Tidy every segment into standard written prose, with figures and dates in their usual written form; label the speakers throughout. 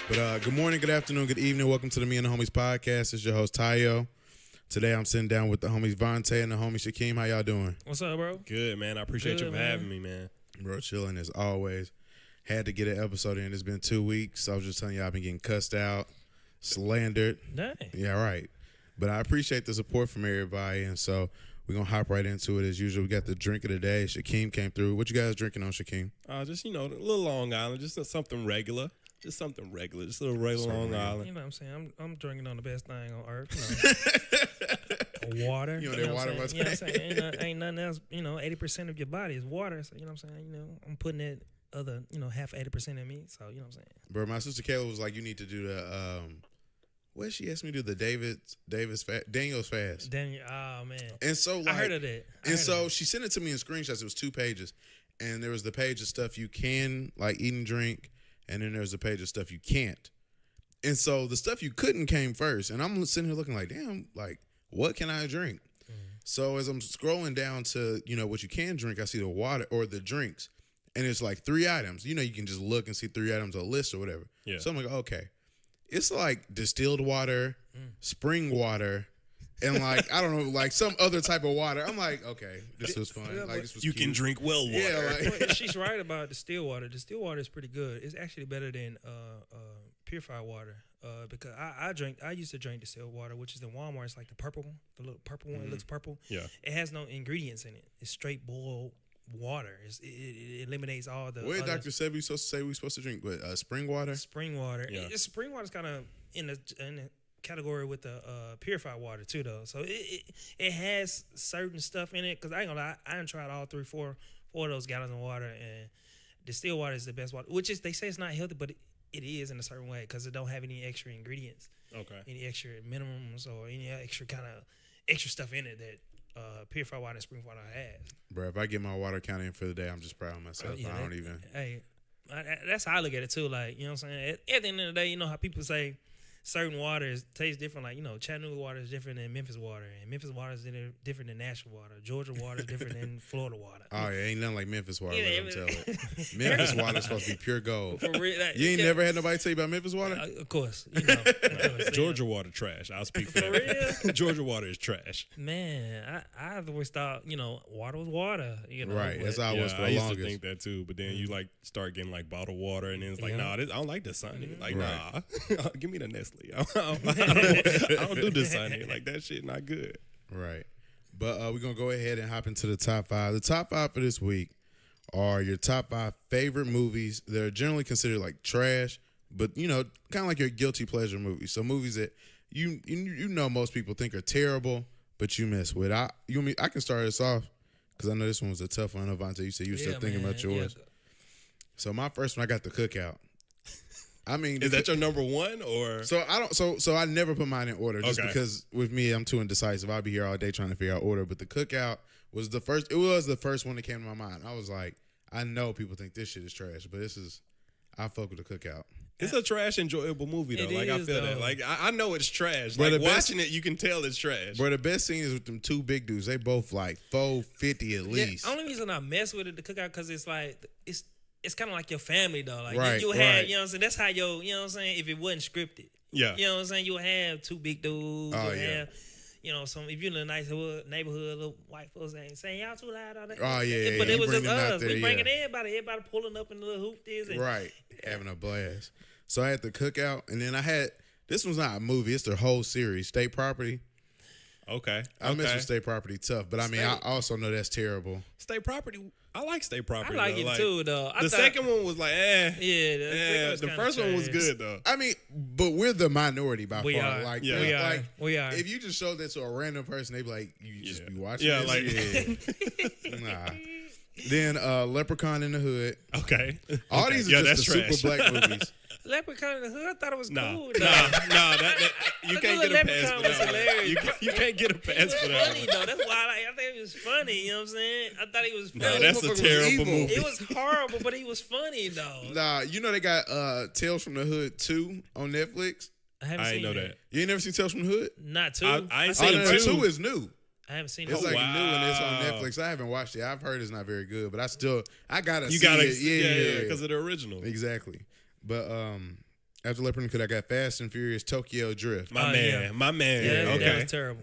Speaker 1: But good morning, good afternoon, good evening. Welcome to the Me and the Homies podcast. It's your host, Tayo. Today I'm sitting down with the homies Vonte and the homie Shakeem. How y'all doing?
Speaker 2: What's up, bro?
Speaker 3: Good, man. I appreciate you for having me, man.
Speaker 1: Bro, chilling as always. Had to get an episode in. It's been 2 weeks. I was just telling you I've been getting cussed out, slandered.
Speaker 2: Dang.
Speaker 1: Yeah, right. But I appreciate the support from everybody, and so we're going to hop right into it as usual. We got the drink of the day. Shakeem came through. What you guys drinking on, Shakeem?
Speaker 3: Just, a little Long Island, just something regular. Just a little regular Long Island.
Speaker 2: You know what I'm saying? I'm drinking on the best thing on earth. Water.
Speaker 1: You know that water
Speaker 2: what I'm saying? Ain't nothing else. 80% of your body is water. So, you know what I'm saying? I'm putting that other, half 80% in me. So, you know what I'm saying?
Speaker 1: Bro, my sister Kayla was like, you need to do the, what she asked me to do? The Daniel's fast.
Speaker 2: Oh, man.
Speaker 1: And so, like,
Speaker 2: I heard of that.
Speaker 1: She sent it to me in screenshots. It was 2 pages. And there was the page of stuff you can, like, eat and drink. And then there's a page of stuff you can't. And so the stuff you couldn't came first. And I'm sitting here looking like, damn, like, what can I drink? So as I'm scrolling down to, what you can drink, I see the water or the drinks. And it's like 3 items. You can just look and see 3 items on a list or whatever. Yeah. So I'm like, okay. It's like distilled water, spring water, and like, I don't know, like some other type of water. I'm like, okay, this was fun. Like, this was
Speaker 3: You
Speaker 1: cute.
Speaker 3: can drink well water.
Speaker 1: Yeah, like,
Speaker 2: She's right about distilled water. Distilled water is pretty good. It's actually better than purified water. Because I used to drink distilled water, which is in Walmart. It's like the purple one, the little purple one. It looks purple.
Speaker 3: Yeah.
Speaker 2: It has no ingredients in it. It's straight boiled water. It eliminates all the.
Speaker 1: What did Dr. Sebi supposed to say we're supposed to drink? What, spring water?
Speaker 2: Spring water.
Speaker 3: Yeah.
Speaker 2: Spring water is kind of in the category with the purified water too, though. So it has certain stuff in it. Because I ain't gonna lie, I done tried all 4 of those gallons of water, and distilled water is the best water. Which is, they say it's not healthy, but it is in a certain way because it don't have any extra ingredients.
Speaker 3: Okay.
Speaker 2: Any extra minimums or any extra kind of extra stuff in it that purified water and spring water has.
Speaker 1: Bro, if I get my water count in for the day, I'm just proud of myself. I don't even.
Speaker 2: Hey, that's how I look at it too. Like, you know what I'm saying? At the end of the day, how people say certain waters taste different. Like, Chattanooga water is different than Memphis water, and Memphis water is different than Nashville water. Georgia water is different than Florida water.
Speaker 1: Oh, yeah, ain't nothing like Memphis water.
Speaker 2: Yeah,
Speaker 1: let them tell it. Memphis water is supposed to be pure gold.
Speaker 2: For real,
Speaker 1: You ain't never had nobody tell you about Memphis water?
Speaker 2: Of course.
Speaker 3: Georgia water trash. I'll speak for that.
Speaker 2: real?
Speaker 3: Georgia water is trash.
Speaker 2: Man, I always thought, water was water.
Speaker 1: Right, that's how I was for
Speaker 3: I
Speaker 1: the
Speaker 3: used
Speaker 1: longest.
Speaker 3: to think that too, but then you like start getting like bottled water, and then it's like,
Speaker 2: Yeah.
Speaker 3: nah, I don't like this Sunny. Like,
Speaker 1: Right.
Speaker 3: nah, give me the Nestle. I don't do this Sunny. Like, that shit not good.
Speaker 1: Right. But we're going to go ahead and hop into the top 5. The top 5 for this week are your top 5 favorite movies that are generally considered like trash, but, kind of like your guilty pleasure movies. So movies that you most people think are terrible, but you mess with. I can start us off because I know this one was a tough one. Avante, you said you were still thinking about yours.
Speaker 2: Yeah.
Speaker 1: So my first one, I got The Cookout. I mean,
Speaker 3: Is that your number one or?
Speaker 1: So I don't. So I never put mine in order, just
Speaker 3: Okay.
Speaker 1: because with me I'm too indecisive. I'll be here all day trying to figure out order. But The Cookout was the first. It was the first one that came to my mind. I was like, I know people think this shit is trash, but I fuck with The Cookout.
Speaker 3: It's a trash, enjoyable movie, though.
Speaker 2: It
Speaker 3: I
Speaker 2: is,
Speaker 3: feel that.
Speaker 2: though.
Speaker 3: Like, I know it's trash.
Speaker 1: But
Speaker 3: Like,
Speaker 1: the best-
Speaker 3: watching it, you can tell it's trash.
Speaker 1: Bro, the best scene is with them 2 big dudes. They both like 450 at least.
Speaker 2: The only reason I mess with it, the cookout, because it's like it's kind of like your family though. Like
Speaker 1: Right,
Speaker 2: you have,
Speaker 1: right.
Speaker 2: you know what I'm saying. That's how you know what I'm saying. If it wasn't scripted,
Speaker 3: Yeah.
Speaker 2: you know what I'm saying. You'll have 2 big dudes.
Speaker 1: Oh,
Speaker 2: You'll
Speaker 1: yeah.
Speaker 2: have, some if you're in a nice neighborhood, little white folks ain't saying y'all too loud all that.
Speaker 1: Oh, yeah,
Speaker 2: But
Speaker 1: yeah.
Speaker 2: it was
Speaker 1: You
Speaker 2: just
Speaker 1: bring them out
Speaker 2: us.
Speaker 1: there,
Speaker 2: We bringing
Speaker 1: yeah.
Speaker 2: everybody pulling up in the little hoop this. And,
Speaker 1: Right, having a blast. So I had The Cookout, and then I had this one's not a movie. It's their whole series, State Property.
Speaker 3: Okay.
Speaker 1: I mess with State Property tough, but I mean, I
Speaker 2: State-
Speaker 1: also know that's terrible.
Speaker 3: State Property. I like State
Speaker 2: I
Speaker 3: Property.
Speaker 2: like
Speaker 3: though.
Speaker 2: it too though.
Speaker 3: The second one was like,
Speaker 2: yeah,
Speaker 3: the first one was good though.
Speaker 1: I mean, but we're the minority by
Speaker 2: We
Speaker 1: far.
Speaker 2: are.
Speaker 1: Like,
Speaker 3: Yeah.
Speaker 2: We are.
Speaker 1: like,
Speaker 2: We are.
Speaker 1: if you just showed that to a random person, they'd be like, "You just
Speaker 3: Yeah.
Speaker 1: be watching
Speaker 3: Yeah,
Speaker 1: this?" Yeah. Nah. Then Leprechaun in the Hood.
Speaker 3: Okay.
Speaker 1: All
Speaker 3: Okay.
Speaker 1: these are
Speaker 3: Yeah,
Speaker 1: just the
Speaker 3: that's
Speaker 1: super
Speaker 3: trash.
Speaker 1: black movies.
Speaker 2: Leprechaun in the Hood. I thought it was
Speaker 3: Nah,
Speaker 2: cool.
Speaker 3: nah, that you
Speaker 2: The
Speaker 3: can't
Speaker 2: little
Speaker 3: get a pass
Speaker 2: Leprechaun
Speaker 3: for
Speaker 2: was
Speaker 3: that one.
Speaker 2: hilarious.
Speaker 3: You can't get a
Speaker 2: It
Speaker 3: pass
Speaker 2: was
Speaker 3: for that
Speaker 2: funny
Speaker 3: one.
Speaker 2: though. That's why I think it was funny. You know what I'm saying? I thought he was funny.
Speaker 3: No, that's a
Speaker 1: motherfucker was
Speaker 3: terrible
Speaker 1: evil.
Speaker 3: movie.
Speaker 2: It was horrible, but he was funny though.
Speaker 1: Nah, they got Tales from the Hood 2 on Netflix.
Speaker 2: I haven't
Speaker 3: I
Speaker 2: seen
Speaker 3: ain't know
Speaker 2: it.
Speaker 3: that.
Speaker 1: You ain't never seen Tales from the Hood?
Speaker 2: Not 2.
Speaker 3: I ain't
Speaker 1: Oh,
Speaker 3: seen
Speaker 1: no,
Speaker 3: two.
Speaker 1: 2 is new.
Speaker 2: I haven't seen
Speaker 1: It's
Speaker 2: it.
Speaker 1: like
Speaker 3: wow.
Speaker 1: new and it's on Netflix. I haven't watched it. I've heard it's not very good, but I gotta
Speaker 3: You
Speaker 1: see
Speaker 3: gotta,
Speaker 1: it. Yeah,
Speaker 3: because of the original.
Speaker 1: exactly. But after Leopard and Could, I got Fast and Furious Tokyo Drift.
Speaker 3: My man.
Speaker 2: Yeah,
Speaker 3: Okay.
Speaker 2: that was terrible.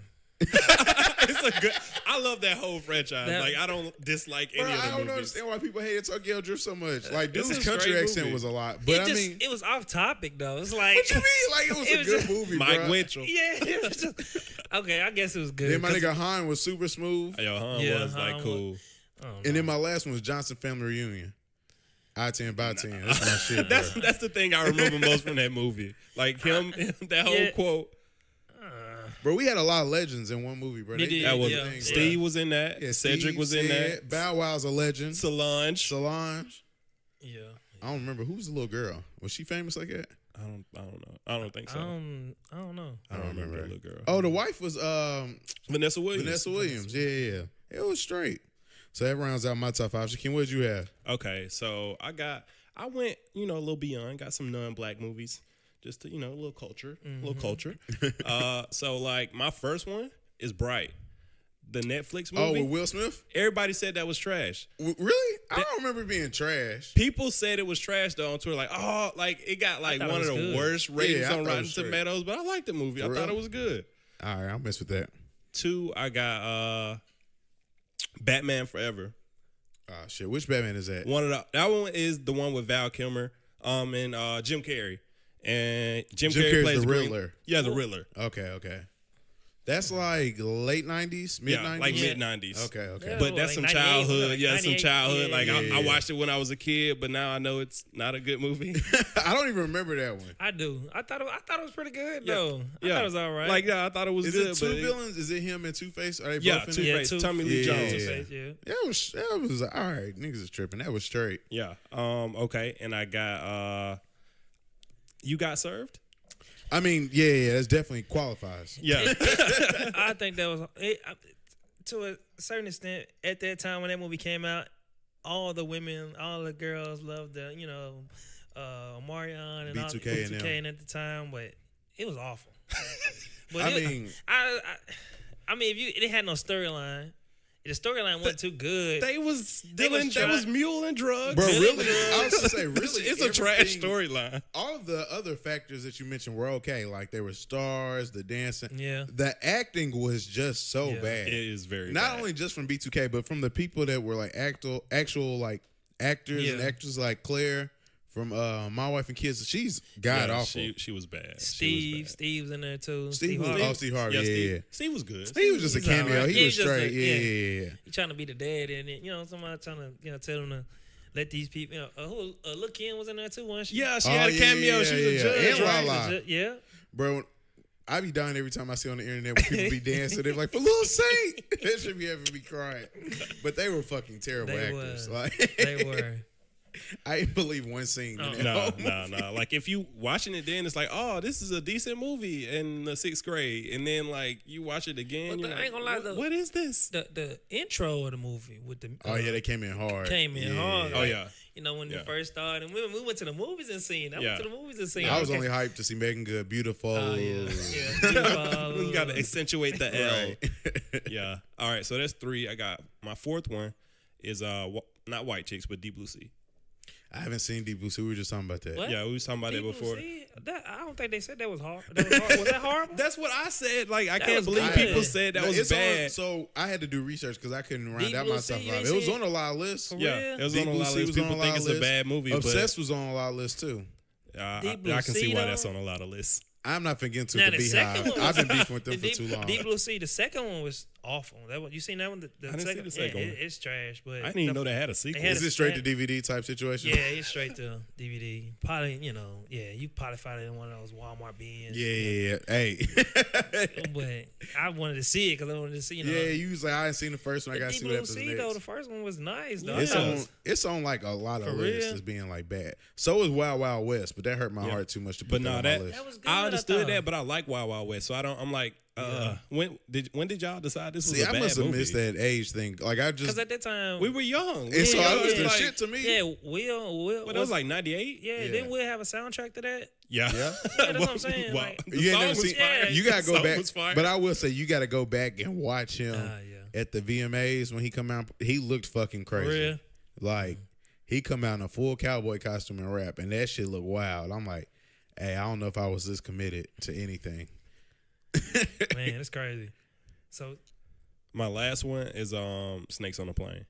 Speaker 3: It's a good. I love that whole franchise.
Speaker 2: That-
Speaker 3: like I don't dislike
Speaker 1: Bro,
Speaker 3: any of the
Speaker 1: I don't
Speaker 3: movies.
Speaker 1: understand why people hated Tokyo Drift so much. Like,
Speaker 3: It's
Speaker 1: dude's
Speaker 3: a
Speaker 1: country
Speaker 3: straight
Speaker 1: accent
Speaker 3: movie.
Speaker 1: was a lot. But I mean,
Speaker 2: It was off topic though. It's like
Speaker 1: what you mean? Like, it was
Speaker 2: It
Speaker 1: a
Speaker 2: was
Speaker 1: good
Speaker 2: just-
Speaker 1: movie,
Speaker 3: Mike
Speaker 1: bro.
Speaker 3: Winchell.
Speaker 2: yeah, it was just okay. I guess it was good.
Speaker 1: Then my
Speaker 2: 'cause-
Speaker 1: nigga Han was super smooth.
Speaker 3: Yo, Han
Speaker 2: Yeah,
Speaker 3: was like
Speaker 2: Han
Speaker 3: cool.
Speaker 2: I don't
Speaker 1: And
Speaker 2: know.
Speaker 1: then my last one was Johnson Family Reunion. I-10 by 10. That's my shit, bro.
Speaker 3: That's the thing I remember most from that movie. Like him, that whole
Speaker 2: Yeah.
Speaker 3: quote.
Speaker 1: Bro, we had a lot of legends in one movie, bro.
Speaker 2: We
Speaker 1: They
Speaker 2: did,
Speaker 3: That was
Speaker 2: yeah.
Speaker 1: thing, bro.
Speaker 3: Steve was in that.
Speaker 1: Yeah,
Speaker 3: Cedric
Speaker 1: Steve,
Speaker 3: was in
Speaker 1: Sid,
Speaker 3: that.
Speaker 1: Bow Wow's a legend.
Speaker 3: Solange.
Speaker 1: Solange.
Speaker 2: Yeah.
Speaker 1: I don't remember. Who was the little girl? Was she famous like that?
Speaker 3: I don't know. I don't think so.
Speaker 2: I don't know.
Speaker 3: I don't remember that little girl.
Speaker 1: Oh, the wife was
Speaker 3: Vanessa Williams.
Speaker 1: Vanessa Williams. Yeah. It was straight. So that rounds out my top 5. Shakeem, what did you have?
Speaker 3: Okay, so I went, a little beyond. Got some non-black movies, just to, a little culture, So like my first one is Bright, the Netflix
Speaker 1: Oh,
Speaker 3: movie.
Speaker 1: with Will Smith?
Speaker 3: Everybody said that was trash.
Speaker 1: Really? I don't remember it being trash.
Speaker 3: People said it was trash though on Twitter. Like, oh, like it got like
Speaker 2: thought it
Speaker 3: one of
Speaker 2: was
Speaker 3: the
Speaker 2: good.
Speaker 3: worst ratings
Speaker 1: Yeah, I
Speaker 3: on
Speaker 1: thought it
Speaker 3: Rotten
Speaker 1: was straight.
Speaker 3: Tomatoes, but I liked the movie.
Speaker 1: For
Speaker 3: I thought
Speaker 1: real?
Speaker 3: it was good.
Speaker 1: All right, I'll mess with that.
Speaker 3: 2, I got Batman Forever.
Speaker 1: Shit. Which Batman is that?
Speaker 3: That one is the one with Val Kilmer, and Jim Carrey. And Jim
Speaker 1: Jim
Speaker 3: Carrey
Speaker 1: Carrey's
Speaker 3: plays
Speaker 1: the
Speaker 3: Green-
Speaker 1: Riddler.
Speaker 3: Yeah, the Riddler.
Speaker 1: Okay. That's like late 90s, mid 90s?
Speaker 3: Yeah, like mid 90s.
Speaker 1: Okay.
Speaker 2: Yeah.
Speaker 3: But that's
Speaker 2: Like
Speaker 3: some
Speaker 2: 98,
Speaker 3: childhood.
Speaker 2: like
Speaker 3: Yeah, some
Speaker 2: 98,
Speaker 3: childhood.
Speaker 2: yeah,
Speaker 3: Like
Speaker 1: yeah.
Speaker 3: I watched it when I was a kid, but now I know it's not a good movie.
Speaker 1: I don't even remember that one.
Speaker 2: I do. I thought it was pretty good
Speaker 3: Yeah.
Speaker 2: though. I thought it was all right.
Speaker 3: Like, yeah, I thought it was
Speaker 1: Is
Speaker 3: good.
Speaker 1: it two
Speaker 3: but
Speaker 1: villains? Is it him and Two-Face? Are they
Speaker 3: Yeah,
Speaker 1: both in
Speaker 3: Two-Face.
Speaker 1: it?
Speaker 2: Two-
Speaker 3: Tommy Lee
Speaker 1: yeah.
Speaker 3: Jones.
Speaker 2: Two-Face, yeah.
Speaker 1: That was all right. Niggas is tripping. That was straight.
Speaker 3: Yeah. Okay. And I got You Got Served?
Speaker 1: I mean, yeah, that's definitely qualifies.
Speaker 3: Yeah.
Speaker 2: I think that was to a certain extent at that time when that movie came out. All the women, all the girls loved the Marion and all
Speaker 1: B2K and
Speaker 2: B2K at the time, but it was awful. But
Speaker 1: I mean,
Speaker 2: I mean, if it had no storyline. The storyline wasn't too good.
Speaker 3: They was
Speaker 2: They was
Speaker 3: dealing, mule and drugs.
Speaker 1: bro,
Speaker 2: really
Speaker 1: really,
Speaker 2: good.
Speaker 1: I was gonna say, really,
Speaker 3: It's a trash
Speaker 1: everything-
Speaker 3: storyline.
Speaker 1: All of the other factors that you mentioned were okay. Like they were stars, the dancing.
Speaker 2: Yeah.
Speaker 1: The acting was just so
Speaker 2: Yeah.
Speaker 1: bad.
Speaker 3: It is very
Speaker 1: Not
Speaker 3: bad.
Speaker 1: only just from B2K, but from the people that were like actual like actors and
Speaker 2: Yeah.
Speaker 1: actors like Claire from My Wife and Kids. She's god
Speaker 3: Yeah,
Speaker 1: awful.
Speaker 3: She was bad.
Speaker 2: Steve's in there too.
Speaker 1: Steve was,
Speaker 2: Harvey.
Speaker 1: Steve Harvey. Yeah.
Speaker 3: Steve was good.
Speaker 1: He was just a
Speaker 2: He's
Speaker 1: cameo.
Speaker 2: alright.
Speaker 1: He
Speaker 2: Yeah,
Speaker 1: was
Speaker 2: he's just
Speaker 1: straight.
Speaker 2: a-
Speaker 1: Yeah.
Speaker 2: He trying to be the dad in it. Somebody trying to tell him to let these people. Who Lil' Kim was in there too, wasn't she?
Speaker 3: Yeah, she
Speaker 1: Oh,
Speaker 3: had a
Speaker 1: yeah,
Speaker 3: cameo.
Speaker 1: yeah,
Speaker 3: She was
Speaker 1: yeah,
Speaker 3: a
Speaker 1: yeah.
Speaker 3: judge.
Speaker 1: And
Speaker 3: right?
Speaker 1: Lala.
Speaker 2: Yeah.
Speaker 1: Bro, I be dying every time I see on the internet when people be dancing. They're like, for Lil Saint. That should be having me crying. But they were fucking terrible
Speaker 2: They
Speaker 1: actors.
Speaker 2: were.
Speaker 1: Like
Speaker 2: They were.
Speaker 1: I didn't believe one scene.
Speaker 2: Oh.
Speaker 1: in that
Speaker 3: No,
Speaker 1: whole
Speaker 3: no. Like if you watching it, then it's like, oh, this is a decent movie in the 6th grade, and then like you watch it again,
Speaker 2: But
Speaker 3: you're
Speaker 2: I
Speaker 3: like,
Speaker 2: ain't gonna lie,
Speaker 3: what,
Speaker 2: though.
Speaker 3: what is this?
Speaker 2: The intro of the movie with the
Speaker 1: Oh yeah, they came in hard.
Speaker 2: came in
Speaker 1: Yeah.
Speaker 2: hard.
Speaker 3: Oh
Speaker 2: Like,
Speaker 3: yeah,
Speaker 2: when
Speaker 3: Yeah.
Speaker 2: we first started, and we went to the movies and seen. I
Speaker 3: Yeah.
Speaker 2: went to the movies and seen.
Speaker 1: I was
Speaker 2: okay.
Speaker 1: only hyped to see Megan Good, beautiful.
Speaker 2: Oh yeah.
Speaker 3: you got to accentuate the L.
Speaker 1: Right.
Speaker 3: Yeah. All right, so that's 3. I got my 4th one is not White Chicks, but Deep Blue Sea.
Speaker 1: I haven't seen Deep Blue Sea. We were just talking about that.
Speaker 2: What?
Speaker 3: Yeah, we was talking about that
Speaker 2: People
Speaker 3: before.
Speaker 2: see that, I don't think they said that was hard. Was that horrible?
Speaker 3: That's what I said. Like I
Speaker 2: That
Speaker 3: can't
Speaker 2: was
Speaker 3: believe
Speaker 2: bad.
Speaker 3: people said that
Speaker 1: No,
Speaker 3: was
Speaker 1: it's on-
Speaker 3: bad.
Speaker 1: so I had to do research because I couldn't round
Speaker 2: Deep
Speaker 1: out
Speaker 2: Blue
Speaker 1: my
Speaker 2: Sea,
Speaker 1: top
Speaker 2: you
Speaker 1: 5.
Speaker 2: ain't
Speaker 1: It was
Speaker 2: seen
Speaker 1: on a lot of lists.
Speaker 2: For
Speaker 3: Yeah,
Speaker 2: real?
Speaker 3: it was
Speaker 1: Deep
Speaker 3: on a
Speaker 1: Blue
Speaker 3: lot
Speaker 1: Sea
Speaker 3: of lists.
Speaker 1: was on
Speaker 3: People
Speaker 1: a lot
Speaker 3: think
Speaker 1: of
Speaker 3: it's a
Speaker 1: lists.
Speaker 3: bad movie,
Speaker 1: Obsessed was on a lot of lists too.
Speaker 3: but
Speaker 2: Deep Blue
Speaker 3: I can see
Speaker 2: Sea,
Speaker 3: why
Speaker 2: though?
Speaker 3: that's on a lot of lists.
Speaker 1: I'm not finna get into
Speaker 2: Now,
Speaker 1: the
Speaker 2: the second
Speaker 1: Beehive.
Speaker 2: one
Speaker 1: I've been beefing with them
Speaker 2: the
Speaker 1: for too long.
Speaker 2: Deep Blue Sea, the second one was awful. You seen that one? The
Speaker 3: I didn't see the second one.
Speaker 2: It's trash, but
Speaker 3: I didn't even know they had a sequel.
Speaker 2: had
Speaker 1: Is it straight to DVD type situation?
Speaker 2: Yeah, it's straight to DVD. Probably, you probably find it in one of those Walmart bins.
Speaker 1: Yeah. Hey.
Speaker 2: But I wanted to see it because I wanted to see.
Speaker 1: Yeah, you was like, I ain't seen the first one. I
Speaker 2: The
Speaker 1: got to
Speaker 2: Deep
Speaker 1: see what
Speaker 2: Blue
Speaker 1: happens
Speaker 2: Sea though, the
Speaker 1: next.
Speaker 2: first one was nice though.
Speaker 1: It's
Speaker 2: I thought it
Speaker 1: on.
Speaker 2: was-
Speaker 1: It's on like a lot of
Speaker 2: For
Speaker 1: lists
Speaker 2: real?
Speaker 1: as being like bad. So is Wild Wild West, but that hurt my heart too much to put
Speaker 3: But
Speaker 1: that
Speaker 3: no,
Speaker 1: on my
Speaker 3: that
Speaker 1: list.
Speaker 2: That was good.
Speaker 3: I understood
Speaker 2: thought.
Speaker 3: that, but I like Wild Wild West, so I don't. I'm like, when did y'all decide this was
Speaker 1: See,
Speaker 3: a
Speaker 1: I
Speaker 3: bad
Speaker 1: must have
Speaker 3: movie?
Speaker 1: missed that age thing. Like I
Speaker 2: Because
Speaker 1: just,
Speaker 2: at that time
Speaker 3: We were young.
Speaker 1: and so I
Speaker 2: yeah,
Speaker 1: was
Speaker 2: yeah.
Speaker 1: the
Speaker 3: like,
Speaker 1: shit to me.
Speaker 2: yeah, Will.
Speaker 3: But that was like '98.
Speaker 2: yeah,
Speaker 1: Yeah.
Speaker 2: didn't Will have a soundtrack to that?
Speaker 3: Yeah,
Speaker 1: Yeah.
Speaker 2: Yeah, that's what I'm saying,
Speaker 3: Wow.
Speaker 2: like-
Speaker 3: The
Speaker 1: You ain't
Speaker 3: song
Speaker 1: never
Speaker 3: was
Speaker 1: seen.
Speaker 3: fire.
Speaker 1: You gotta
Speaker 3: The
Speaker 1: go
Speaker 3: song
Speaker 1: back.
Speaker 3: was fire.
Speaker 1: But I will say you gotta go back and watch him
Speaker 2: Yeah.
Speaker 1: at the VMAs when he come out. He looked fucking crazy.
Speaker 2: real?
Speaker 1: Like he come out in a full cowboy costume and rap, and that shit look wild. I'm like, hey, I don't know if I was this committed to anything.
Speaker 2: Man, it's crazy. So
Speaker 3: My last one is Snakes on a Plane.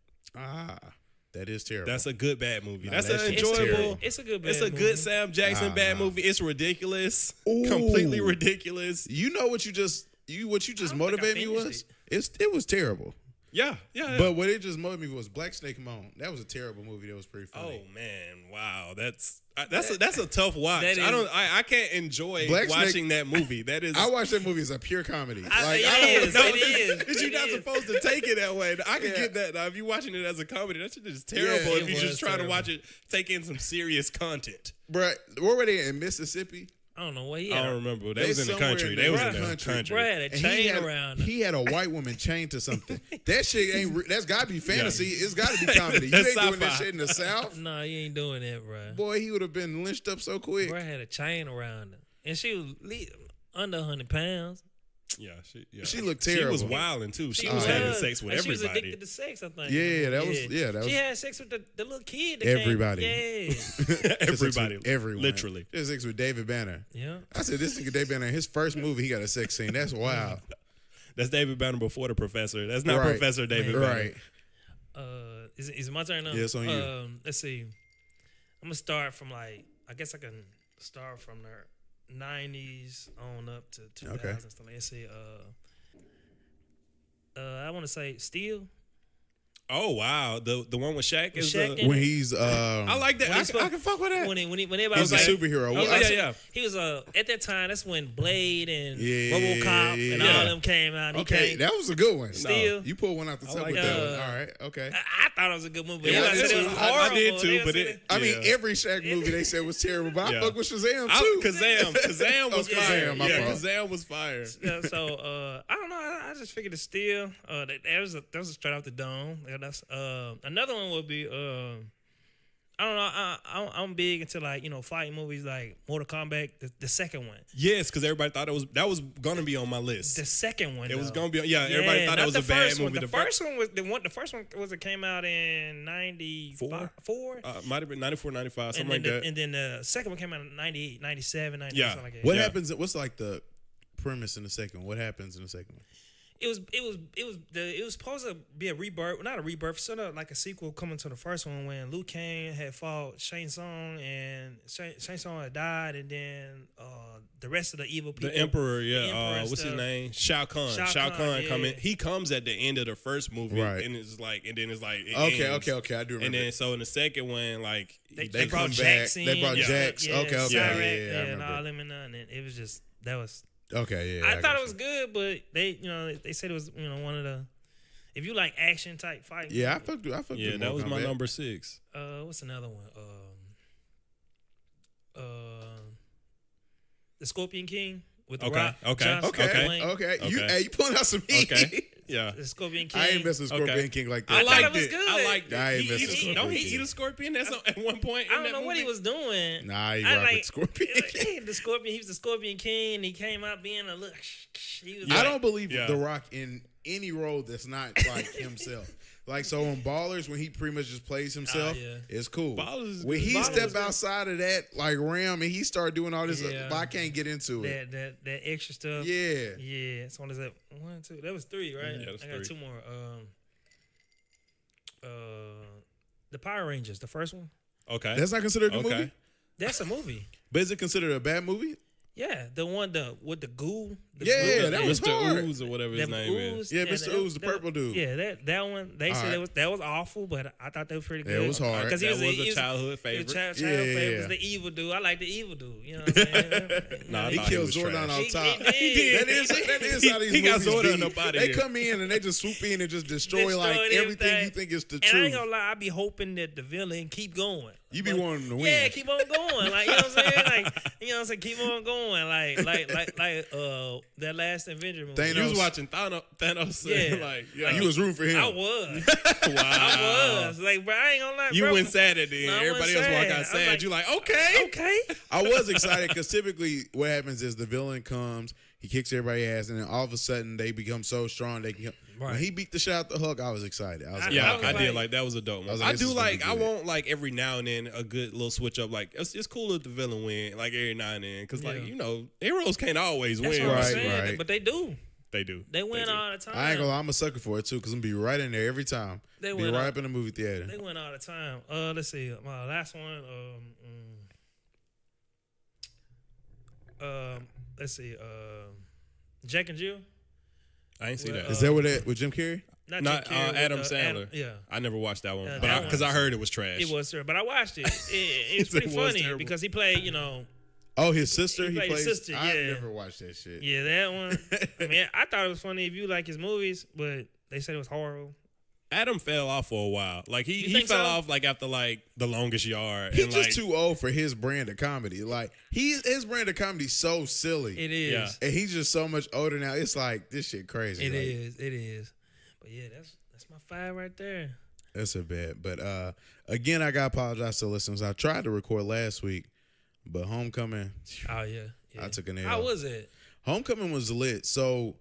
Speaker 1: That is terrible.
Speaker 3: That's a good bad movie.
Speaker 1: Nah,
Speaker 3: That's
Speaker 1: that
Speaker 3: an
Speaker 1: shit's
Speaker 3: enjoyable.
Speaker 1: terrible.
Speaker 2: it's a good.
Speaker 3: It's a
Speaker 2: movie.
Speaker 3: good Sam Jackson bad movie. It's ridiculous, completely ridiculous.
Speaker 1: You know what you just
Speaker 2: I don't think I
Speaker 1: motivated me
Speaker 2: finished
Speaker 1: was? It was terrible.
Speaker 3: Yeah.
Speaker 1: But what it just motivated me was Black Snake Moan. That was a terrible movie. That was pretty
Speaker 3: Oh
Speaker 1: funny.
Speaker 3: man, wow, that's a tough watch.
Speaker 2: that is-
Speaker 3: I can't enjoy
Speaker 1: Black Snake-
Speaker 3: watching that movie. That is.
Speaker 1: I watched that movie as a pure comedy.
Speaker 2: It is.
Speaker 3: But you're not
Speaker 2: It is.
Speaker 3: supposed to take it that way. I can
Speaker 1: Yeah.
Speaker 3: get that. Now, if you're watching it as a comedy, that's just terrible.
Speaker 1: Yeah,
Speaker 3: if
Speaker 2: it
Speaker 3: you
Speaker 2: was
Speaker 3: just try to
Speaker 2: terrible.
Speaker 3: watch it, take in some serious content.
Speaker 1: Bruh, where were they in Mississippi?
Speaker 2: I don't know what he
Speaker 3: I
Speaker 2: had.
Speaker 3: don't remember. They
Speaker 1: They
Speaker 3: was in the
Speaker 1: somewhere
Speaker 3: country.
Speaker 1: in
Speaker 3: They was
Speaker 1: the
Speaker 3: in the
Speaker 1: country.
Speaker 3: country.
Speaker 2: Bruh had a
Speaker 1: And
Speaker 2: chain around him.
Speaker 1: he had a white woman chained to something. That shit ain't. That's got to be fantasy. It's got to be comedy. You
Speaker 3: That's
Speaker 1: ain't doing that
Speaker 3: sci-fi.
Speaker 1: shit in the South.
Speaker 2: No, you ain't doing that, bro.
Speaker 1: Boy, he would have been lynched up so quick.
Speaker 2: Bro had a chain around her, and she was under 100 pounds.
Speaker 1: She looked
Speaker 3: She was
Speaker 1: terrible.
Speaker 3: wilding too. She
Speaker 2: She
Speaker 3: was having
Speaker 2: was.
Speaker 3: sex with
Speaker 2: And she was
Speaker 3: everybody.
Speaker 2: addicted to sex, I think.
Speaker 1: Yeah, that was.
Speaker 2: She had sex with the little kid. That
Speaker 1: Everybody.
Speaker 2: Came.
Speaker 3: Everybody.
Speaker 1: Everyone.
Speaker 3: Literally.
Speaker 1: She had sex with David Banner.
Speaker 2: Yeah.
Speaker 1: I said, this nigga David Banner, his first movie, he got a sex scene. That's wild.
Speaker 3: That's David Banner before the Professor. That's not
Speaker 1: Right.
Speaker 3: Professor David Banner.
Speaker 1: Right.
Speaker 2: Is it my turn now?
Speaker 1: Yeah, it's on you.
Speaker 2: Let's see. I'm gonna start from I guess I can start from the 90s on up to 2000s.
Speaker 1: Okay.
Speaker 2: Let's see. I want to say Steel.
Speaker 3: Oh wow, the one with Shaq is
Speaker 2: Shaq
Speaker 3: the.
Speaker 2: in
Speaker 1: When
Speaker 2: it.
Speaker 1: he's
Speaker 3: I like that.
Speaker 2: When
Speaker 3: I
Speaker 2: he's
Speaker 3: can fuck with that.
Speaker 2: When everybody
Speaker 1: He's
Speaker 2: was
Speaker 1: a
Speaker 2: like
Speaker 1: superhero.
Speaker 2: He was,
Speaker 1: Oh,
Speaker 3: yeah.
Speaker 2: He was at that time. That's when Blade and
Speaker 1: Yeah,
Speaker 2: RoboCop and
Speaker 1: yeah.
Speaker 2: all them came out. He
Speaker 1: okay,
Speaker 2: came,
Speaker 1: that was a good one.
Speaker 2: Steel.
Speaker 1: You pulled one out the top
Speaker 3: like
Speaker 1: with that
Speaker 2: that.
Speaker 1: one. All right, okay.
Speaker 2: I thought it was a good movie.
Speaker 1: Yeah,
Speaker 2: Everybody
Speaker 1: I
Speaker 2: said
Speaker 1: did
Speaker 2: it was
Speaker 1: too.
Speaker 2: horrible.
Speaker 3: I did too,
Speaker 2: They
Speaker 3: but
Speaker 2: said
Speaker 3: it.
Speaker 1: I mean,
Speaker 3: yeah.
Speaker 1: every Shaq movie they said was terrible, but I
Speaker 3: Yeah.
Speaker 1: fuck with Shazam too.
Speaker 3: Kazam was
Speaker 1: Oh,
Speaker 3: fire.
Speaker 1: Kazam, my
Speaker 3: Yeah,
Speaker 1: fault.
Speaker 3: Kazam was fire.
Speaker 2: Yeah, so I don't know. I just figured it's Steel. That was a straight off the dome. Yeah, that's another one would be I don't know. I'm big into fighting movies like Mortal Kombat. The second one.
Speaker 3: Yes, because everybody thought that was gonna be on my list.
Speaker 2: The second one.
Speaker 3: It was
Speaker 2: though.
Speaker 3: gonna be. Yeah, everybody thought it
Speaker 2: not
Speaker 3: was
Speaker 2: the
Speaker 3: a bad
Speaker 2: first one.
Speaker 3: movie.
Speaker 2: The first one was the first one was it came out in 94.
Speaker 3: Might have been 94, 95,
Speaker 2: And
Speaker 3: something
Speaker 2: then,
Speaker 3: like that.
Speaker 2: and then the second one came out in 98, 97, 98,
Speaker 3: Yeah.
Speaker 2: something like that.
Speaker 1: What
Speaker 3: Yeah.
Speaker 1: happens? What's like the premise in the second one? What happens in the second one?
Speaker 2: It was supposed to be a rebirth, not a rebirth, sort of like a sequel coming to the first one when Liu Kang had fought Shang Tsung and Shang Tsung had died, and then the rest of the evil people,
Speaker 3: The Emperor,
Speaker 2: the
Speaker 3: yeah.
Speaker 2: Emperor and
Speaker 3: What's his
Speaker 2: stuff.
Speaker 3: name? Shao Kahn.
Speaker 2: Shao
Speaker 3: Shao
Speaker 2: Kahn,
Speaker 3: Kahn
Speaker 2: yeah.
Speaker 3: coming. He comes at the end of the first movie,
Speaker 1: Right.
Speaker 3: and it's like, it ends.
Speaker 1: Okay. I do remember.
Speaker 3: And then so in the second one, like
Speaker 2: They
Speaker 1: They
Speaker 2: brought
Speaker 1: come
Speaker 2: Jax
Speaker 1: back.
Speaker 2: in.
Speaker 1: They brought
Speaker 2: yeah,
Speaker 1: Jax.
Speaker 2: Yeah,
Speaker 1: Okay,
Speaker 2: Cyrax,
Speaker 1: yeah, I
Speaker 2: and
Speaker 1: remember.
Speaker 2: all them and it was just that was.
Speaker 1: Okay, yeah.
Speaker 2: I thought
Speaker 1: got
Speaker 2: it
Speaker 1: you.
Speaker 2: was good, but they said it was one of the. If you like action type fight,
Speaker 1: Yeah, I fucked with
Speaker 3: yeah, that
Speaker 1: Mortal
Speaker 3: was my
Speaker 1: Kombat.
Speaker 3: number 6.
Speaker 2: What's another one? The Scorpion King with the
Speaker 3: Okay,
Speaker 2: Rock.
Speaker 3: okay,
Speaker 2: John
Speaker 3: okay,
Speaker 2: Cena.
Speaker 1: Okay.
Speaker 3: Okay.
Speaker 1: You pulling out some heat.
Speaker 3: Okay, yeah.
Speaker 2: The Scorpion King.
Speaker 1: I ain't messing with Scorpion
Speaker 3: Okay.
Speaker 1: King like
Speaker 3: I
Speaker 1: that.
Speaker 2: thought
Speaker 3: liked
Speaker 2: it was
Speaker 3: it.
Speaker 2: good.
Speaker 3: I liked it.
Speaker 1: I ain't
Speaker 3: He
Speaker 1: messing with
Speaker 3: eat-
Speaker 1: Scorpion
Speaker 3: Don't he
Speaker 1: King.
Speaker 3: eat a scorpion? That's at one point.
Speaker 2: I don't know what he was doing.
Speaker 1: Nah, he
Speaker 2: I
Speaker 1: rock
Speaker 2: like-
Speaker 1: with Scorpion King.
Speaker 2: The Scorpion. He was the Scorpion King, and he came out being a look. He was
Speaker 1: I
Speaker 2: like,
Speaker 1: don't believe
Speaker 3: Yeah.
Speaker 1: The Rock in any role that's not like himself. Like, so on Ballers, when he pretty much just plays himself,
Speaker 2: yeah.
Speaker 1: it's cool.
Speaker 3: Ballers is
Speaker 1: When
Speaker 3: good.
Speaker 1: he
Speaker 2: Ballers
Speaker 1: step
Speaker 2: is good.
Speaker 1: outside of that like realm and he start doing all this,
Speaker 2: Yeah.
Speaker 1: but I can't get into it.
Speaker 2: that extra stuff.
Speaker 1: Yeah.
Speaker 2: Yeah. So what is that? 1, 2. That was 3, right?
Speaker 3: Yeah, that was
Speaker 2: I got
Speaker 3: 3.
Speaker 2: 2 more. The Power Rangers, the first one.
Speaker 3: Okay.
Speaker 1: That's not considered a
Speaker 3: Okay.
Speaker 1: movie?
Speaker 2: That's a movie.
Speaker 1: But is it considered a bad movie?
Speaker 2: Yeah, the one with the goo. The
Speaker 1: Yeah,
Speaker 2: goo,
Speaker 1: that was
Speaker 3: Mr.
Speaker 1: hard.
Speaker 3: Ooze or whatever his
Speaker 2: them
Speaker 3: name is.
Speaker 2: ooze.
Speaker 1: Yeah, Mr. Ooze, the purple dude.
Speaker 2: Yeah, that one. They
Speaker 1: All
Speaker 2: said
Speaker 1: right.
Speaker 2: that was awful, but I thought they were pretty
Speaker 1: Yeah,
Speaker 2: good.
Speaker 1: it was hard.
Speaker 2: Because
Speaker 3: That was
Speaker 2: he
Speaker 3: a
Speaker 2: was
Speaker 3: childhood
Speaker 2: He was
Speaker 3: favorite.
Speaker 2: child
Speaker 1: Yeah,
Speaker 2: favorite.
Speaker 1: yeah.
Speaker 2: Was the evil dude. I like the evil dude. You know what I'm saying?
Speaker 3: Nah, I
Speaker 1: He
Speaker 3: thought
Speaker 1: killed
Speaker 3: was
Speaker 1: Zordon
Speaker 3: trash.
Speaker 1: on
Speaker 2: He
Speaker 1: top.
Speaker 2: did.
Speaker 3: He
Speaker 1: That is how these
Speaker 3: He got
Speaker 1: movies
Speaker 3: Zordon
Speaker 1: be.
Speaker 3: up outta
Speaker 1: They
Speaker 3: here.
Speaker 1: come in and they just swoop in and just destroy like
Speaker 2: Destroyed
Speaker 1: everything
Speaker 2: everything.
Speaker 1: you think is the
Speaker 2: And I
Speaker 1: truth.
Speaker 2: ain't gonna lie, I be hoping that the villain keep going.
Speaker 1: You be
Speaker 2: Like,
Speaker 1: wanting to win.
Speaker 2: Yeah, keep on going. Like, you know what I'm saying? Like, you know what I'm saying? Keep on going. Like that last Avenger movie.
Speaker 1: Thanos.
Speaker 3: You was watching Thanos.
Speaker 2: Yeah.
Speaker 3: Like, yeah.
Speaker 1: You was rooting for him.
Speaker 2: I was.
Speaker 3: wow.
Speaker 2: I was. Like, bro, I ain't gonna lie,
Speaker 3: You
Speaker 2: bro.
Speaker 3: went sad at the end.
Speaker 2: No, I went
Speaker 3: Everybody else walk
Speaker 2: sad.
Speaker 3: out
Speaker 2: I was
Speaker 3: sad.
Speaker 2: like,
Speaker 3: You like, okay.
Speaker 2: Okay.
Speaker 1: I was excited because typically what happens is the villain comes, He kicks everybody's ass, and then all of a sudden they become so strong they can.
Speaker 2: Right.
Speaker 1: When he beat the shit out the Hulk, I was excited. I was like,
Speaker 3: Yeah,
Speaker 2: I was
Speaker 3: I did
Speaker 2: like-
Speaker 3: like that was a dope one.
Speaker 1: was like,
Speaker 3: I
Speaker 1: this
Speaker 3: do
Speaker 1: is gonna
Speaker 3: like
Speaker 1: be
Speaker 3: I
Speaker 1: good.
Speaker 3: want like every now and then a good little switch up. Like it's cool if the villain win like every now and then because like
Speaker 2: Yeah.
Speaker 3: heroes can't always
Speaker 2: That's
Speaker 3: win.
Speaker 2: what I'm
Speaker 1: Right,
Speaker 2: saying.
Speaker 1: right.
Speaker 2: But they do.
Speaker 3: They do.
Speaker 2: They win
Speaker 3: do.
Speaker 2: all the time.
Speaker 1: I ain't gonna lie, I'm a sucker for it too, because I'm gonna be right in there every time.
Speaker 2: They
Speaker 1: Be
Speaker 2: win
Speaker 1: right
Speaker 2: all-
Speaker 1: up in the movie theater.
Speaker 2: They win all the time. Let's see. My last one. Let's see. Jack and Jill.
Speaker 3: I ain't see
Speaker 2: Well,
Speaker 3: that.
Speaker 1: Is that with Jim Carrey?
Speaker 2: Not
Speaker 3: Not
Speaker 2: Jim Carrey,
Speaker 3: Adam
Speaker 2: with,
Speaker 3: Sandler.
Speaker 2: yeah.
Speaker 3: I never watched that one,
Speaker 2: Yeah,
Speaker 3: but
Speaker 2: that
Speaker 3: because I
Speaker 2: one.
Speaker 3: heard it was trash.
Speaker 2: It was terrible, but I watched it. It was pretty
Speaker 3: It was
Speaker 2: funny
Speaker 3: terrible.
Speaker 2: because he played,
Speaker 1: Oh, his sister.
Speaker 2: He played his
Speaker 1: plays.
Speaker 2: sister,
Speaker 1: I
Speaker 2: yeah.
Speaker 1: never watched that shit.
Speaker 2: yeah, that one. I mean, I thought it was funny if you like his movies, but they said it was horrible.
Speaker 3: Adam fell off for a while. Like
Speaker 2: You
Speaker 3: he
Speaker 2: think
Speaker 3: fell
Speaker 2: so?
Speaker 3: off like after like The Longest Yard.
Speaker 1: He's
Speaker 3: and
Speaker 1: just
Speaker 3: like,
Speaker 1: too old for his brand of comedy. Like his brand of comedy is so silly,
Speaker 2: It is.
Speaker 3: Yeah.
Speaker 1: and he's just so much older now. It's like this shit crazy.
Speaker 2: It
Speaker 1: Like,
Speaker 2: is. It is. But yeah, that's my 5 right there.
Speaker 1: That's a bad. But again, I gotta apologize to listeners. I tried to record last week, but Homecoming,
Speaker 2: Oh yeah.
Speaker 1: I took an L.
Speaker 2: How was it?
Speaker 1: Homecoming was lit. So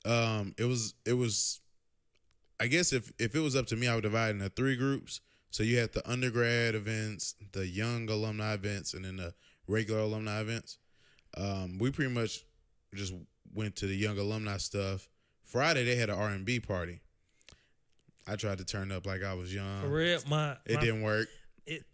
Speaker 1: it was I guess if it was up to me, I would divide it into 3 groups. So you had the undergrad events, the young alumni events, and then the regular alumni events. We pretty much just went to the young alumni stuff. Friday they had an R&B party. I tried to turn up like I was young.
Speaker 2: For real,
Speaker 1: It didn't work.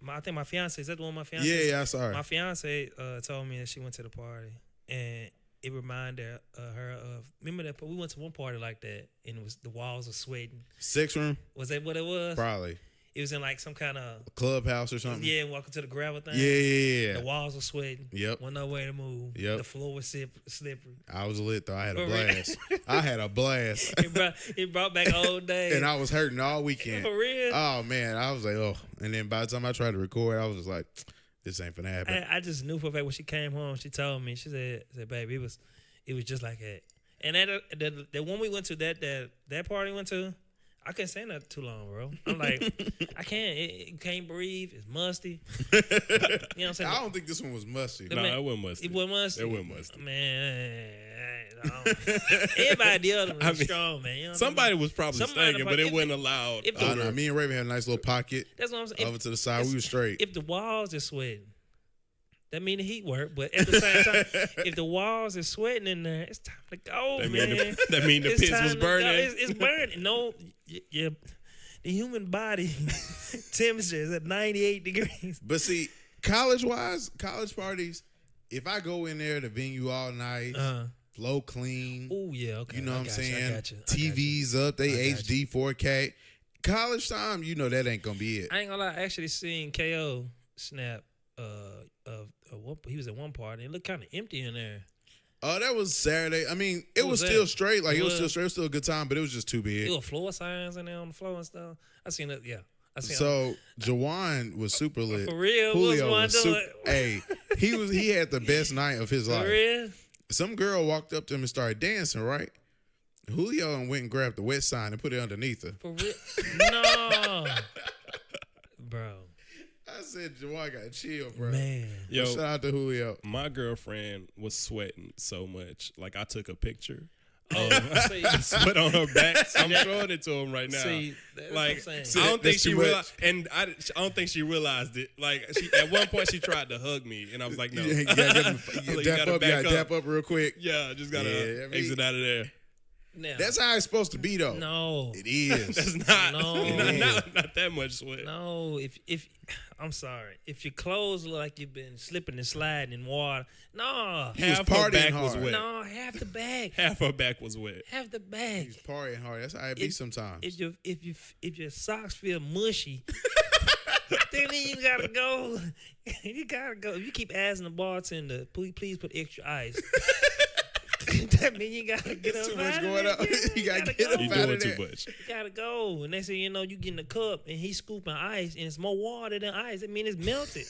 Speaker 2: I think my fiance, is that the one my fiance?
Speaker 1: Yeah, I saw her.
Speaker 2: My fiance told me that she went to the party and it reminded her of, remember that we went to one party like that and it was the walls were sweating.
Speaker 1: 6 room,
Speaker 2: Was that what it was?
Speaker 1: probably
Speaker 2: It was in like some kind of
Speaker 1: clubhouse or something.
Speaker 2: yeah, walking to the gravel thing.
Speaker 1: Yeah.
Speaker 2: The walls were sweating.
Speaker 1: Yep.
Speaker 2: Wasn't no way to move.
Speaker 1: Yep.
Speaker 2: The floor was slippery.
Speaker 1: I was lit though. I had a
Speaker 2: For real?
Speaker 1: blast. I had a blast.
Speaker 2: It brought back old days.
Speaker 1: And I was hurting all weekend.
Speaker 2: For real.
Speaker 1: Oh man, I was like, oh. And then by the time I tried to record, I was just like, this ain't finna happen.
Speaker 2: I just knew for a fact when she came home, she told me, she said, baby, it was just like that. And that one we went to, that party we went to, I couldn't stand that too long, bro. I'm like, I can't. It can't breathe. It's musty. You know what I'm saying?
Speaker 1: I don't think this one was musty.
Speaker 3: no, it wasn't musty.
Speaker 2: It wasn't musty.
Speaker 3: It wasn't musty.
Speaker 2: Man, everybody else was strong, man. You know what
Speaker 3: Somebody was probably
Speaker 2: Somebody
Speaker 3: stinking, but
Speaker 2: probably-
Speaker 3: it wasn't allowed.
Speaker 2: if the-
Speaker 1: Oh, no, me and Raven had a nice little pocket
Speaker 2: That's what I'm saying.
Speaker 1: over to the side. We were straight.
Speaker 2: If the walls are sweating, that mean the heat work. But at the same time, if the walls are sweating in there, it's time to go,
Speaker 3: That
Speaker 2: man.
Speaker 3: mean the
Speaker 2: It's
Speaker 3: pits
Speaker 2: time
Speaker 3: was
Speaker 2: to go.
Speaker 3: burning.
Speaker 2: It's burning. No, yeah. The human body temperature is at 98 degrees.
Speaker 1: But see, college parties, if I go in there, the venue all nice, flow clean,
Speaker 2: Oh yeah, okay.
Speaker 1: you know
Speaker 2: I
Speaker 1: what I'm
Speaker 2: got
Speaker 1: saying?
Speaker 2: I got you.
Speaker 1: TV's up, they
Speaker 2: I got
Speaker 1: HD 4K. College time, you know that ain't gonna be it.
Speaker 2: I ain't gonna lie. I actually seen KO snap he was at one party. It looked kind of empty in there.
Speaker 1: Oh, that was Saturday. I mean, it
Speaker 2: What
Speaker 1: was
Speaker 2: was
Speaker 1: still
Speaker 2: that?
Speaker 1: straight. Like, it was
Speaker 2: What?
Speaker 1: still straight. It was still a good time, but it was just too big.
Speaker 2: There were floor signs in there on the floor and stuff. I seen it. Yeah, I seen.
Speaker 1: So Jawan was super lit.
Speaker 2: For real?
Speaker 1: Julio
Speaker 2: What's
Speaker 1: was
Speaker 2: Juan
Speaker 1: super.
Speaker 2: doing?
Speaker 1: Hey, he had the best night of his
Speaker 2: For
Speaker 1: life.
Speaker 2: real?
Speaker 1: Some girl walked up to him and started dancing, right? Julio and went and grabbed the wet sign and put it underneath her.
Speaker 2: For real? No, bro.
Speaker 1: I said, Jawan got chill, bro.
Speaker 2: Man.
Speaker 3: Yo,
Speaker 1: Shout out to Julio.
Speaker 3: my girlfriend was sweating so much. Like I took a picture.
Speaker 2: See,
Speaker 3: Sweat on her back. I'm showing it to him right now.
Speaker 2: see, that's
Speaker 3: Like
Speaker 2: what I'm
Speaker 3: I
Speaker 2: saying.
Speaker 3: don't think
Speaker 1: That's
Speaker 3: she
Speaker 1: too much.
Speaker 3: realized, and I don't think she realized it. Like at one point she tried to hug me, and I was like, no,
Speaker 1: You gotta
Speaker 3: You
Speaker 1: dap
Speaker 3: gotta
Speaker 1: up. You gotta
Speaker 3: back
Speaker 1: dap up real quick.
Speaker 3: yeah, just gotta
Speaker 1: Yeah, I mean-
Speaker 3: exit out of there.
Speaker 2: Now,
Speaker 1: That's how it's supposed to be, though.
Speaker 2: no,
Speaker 1: It is.
Speaker 3: That's not,
Speaker 2: No.
Speaker 3: not that much sweat.
Speaker 2: no. If I'm sorry, if your clothes look like you've been slipping and sliding in water, no,
Speaker 1: He was
Speaker 3: Half her
Speaker 1: partying
Speaker 3: back
Speaker 1: hard.
Speaker 3: was wet.
Speaker 2: no, half the bag,
Speaker 3: Half her back was wet.
Speaker 2: half the
Speaker 1: He's
Speaker 2: bag.
Speaker 1: partying hard. That's how it be sometimes.
Speaker 2: If your socks feel mushy, then you gotta go. You gotta go. If you keep asking the bartender, please put extra ice. That means you gotta get
Speaker 1: It's
Speaker 2: up
Speaker 1: too much
Speaker 2: out of
Speaker 1: going
Speaker 2: there.
Speaker 1: on.
Speaker 2: Yeah,
Speaker 1: You gotta get
Speaker 2: go.
Speaker 1: up
Speaker 3: You
Speaker 1: out of
Speaker 3: doing
Speaker 1: there.
Speaker 3: too much.
Speaker 2: You gotta go. And they say, you get in the cup and he's scooping ice and it's more water than ice. I mean, it's melted.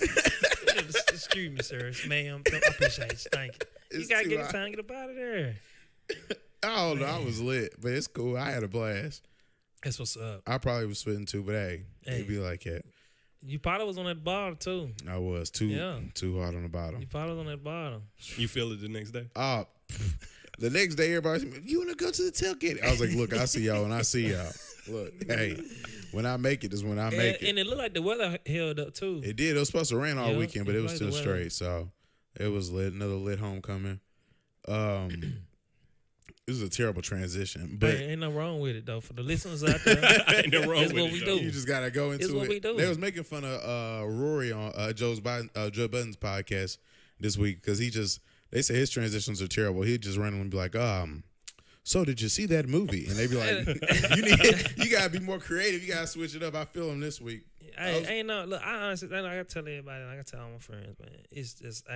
Speaker 2: Excuse me, sir. Ma'am. I appreciate it. Thank you. You
Speaker 1: It's
Speaker 2: gotta
Speaker 1: too
Speaker 2: get it
Speaker 1: hot.
Speaker 2: time to get up out of there.
Speaker 1: I don't know. I was lit, but it's cool. I had a blast.
Speaker 2: That's what's up.
Speaker 1: I probably was sweating too, but hey,
Speaker 2: Hey.
Speaker 1: it'd be like that.
Speaker 2: You probably was on that bottom too.
Speaker 1: I was too hard on the bottom.
Speaker 2: You probably was on that bottom.
Speaker 3: You feel it the next day.
Speaker 1: Oh, The next day, everybody's like, you want to go to the tailgate? I was like, look, I see y'all and I see y'all. Look, hey, when I make it is when I make it.
Speaker 2: And it looked like the weather held up too.
Speaker 1: It did. It was supposed to rain all weekend, but it was
Speaker 2: like
Speaker 1: still straight. So it was lit. Another lit homecoming. This is a terrible transition, but
Speaker 2: ain't nothing wrong with it though. For the listeners out there,
Speaker 3: Ain't no wrong
Speaker 2: that's
Speaker 3: with
Speaker 2: what
Speaker 3: it,
Speaker 2: we
Speaker 3: though.
Speaker 2: do.
Speaker 1: you just gotta go into
Speaker 2: It's what
Speaker 1: it.
Speaker 2: we do.
Speaker 1: They was making fun of Rory on Joe Budden's podcast this week because they say his transitions are terrible. He'd just randomly be like, so did you see that movie? And they'd be like, you gotta be more creative. You gotta switch it up. I feel him this week.
Speaker 2: Look, I honestly, I gotta tell everybody, I gotta tell all my friends, man. It's just,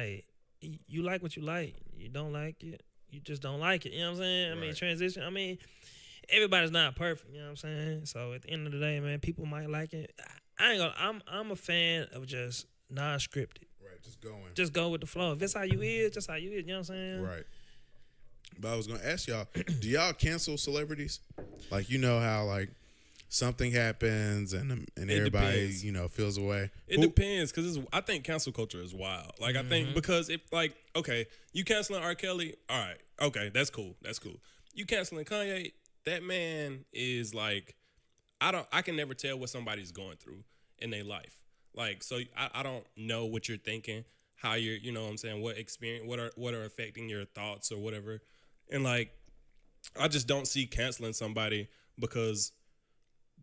Speaker 2: you like what you like. You don't like it, you just don't like it. You know what I'm saying? I mean, transition. I mean, everybody's not perfect. You know what I'm saying? So at the end of the day, man, people might like it. I ain't gonna. I'm a fan of just non-scripted.
Speaker 1: Right, just going.
Speaker 2: Just go with the flow. If it's how you is, just how you is. You know what I'm saying?
Speaker 1: Right. But I was gonna ask y'all, do y'all cancel celebrities? Like, you know how like something happens and everybody
Speaker 3: depends.
Speaker 1: Feels away.
Speaker 3: It depends because I think cancel culture is wild. Like I think because if like okay, you canceling R. Kelly, all right, okay, that's cool. You canceling Kanye, that man is like I can never tell what somebody's going through in their life. Like so I don't know what you're thinking, how you're what I'm saying, what experience, what are affecting your thoughts or whatever, and like I just don't see canceling somebody because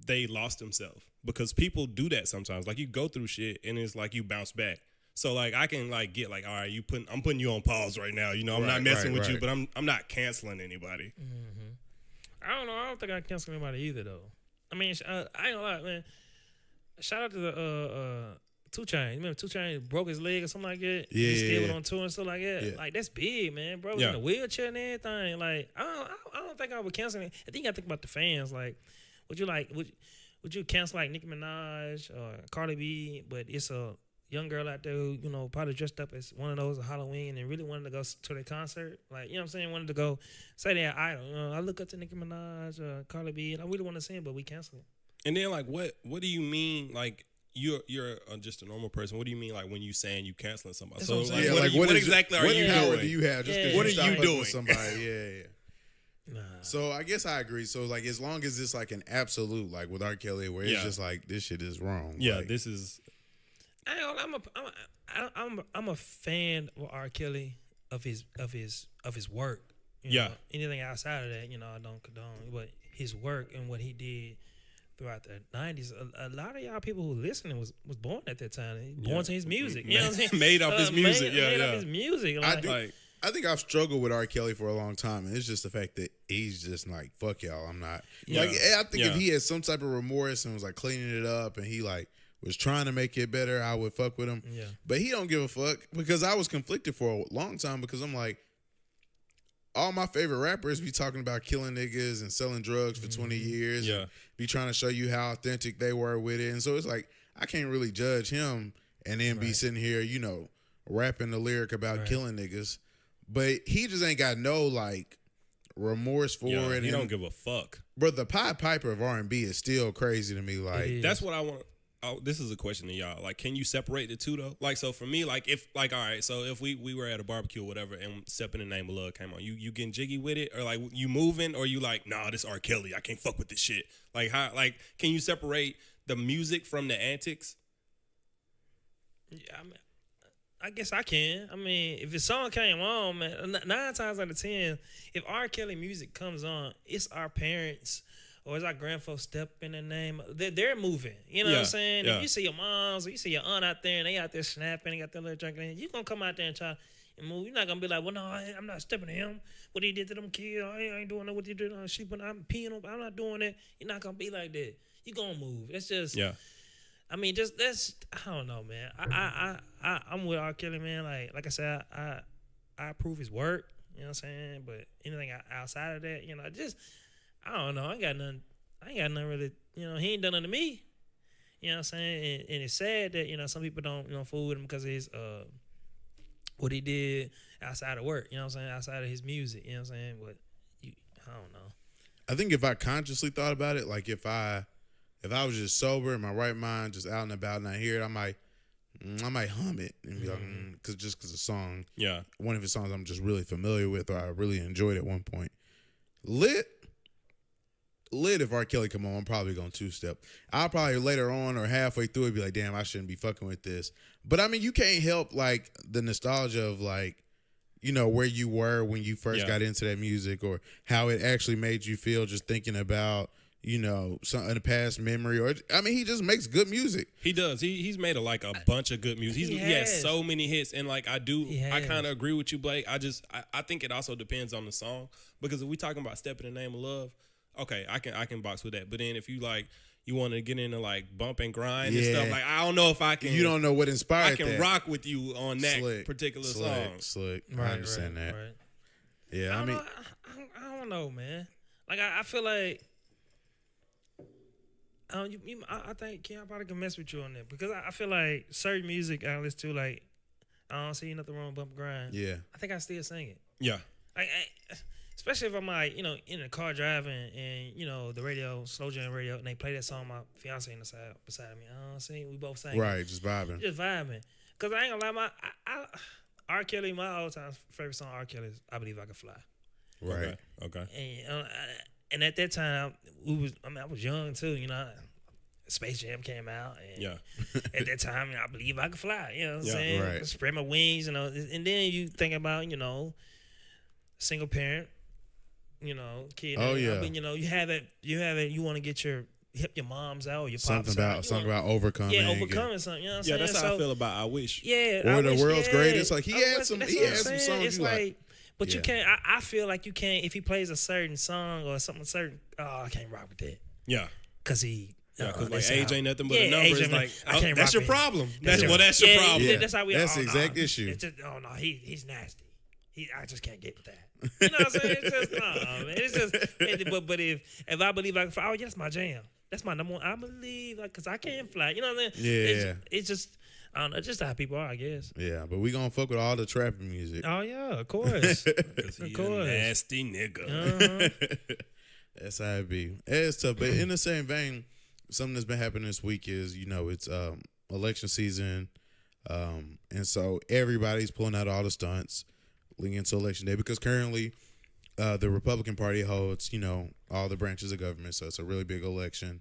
Speaker 3: they lost themselves, because people do that sometimes. Like you go through shit and it's like you bounce back. So like I can like get like, all right, I'm putting you on pause right now. I'm not messing with you, but I'm not canceling anybody.
Speaker 2: I don't know. I don't think I cancel anybody either though. I mean, I ain't gonna lie, man. Shout out to the 2 Chainz. Remember 2 Chainz broke his leg or something like that?
Speaker 1: Yeah,
Speaker 2: He still went on tour and stuff like that.
Speaker 1: Yeah.
Speaker 2: Like that's big, man. Bro was in a wheelchair and everything. Like I don't think I would cancel it. I think I think about the fans. Like, would you cancel like Nicki Minaj or Cardi B? But it's a young girl out there who probably dressed up as one of those at Halloween and really wanted to go to their concert. Like what I'm saying, wanted to go say they're idol. I look up to Nicki Minaj or Cardi B and I really want to see it, but we cancel it.
Speaker 3: And then like what do you mean like you're just a normal person? What do you mean like when you saying you canceling somebody?
Speaker 2: That's
Speaker 3: So
Speaker 2: what I'm
Speaker 3: like,
Speaker 2: saying.
Speaker 3: what exactly are you
Speaker 1: power
Speaker 3: doing?
Speaker 1: do you have? Just
Speaker 2: Yeah.
Speaker 1: 'cause
Speaker 3: What
Speaker 1: you
Speaker 3: are
Speaker 1: stop
Speaker 3: you
Speaker 1: fucking
Speaker 3: doing?
Speaker 1: with somebody? Yeah.
Speaker 2: Nah.
Speaker 1: So I guess I agree. So like as long as it's like an absolute, like with R. Kelly, where it's just like this shit is wrong.
Speaker 3: Yeah,
Speaker 1: like,
Speaker 3: this is.
Speaker 2: I'm a fan of R. Kelly of his work.
Speaker 3: Yeah.
Speaker 2: Anything outside of that, I don't condone. But his work and what he did throughout the 90s, a lot of y'all people who listening was born at that time. Born to his music. You know what I'm saying?
Speaker 3: Made off his music.
Speaker 2: Made off his music.
Speaker 1: I think I've struggled with R. Kelly for a long time, and it's just the fact that he's just like, fuck y'all, I'm not.
Speaker 2: Yeah.
Speaker 1: Like, I think if he had some type of remorse and was like cleaning it up and he like was trying to make it better, I would fuck with him.
Speaker 2: Yeah.
Speaker 1: But he don't give a fuck because I was conflicted for a long time because I'm like, all my favorite rappers be talking about killing niggas and selling drugs for 20 years.
Speaker 3: Yeah.
Speaker 1: And be trying to show you how authentic they were with it. And so it's like, I can't really judge him and then be sitting here, rapping the lyric about killing niggas. But he just ain't got no like remorse for it.
Speaker 3: He don't give a fuck.
Speaker 1: But the Pied Piper of R&B is still crazy to me. Like
Speaker 3: That's what I want. Oh, this is a question to y'all. Like, can you separate the two though? Like, so for me, like, if like, all right, so if we were at a barbecue or whatever, and Step in the Name of Love came on, you getting jiggy with it, or like you moving, or you like, nah, this R. Kelly, I can't fuck with this shit. Like, how? Like, can you separate the music from the antics?
Speaker 2: Yeah, I guess I can. I mean, if a song came on, man, 9 times out of 10, if R. Kelly music comes on, it's our parents or it's our grandfolks Step in the Name. They're moving. You know what I'm saying?
Speaker 3: Yeah.
Speaker 2: If you see your moms or you see your aunt out there and they out there snapping, they got their little drinking, you're going to come out there and try and move. You're not going to be like, well, no, I'm not stepping to him. What he did to them kids, I ain't doing that. What he did on sleeping, I'm peeing on, I'm not doing that. You're not going to be like that. You're going to move. It's just...
Speaker 3: Yeah.
Speaker 2: I mean, I don't know, man. I'm with R. Kelly, man. Like I said, I approve his work. You know what I'm saying? But anything outside of that, I don't know. I ain't got nothing really. He ain't done nothing to me. You know what I'm saying? And it's sad that some people don't fool with him because of his what he did outside of work. You know what I'm saying? Outside of his music. You know what I'm saying? But I don't know.
Speaker 1: I think if I consciously thought about it, like if I was just sober in my right mind, just out and about, and I hear it, I might I might hum it and be like, because the song,
Speaker 3: Yeah.
Speaker 1: one of his songs I'm just really familiar with or I really enjoyed at one point. Lit, if R. Kelly come on, I'm probably going to two-step. I'll probably later on or halfway through it be like, damn, I shouldn't be fucking with this. But I mean, you can't help like the nostalgia of like, you know, where you were when you first got into that music or how it actually made you feel just thinking about, you know, some in the past memory. Or I mean, he just makes good music.
Speaker 3: He does. He's made a bunch of good music. He has so many hits, and like I kind of agree with you, Blake. I think it also depends on the song, because if we talking about "Step in the Name of Love," okay, I can box with that. But then if you like you want to get into like bump and grind and stuff, like I don't know if I can.
Speaker 1: You don't know what inspired.
Speaker 3: I can
Speaker 1: that.
Speaker 3: rock with you on that particular song.
Speaker 1: Slick.
Speaker 2: Right,
Speaker 1: I understand that.
Speaker 2: Right.
Speaker 1: Yeah, I mean,
Speaker 2: I don't know, man. Like I feel like. I think Ken probably can mess with you on that, because I feel like certain music I listen to, like I don't see nothing wrong with bump and grind.
Speaker 1: Yeah,
Speaker 2: I think I still sing it.
Speaker 3: Yeah,
Speaker 2: especially if I'm like, you know, in the car driving and you know the radio, slow jam radio, and they play that song. My fiance on the side beside me. I don't see. We both sing.
Speaker 1: Right, just vibing.
Speaker 2: Cause I ain't gonna lie, R. Kelly, my all time favorite song, R. Kelly is "I Believe I Can Fly."
Speaker 1: Right.
Speaker 3: Okay.
Speaker 2: And at that time, I was young too, you know. Space Jam came out, and at that time, I believe I could fly. You know what I'm saying?
Speaker 1: Right.
Speaker 2: Spread my wings, you know. And then you think about, you know, single parent, you know, kid.
Speaker 1: Oh yeah.
Speaker 2: I mean, you know, you have it. You want to get your moms out or your
Speaker 1: something
Speaker 2: pops
Speaker 1: something about overcoming.
Speaker 2: Yeah, overcoming something. You know what I'm saying?
Speaker 3: That's how I feel about "I Wish."
Speaker 2: Yeah,
Speaker 1: or the world's greatest. Like he had some songs.
Speaker 2: It's
Speaker 1: you
Speaker 2: like. But you can't. I feel like you can't, if he plays a certain song or something certain. Oh, I can't rock with that.
Speaker 3: Yeah,
Speaker 2: because he.
Speaker 3: Because like age ain't nothing but a number. It's like that's your problem. That's your problem.
Speaker 2: Yeah. That's how we.
Speaker 1: That's the exact issue.
Speaker 2: It's just, oh no, he's nasty. I just can't get with that. You know what I'm saying? It's just man. It's just. But if I believe I can fly, oh yeah, that's my jam. That's my number one. I believe, like, because I can fly. You know what I'm saying?
Speaker 1: Yeah.
Speaker 2: It's just. I don't know, just how people are, I guess.
Speaker 1: Yeah, but we gonna fuck with all the trapping music.
Speaker 2: Oh yeah, of course. Of course.
Speaker 3: Nasty nigga.
Speaker 1: That's how it be. It's tough, but in the same vein, something that's been happening this week is, you know, it's election season, and so everybody's pulling out all the stunts leading into election day, because currently the Republican Party holds, you know, all the branches of government, so it's a really big election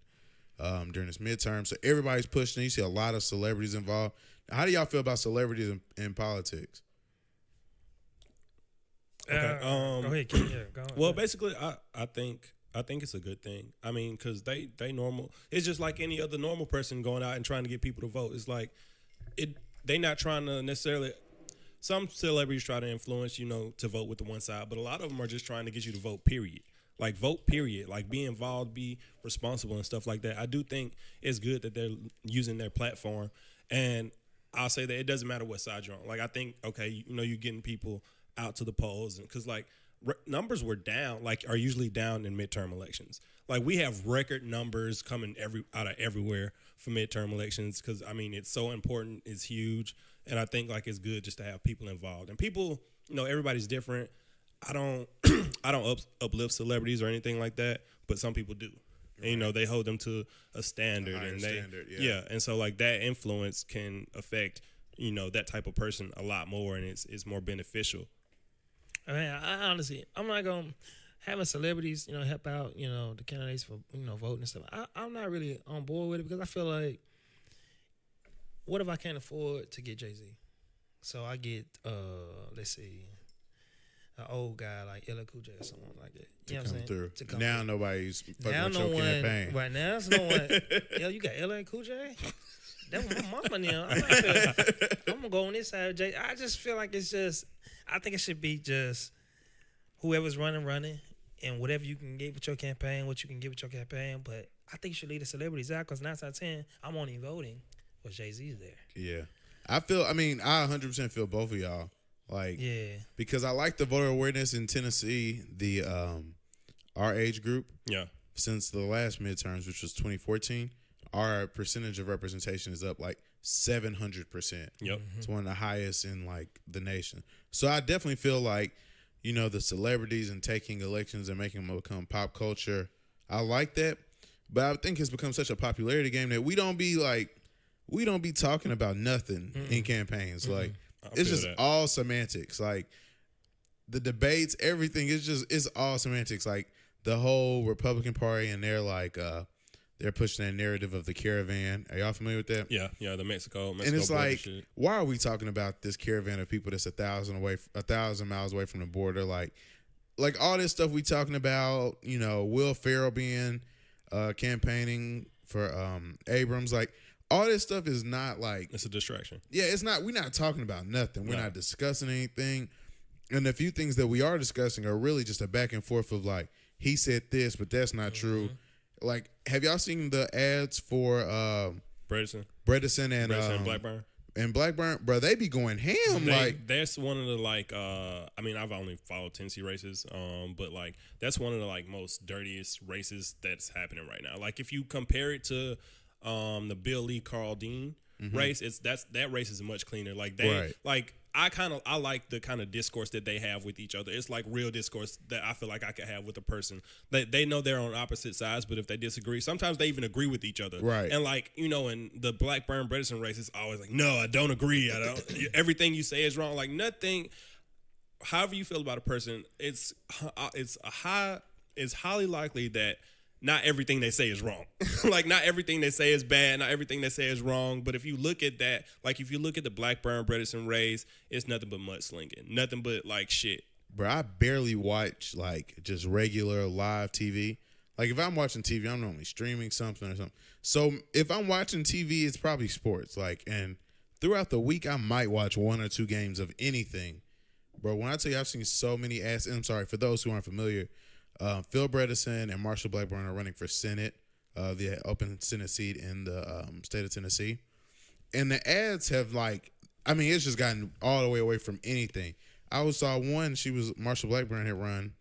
Speaker 1: during this midterm. So everybody's pushing. You see a lot of celebrities involved. How do y'all feel about celebrities in politics?
Speaker 3: Okay.
Speaker 2: Go ahead, Ken. Yeah, go on.
Speaker 3: Well, basically, I think it's a good thing. I mean, because they normal. It's just like any other normal person going out and trying to get people to vote. It's like they not trying to necessarily. Some celebrities try to influence, you know, to vote with the one side, but a lot of them are just trying to get you to vote. Period. Like vote. Period. Like be involved, be responsible, and stuff like that. I do think it's good that they're using their platform, and I'll say that it doesn't matter what side you're on. Like I think, okay, you know, you're getting people out to the polls, and because like numbers were down, like are usually down in midterm elections. Like we have record numbers coming out of everywhere for midterm elections, because I mean it's so important, it's huge, and I think like it's good just to have people involved. And people, you know, everybody's different. I don't uplift celebrities or anything like that, but some people do. Right. And, you know, they hold them to a standard, and so like that influence can affect, you know, that type of person a lot more, and it's more beneficial.
Speaker 2: I mean, I honestly, I'm not gonna having celebrities, you know, help out, you know, the candidates for, you know, voting and stuff. I'm not really on board with it, because I feel like, what if I can't afford to get Jay-Z? So I get, let's see, an old guy like LL Cool J or someone like that. You know what I'm saying?
Speaker 1: Through.
Speaker 2: To come
Speaker 1: now
Speaker 2: through.
Speaker 1: nobody's fucking
Speaker 2: now
Speaker 1: with
Speaker 2: no
Speaker 1: your
Speaker 2: one,
Speaker 1: campaign.
Speaker 2: right now, there's no one. Yo, you got LL Cool J? That was my mama now. I'm gonna go on this side of Jay. I just feel like it's just. I think it should be just whoever's running, and whatever you can get with your campaign, what you can get with your campaign. But I think you should leave the celebrities out, because 9 out of 10, I'm only voting when Jay-Z's there.
Speaker 1: Yeah, I 100% feel both of y'all. Like,
Speaker 2: yeah,
Speaker 1: because I like the voter awareness in Tennessee, the our age group.
Speaker 3: Yeah.
Speaker 1: Since the last midterms, which was 2014, our percentage of representation is up like 700%.
Speaker 3: Yep.
Speaker 1: It's one of the highest in like the nation. So I definitely feel like, you know, the celebrities and taking elections and making them become pop culture, I like that. But I think it's become such a popularity game that we don't be we don't be talking about nothing in campaigns. Like it's just
Speaker 3: that.
Speaker 1: all semantics. Like the debates, everything is just it's all semantics. Like the whole Republican Party and they're pushing that narrative of the caravan. Are y'all familiar with that?
Speaker 3: Yeah, the Mexico
Speaker 1: And it's
Speaker 3: border
Speaker 1: like,
Speaker 3: shit.
Speaker 1: why are we talking about this caravan of people that's 1,000 miles away from the border? Like all this stuff we talking about, you know, Will Ferrell being campaigning for Abrams, like all this stuff is not like
Speaker 3: It's a distraction.
Speaker 1: yeah, it's not. We're not talking about nothing. We're
Speaker 3: No.
Speaker 1: not discussing anything, and the few things that we are discussing are really just a back and forth of like he said this, but that's not true. Like, have y'all seen the ads for
Speaker 3: Bredesen
Speaker 1: and
Speaker 3: Blackburn.
Speaker 1: and Blackburn? Bro, they be going ham.
Speaker 3: That's one of the like I mean, I've only followed Tennessee races, but like that's one of the like most dirtiest races that's happening right now. Like if you compare it to the Bill Lee Carl Dean race, that race is much cleaner. Like they like I like the kind of discourse that they have with each other. It's like real discourse that I feel like I could have with a person. They know they're on opposite sides, but if they disagree, sometimes they even agree with each other.
Speaker 1: Right.
Speaker 3: And like, you know, in the Blackburn Bredesen race, it's always like, no, I don't agree. I don't. Everything you say is wrong. Like nothing. However you feel about a person, it's highly likely that not everything they say is wrong. Like not everything they say is bad, not everything they say is wrong. But if you look at that, like if you look at the Blackburn Bredesen race, it's nothing but mudslinging, nothing but like shit.
Speaker 1: Bro, I barely watch like just regular live TV. Like if I'm watching TV, I'm normally streaming something or something. So if I'm watching TV, it's probably sports. Like, and throughout the week, I might watch 1 or 2 games of anything. Bro, when I tell you I've seen so many ads, and I'm sorry, for those who aren't familiar, Phil Bredesen and Marshall Blackburn are running for Senate, the open Senate seat in the state of Tennessee. And the ads have like, I mean, it's just gotten all the way away from anything. I saw one, Marshall Blackburn had run.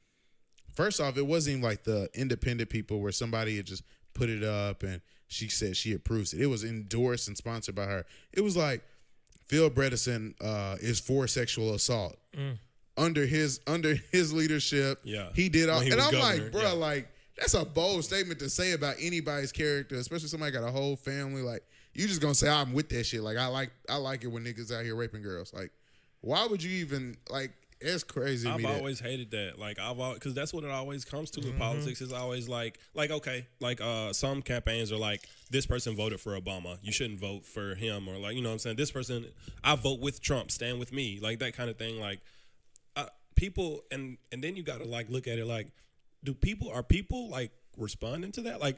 Speaker 1: First off, it wasn't even like the independent people where somebody had just put it up and she said she approves it. It was endorsed and sponsored by her. It was like, Phil Bredesen is for sexual assault. Under his leadership, he did all. And I'm governor, like, bro, like that's a bold statement to say about anybody's character, especially somebody got a whole family. Like you just gonna say I'm with that shit. Like I like it when niggas out here raping girls. Like why would you even like? It's crazy.
Speaker 3: I've always hated that. Like because that's what it always comes to with politics. Is always like okay, like some campaigns are like this person voted for Obama, you shouldn't vote for him, or like you know what I'm saying, this person I vote with Trump, stand with me, like that kind of thing. Like people and then you got to like look at it like, are people like responding to that? Like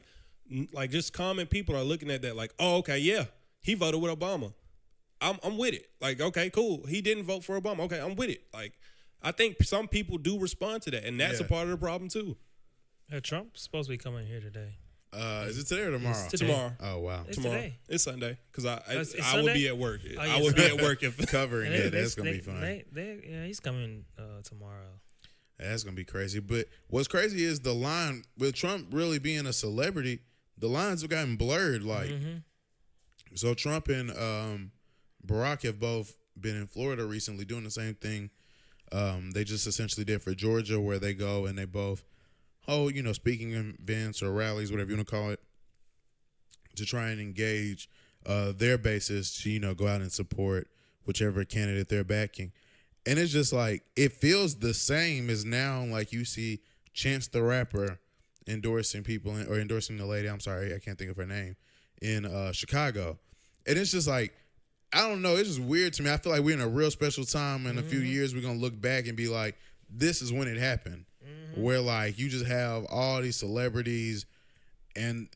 Speaker 3: just common people are looking at that like, oh okay, yeah, he voted with Obama. I'm with it. Like, okay, cool. He didn't vote for Obama. Okay, I'm with it. Like, I think some people do respond to that, and that's a part of the problem too.
Speaker 2: Trump's supposed to be coming here today.
Speaker 1: Is it today or tomorrow?
Speaker 2: It's today.
Speaker 3: Tomorrow.
Speaker 1: Oh wow.
Speaker 2: It's
Speaker 3: Tomorrow.
Speaker 2: today.
Speaker 3: It's Sunday because
Speaker 2: It's
Speaker 3: I would
Speaker 2: Sunday?
Speaker 3: be at work.
Speaker 2: Oh, yeah,
Speaker 3: I would be at work if
Speaker 1: Covering
Speaker 2: And
Speaker 1: it. That's gonna be fun.
Speaker 2: Yeah, he's coming tomorrow.
Speaker 1: That's gonna be crazy. But what's crazy is the line with Trump really being a celebrity. The lines have gotten blurred. Like, so Trump and Barack have both been in Florida recently doing the same thing. They just essentially did for Georgia, where they go and they both hold, speaking events or rallies, whatever you want to call it, to try and engage their bases to, go out and support whichever candidate they're backing. And it's just like, it feels the same as now, like you see Chance the Rapper endorsing people or endorsing the lady, I'm sorry, I can't think of her name, in Chicago. And it's just like, I don't know, it's just weird to me. I feel like we're in a real special time. In a few years, we're going to look back and be like, this is when it happened. Where like you just have all these celebrities and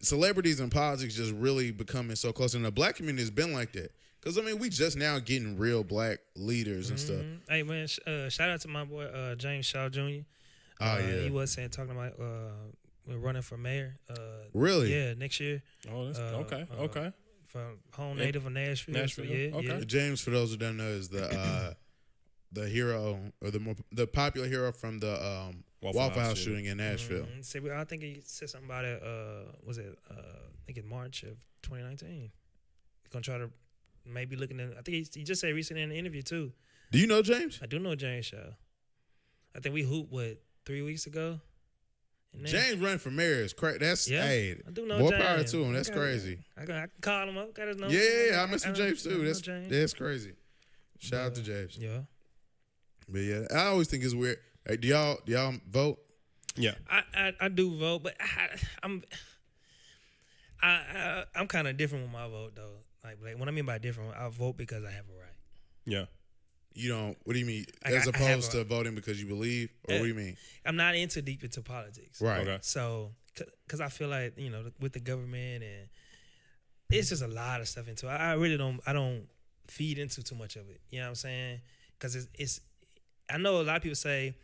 Speaker 1: politics just really becoming so close. And the black community has been like that. Because, we just now getting real black leaders and stuff.
Speaker 2: Hey, man, shout out to my boy James Shaw Jr.
Speaker 1: Oh, yeah.
Speaker 2: He was talking about we're running for mayor.
Speaker 1: Really?
Speaker 2: Yeah, next year.
Speaker 3: Oh, that's okay.
Speaker 2: From home native of Nashville.
Speaker 3: Nashville, okay.
Speaker 2: Yeah.
Speaker 1: James, for those who don't know, is the hero or the popular hero from the Waffle House shooting in Nashville.
Speaker 2: I think he said something about it. Was it? I think in March of 2019. He's gonna try to maybe looking at. I think he just said recently in an interview too.
Speaker 1: Do you know James?
Speaker 2: I do know James Shaw. I think we hooped 3 weeks ago And then,
Speaker 1: James running for mayor is crazy. That's hey,
Speaker 2: I do know
Speaker 1: more
Speaker 2: James.
Speaker 1: power to him. That's crazy.
Speaker 2: I can call him up. Got his number.
Speaker 1: Yeah, I mess with James
Speaker 2: I
Speaker 1: too.
Speaker 2: know
Speaker 1: That's
Speaker 2: James.
Speaker 1: crazy. Shout out to James.
Speaker 2: Yeah.
Speaker 1: But yeah, I always think it's weird. Hey, do y'all vote?
Speaker 3: Yeah.
Speaker 2: I do vote, but I'm kind of different with my vote though. Like what I mean by different, I vote because I have a right.
Speaker 3: Yeah.
Speaker 1: You don't. What do you mean?
Speaker 2: I
Speaker 1: As
Speaker 2: have
Speaker 1: opposed to voting because you believe, or what do you mean?
Speaker 2: I'm not deep into politics.
Speaker 1: Right.
Speaker 3: Okay.
Speaker 2: So, because I feel like with the government and it's just a lot of stuff into it. I really don't feed into too much of it. You know what I'm saying? Because it's I know a lot of people say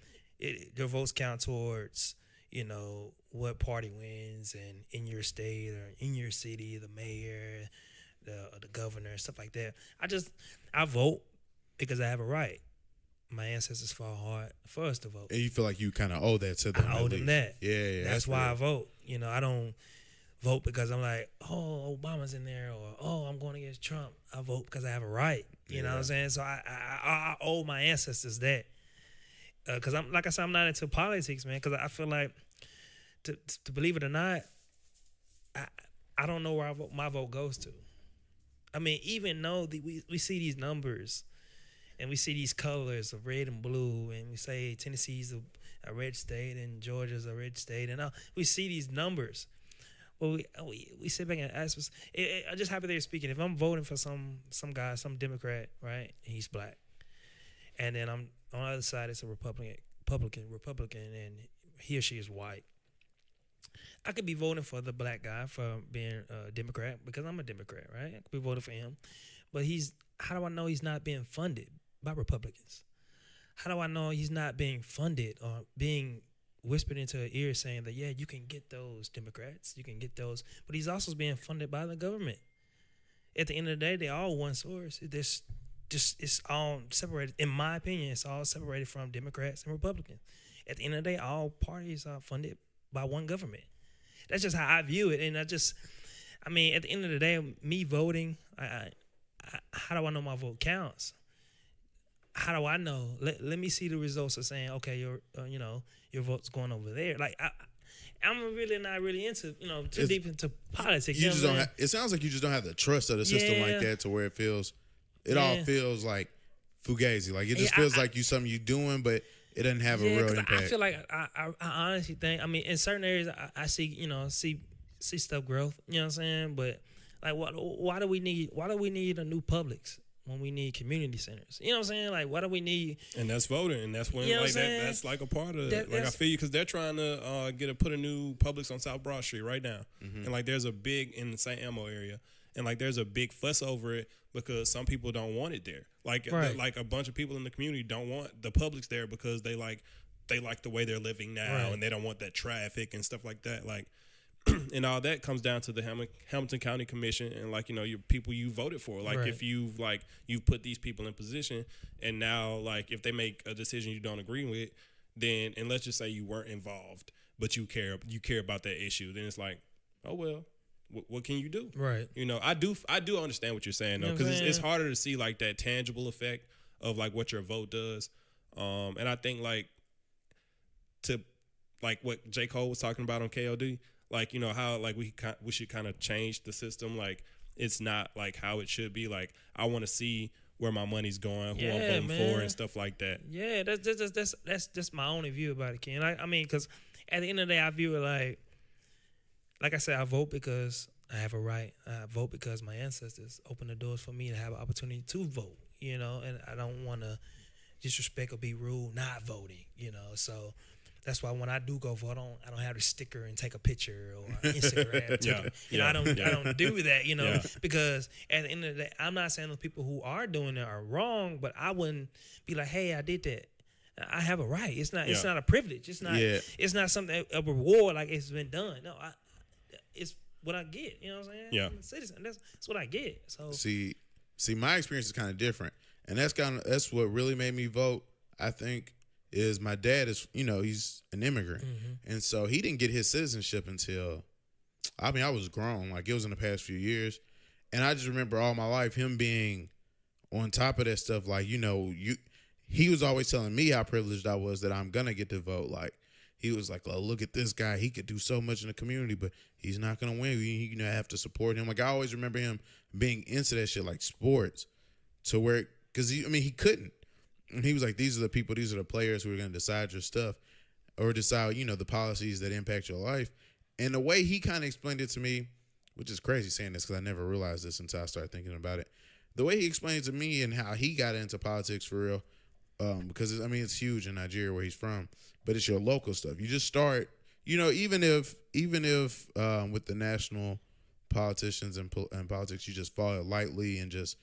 Speaker 2: your votes count towards what party wins and in your state or in your city, the mayor, the governor, stuff like that. I vote because I have a right. My ancestors fought hard for us to vote.
Speaker 1: And you feel like you kind of owe that to them.
Speaker 2: I owe them that.
Speaker 1: Yeah.
Speaker 2: That's why I vote. I don't vote because I'm like, oh, Obama's in there, or oh, I'm going against Trump. I vote because I have a right. You know what I'm saying? So I owe my ancestors that. Because I'm like I said, I'm not into politics, man. Because I feel like, to believe it or not, I don't know where my vote goes to. I mean, even though we see these numbers, and we see these colors of red and blue, and we say Tennessee's a red state and Georgia's a red state, and we see these numbers. Well, we sit back and ask us. I'm just happy they're speaking. If I'm voting for some guy, some Democrat, right, and he's black, and then I'm on the other side, it's a Republican, and he or she is white. I could be voting for the black guy for being a Democrat because I'm a Democrat, right? I could be voting for him, but how do I know he's not being funded by Republicans? How do I know he's not being funded or being whispered into her ear saying that, yeah, you can get those Democrats, you can get those, but he's also being funded by the government. At the end of the day, they're all one source. It's all separated. In my opinion, it's all separated from Democrats and Republicans. At the end of the day, all parties are funded by one government. That's just how I view it. And at the end of the day, me voting, how do I know my vote counts? How do I know? Let me see the results of saying, okay, your vote's going over there. Like I'm really not really into too deep into politics.
Speaker 1: You just don't. It sounds like you just don't have the trust of the system like that to where it feels. It all feels like fugazi. Like it just feels like something you doing, but it doesn't have a real impact.
Speaker 2: I feel like I honestly think. I mean, in certain areas, I see see stuff growth. You know what I'm saying? But like, why do we need a new Publix when we need community centers? You know what I'm saying? Like, why do we need?
Speaker 3: And that's voting, and that's when that's like a part of it. Like I feel you because they're trying to put a new Publix on South Broad Street right now, and like there's a big in the St. Elmo area, and like there's a big fuss over it because some people don't want it there. Like like a bunch of people in the community don't want the Publix there because they like the way they're living now, and they don't want that traffic and stuff like that. Like. And all that comes down to the Hamilton County Commission and like your people you voted for. Like if you've put these people in position, and now like if they make a decision you don't agree with, then and let's just say you weren't involved, but you care about that issue, then it's like, oh well, what can you do?
Speaker 2: Right.
Speaker 3: I do understand what you're saying though, because it's harder to see like that tangible effect of like what your vote does, and I think like to like what J. Cole was talking about on KOD. Like, how, like, we should kind of change the system. Like, it's not, like, how it should be. Like, I want to see where my money's going, who I'm voting for, and stuff like that.
Speaker 2: Yeah, that's just my only view about it, Ken. I mean, because at the end of the day, I view it like I said, I vote because I have a right. I vote because my ancestors opened the doors for me to have an opportunity to vote, and I don't want to disrespect or be rude not voting, so... That's why when I do go vote, I don't have a sticker and take a picture or Instagram. I don't do that, because at the end of the day, I'm not saying those people who are doing it are wrong, but I wouldn't be like, hey, I did that. I have a right. It's not a privilege. It's not something a reward like it's been done. No, it's what I get. You know what I'm saying?
Speaker 3: Yeah.
Speaker 2: I'm a citizen. That's what I get. So
Speaker 1: see, my experience is kind of different, and that's what really made me vote. I think. Is my dad is, he's an immigrant. And so he didn't get his citizenship until, I was grown. Like, it was in the past few years. And I just remember all my life him being on top of that stuff. Like, he was always telling me how privileged I was that I'm going to get to vote. Like, he was like, oh, look at this guy. He could do so much in the community, but he's not going to win. You know, have to support him. Like, I always remember him being into that shit, like sports, to where, because he couldn't. And he was like, these are the people, these are the players who are going to decide your stuff or decide, you know, the policies that impact your life. And the way he kind of explained it to me, which is crazy saying this because I never realized this until I started thinking about it. The way he explained it to me and how he got into politics for real, because, it's huge in Nigeria where he's from, but it's your local stuff. You just start, you know, even if with the national politicians and politics, you just follow it lightly and just,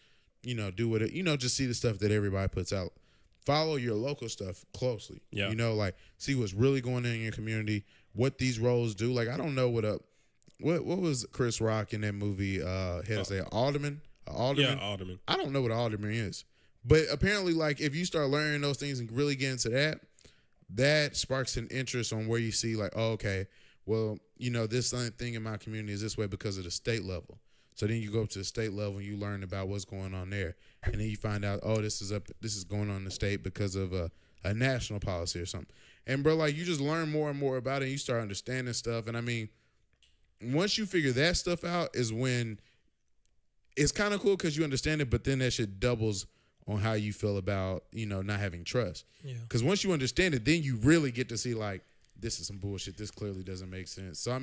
Speaker 1: you know, do what it, you know, just see the stuff that everybody puts out. Follow your local stuff closely. Yeah. You know, like see what's really going on in your community, what these roles do. Like, I don't know what was Chris Rock in that movie, alderman? Alderman?
Speaker 3: Yeah, alderman.
Speaker 1: I don't know what an alderman is. But apparently, like, if you start learning those things and really get into that sparks an interest on where you see, like, oh, okay, well, you know, this thing in my community is this way because of the state level. So then you go up to the state level and you learn about what's going on there. And then you find out, oh, this is going on in the state because of a national policy or something. And, bro, like, you just learn more and more about it and you start understanding stuff. And, once you figure that stuff out is when it's kind of cool because you understand it, but then that shit doubles on how you feel about, you know, not having trust. Yeah. Because once you understand it, then you really get to see, like, this is some bullshit. This clearly doesn't make sense. So,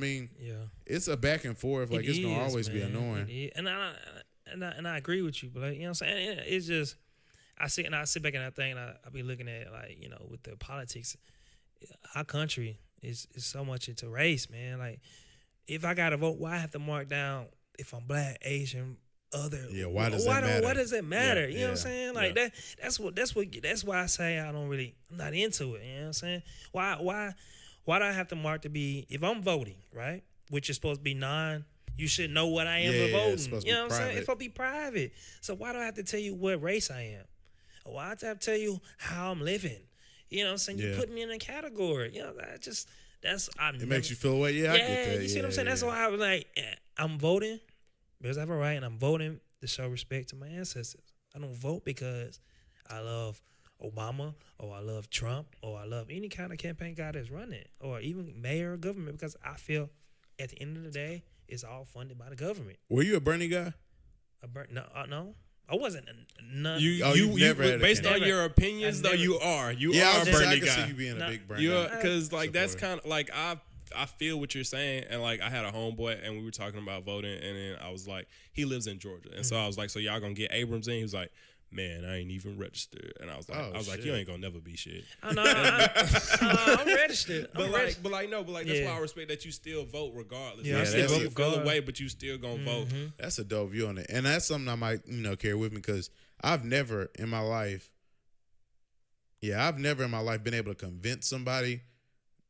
Speaker 1: it's a back and forth. Like, it's going to always be annoying.
Speaker 2: And I agree with you, but, like, you know what I'm saying? It's just, I sit back and I think, and I be looking at, like, you know, with the politics, our country is so much into race, man. Like, if I got to vote, why I have to mark down if I'm black, Asian, other?
Speaker 1: Yeah, why does that matter?
Speaker 2: Why does it matter? You know what I'm saying? Like that's why I say I'm not into it. You know what I'm saying? Why do I have to mark to be, if I'm voting, right? Which is supposed to be you should know what I am for voting. You know what I'm saying? It's supposed to be private. So why do I have to tell you what race I am? Why do I have to tell you how I'm living? You know what I'm saying? You put me in a category. You know, it
Speaker 1: makes you feel away. Yeah, I get that.
Speaker 2: You see what I'm saying? That's why I was like, I'm voting because I have a right, and I'm voting to show respect to my ancestors. I don't vote because I love Obama or I love Trump or I love any kind of campaign guy that's running or even mayor or government, because I feel at the end of the day, it's all funded by the government.
Speaker 1: Were you a Bernie guy?
Speaker 2: No. I wasn't.
Speaker 3: You never had based on your opinions, though. You are a Bernie guy.
Speaker 1: I can see you being a big Bernie guy.
Speaker 3: Because like that's kind of like I feel what you're saying, and like I had a homeboy and we were talking about voting, and then I was like, he lives in Georgia, and so I was like, so y'all gonna get Abrams in? He was like, man, I ain't even registered, and I was like, you ain't gonna never be shit.
Speaker 2: I'm registered.
Speaker 3: But that's why I respect that you still vote regardless.
Speaker 2: Yeah, I still vote
Speaker 3: feel away, but you still gonna vote.
Speaker 1: That's a dope view on it, and that's something I might carry with me because I've never in my life been able to convince somebody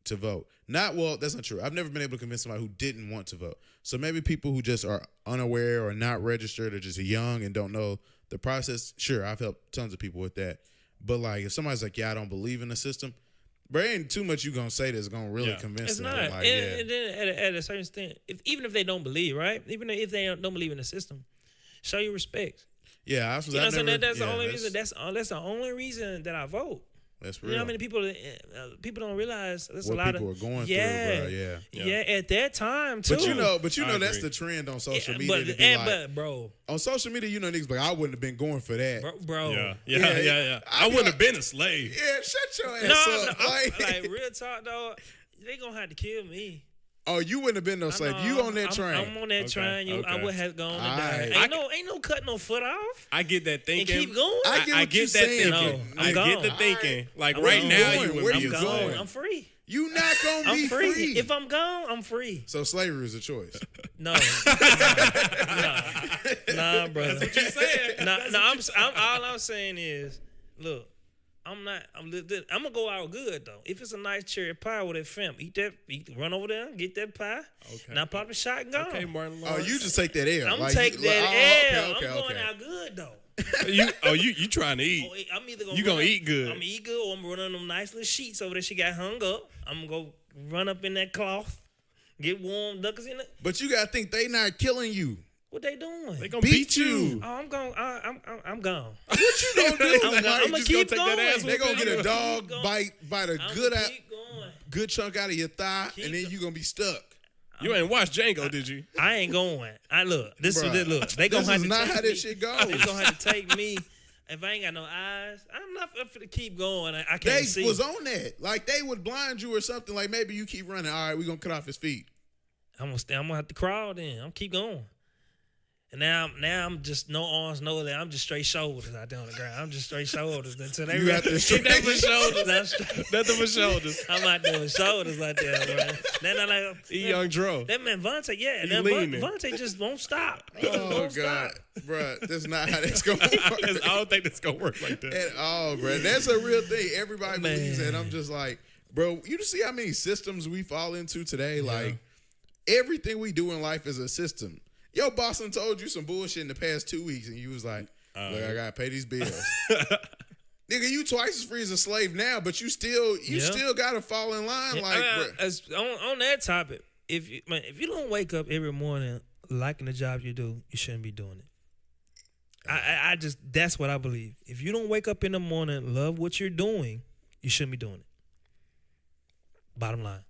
Speaker 1: to vote. That's not true. I've never been able to convince somebody who didn't want to vote. So maybe people who just are unaware or not registered or just young and don't know the process. Sure, I've helped tons of people with that. But like, if somebody's like, yeah, I don't believe in the system, but ain't too much you gonna say that's gonna really convince them.
Speaker 2: It's not.
Speaker 1: Like,
Speaker 2: and then at a certain extent, even if they don't believe, right? Even if they don't believe in the system, show your respect.
Speaker 1: Yeah,
Speaker 2: that's the only reason. That's the only reason that I vote.
Speaker 1: That's real.
Speaker 2: You know how many people don't realize there's
Speaker 1: what
Speaker 2: a lot
Speaker 1: people
Speaker 2: of
Speaker 1: are going through, bro.
Speaker 2: Yeah, at that time too.
Speaker 1: But you know that's the trend on social media. But
Speaker 2: bro,
Speaker 1: on social media, niggas like, I wouldn't have been going for that,
Speaker 2: bro.
Speaker 3: Yeah. I wouldn't have been a slave.
Speaker 1: Yeah, shut your ass up.
Speaker 2: Like real talk, though. They gonna have to kill me.
Speaker 1: Oh, you wouldn't have been no slave. You on that train.
Speaker 2: I'm on that train. I would have gone to die. Ain't no cut no foot off.
Speaker 3: I get that thinking.
Speaker 2: And keep going.
Speaker 1: I get that thinking.
Speaker 2: No,
Speaker 3: I get the thinking. Like right now,
Speaker 1: where you going?
Speaker 2: I'm free.
Speaker 1: You not gonna be free.
Speaker 2: If I'm gone, I'm free.
Speaker 1: So slavery is a choice.
Speaker 2: No. Nah, brother.
Speaker 3: That's what you said.
Speaker 2: All I'm saying is, look. I'm gonna go out good though. If it's a nice cherry pie with that fam, run over there, get that pie. Okay. Now pop a shot and go.
Speaker 3: Okay, Martin.
Speaker 1: Oh, you just take that L.
Speaker 2: I'm taking that L. I'm going out good though.
Speaker 3: You trying to eat?
Speaker 2: I'm either gonna
Speaker 3: gonna eat good.
Speaker 2: I'm gonna eat good, or I'm running them nice little sheets over there. She got hung up. I'm gonna go run up in that cloth, get warm duckers in it.
Speaker 1: But you gotta think they not killing you.
Speaker 2: What they doing?
Speaker 3: They gonna beat you.
Speaker 2: Oh, I'm gone. I'm gone.
Speaker 1: What you gonna do?
Speaker 2: I'm gonna keep going.
Speaker 1: They gonna get a dog bite a good ass.
Speaker 2: Keep going.
Speaker 1: good chunk out of your thigh, and then you gonna be stuck.
Speaker 3: You ain't watched Django, did you?
Speaker 2: I ain't going. Look. This
Speaker 1: Bruh,
Speaker 2: is look. They gonna
Speaker 1: this
Speaker 2: have
Speaker 1: is
Speaker 2: to
Speaker 1: not
Speaker 2: take
Speaker 1: how
Speaker 2: me.
Speaker 1: this shit goes.
Speaker 2: They gonna have to take me. If I ain't got no eyes, I'm not up for to keep going. I can't
Speaker 1: They
Speaker 2: see.
Speaker 1: was on that. Like they would blind you or something. Like maybe you keep running. All right, we gonna cut off his feet.
Speaker 2: I'm gonna have to crawl. Then I'm keep going. And now I'm just no arms, no leg. I'm just straight shoulders out there on the ground. I'm just straight shoulders until they
Speaker 1: You got the straight
Speaker 3: Nothing but shoulders. Nothing but shoulders.
Speaker 2: I'm out there with shoulders like that, bro. Then I like
Speaker 3: E Young Dro.
Speaker 2: that man Vonte, yeah.
Speaker 3: He
Speaker 2: That
Speaker 3: leaning.
Speaker 2: Vonte just won't stop.
Speaker 1: Oh
Speaker 2: Won't
Speaker 1: God,
Speaker 2: stop.
Speaker 1: bro, that's not how that's gonna work
Speaker 3: I don't think that's gonna work like that.
Speaker 1: at all, bro. That's a real thing. Everybody
Speaker 2: Man.
Speaker 1: believes that. I'm just like, bro. You see how many systems we fall into today? Like everything we do in life is a system. Your boss done told you some bullshit in the past 2 weeks, and you was like, "Look, I gotta pay these bills." Nigga, you twice as free as a slave now, but you still gotta fall in line. Like, bruh.
Speaker 2: On that topic, if you don't wake up every morning liking the job you do, you shouldn't be doing it. I just that's what I believe. If you don't wake up in the morning, love what you're doing, you shouldn't be doing it. Bottom line.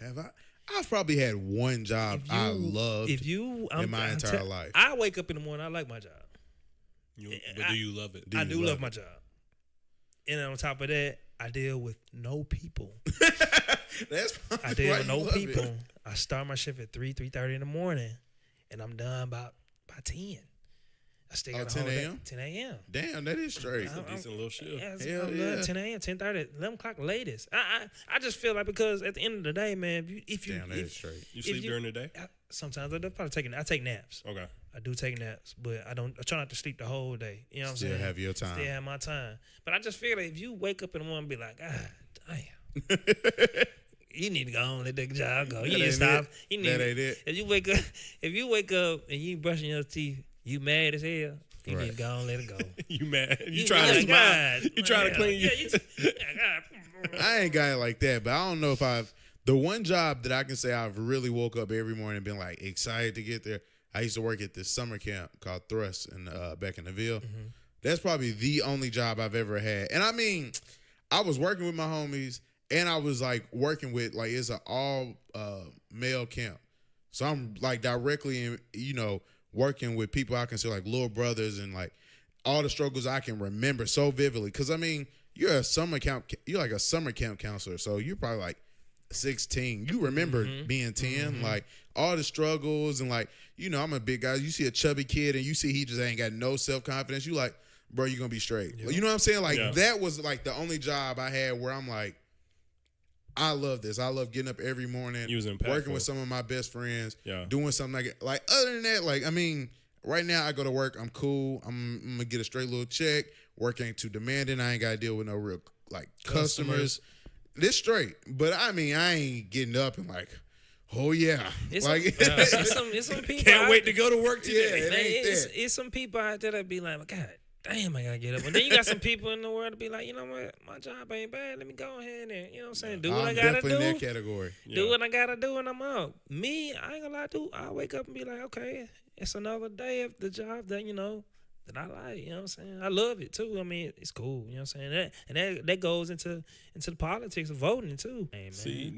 Speaker 1: Have I? I've probably had one job I loved in my entire life.
Speaker 2: I wake up in the morning, I like my job.
Speaker 3: But do you love it?
Speaker 2: I do love my job. And on top of that, I deal with no people.
Speaker 1: That's
Speaker 2: I deal
Speaker 1: why
Speaker 2: with
Speaker 1: you
Speaker 2: no
Speaker 1: love
Speaker 2: people.
Speaker 1: it.
Speaker 2: I start my shift at 3:30 in the morning, and I'm done by 10. I still got
Speaker 1: 10 a.m.?
Speaker 2: 10 a.m.
Speaker 1: Damn, that is straight.
Speaker 3: It's a decent little shift.
Speaker 2: Yeah, it's
Speaker 1: Hell
Speaker 2: good.
Speaker 1: yeah.
Speaker 2: 10 a.m., 10:30, 11 o'clock latest. I just feel like because at the end of the day, man, if you
Speaker 1: Damn, that is straight.
Speaker 3: You sleep during the day?
Speaker 2: sometimes I probably I take naps.
Speaker 3: Okay.
Speaker 2: I do take naps, but I try not to sleep the whole day. You know what I'm saying?
Speaker 1: Still have your time.
Speaker 2: Still have my time. But I just feel like if you wake up in the morning and be like, damn. You need to go on and let that job go. You need to stop.
Speaker 1: That ain't it.
Speaker 2: If you wake up and you ain't brushing your teeth, you mad as hell. You need to go on and let it go.
Speaker 3: You mad? You trying to smile? You trying to clean your?
Speaker 1: I ain't got it like that, but I don't know if the one job that I can say I've really woke up every morning and been like excited to get there. I used to work at this summer camp called Thrust back in the Ville.
Speaker 2: Mm-hmm.
Speaker 1: That's probably the only job I've ever had. And I mean, I was working with my homies and I was like working with like it's an all male camp. So I'm like directly in, working with people I consider like little brothers and like all the struggles I can remember so vividly. Cause I mean, you're like a summer camp counselor. So you're probably like 16. You remember being 10, like all the struggles and like, I'm a big guy. You see a chubby kid and you see he just ain't got no self-confidence. You like, bro, you're going to be straight.
Speaker 2: Yep.
Speaker 1: You know what I'm saying? Like that was like the only job I had where I'm like, I love this. I love getting up every morning, working with some of my best friends, doing something like other than that, like, I mean, right now I go to work, I'm cool. I'm going to get a straight little check. Work ain't too demanding. I ain't got to deal with no real like customers. This straight. But I mean, I ain't getting up and like, oh yeah.
Speaker 2: It's some people.
Speaker 3: Can't wait to go to work today.
Speaker 2: It's some people out there that be like, God damn, I gotta get up. And then you got some people in the world to be like, you know what, my job ain't bad. Let me go ahead and, you know what I'm saying, do what I gotta do.
Speaker 1: I'm definitely in that category.
Speaker 2: Do what I gotta do and I'm out. Me, I ain't gonna lie, I wake up and be like, okay, it's another day of the job that, that I like, you know what I'm saying? I love it too. I mean, it's cool, you know what I'm saying? That goes into the politics of voting too. Hey, man.
Speaker 3: See,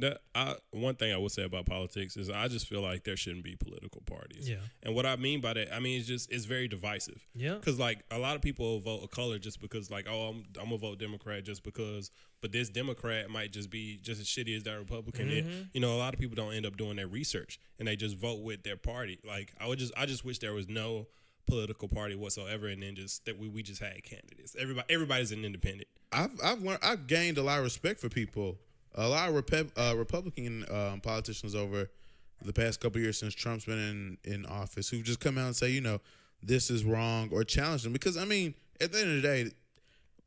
Speaker 3: one thing I would say about politics is I just feel like there shouldn't be political parties.
Speaker 2: Yeah.
Speaker 3: And what I mean by that, it's very divisive.
Speaker 2: Yeah.
Speaker 3: Because like a lot of people will vote a color just because like, oh, I'm gonna vote Democrat just because, but this Democrat might just be just as shitty as that Republican. And, a lot of people don't end up doing their research and they just vote with their party. Like I just wish there was no political party whatsoever, and then just that we just had candidates. Everybody's an independent.
Speaker 1: I've gained a lot of respect for people. A lot of Republican politicians over the past couple of years since Trump's been in office who've just come out and say, this is wrong or challenge them. Because I mean, at the end of the day,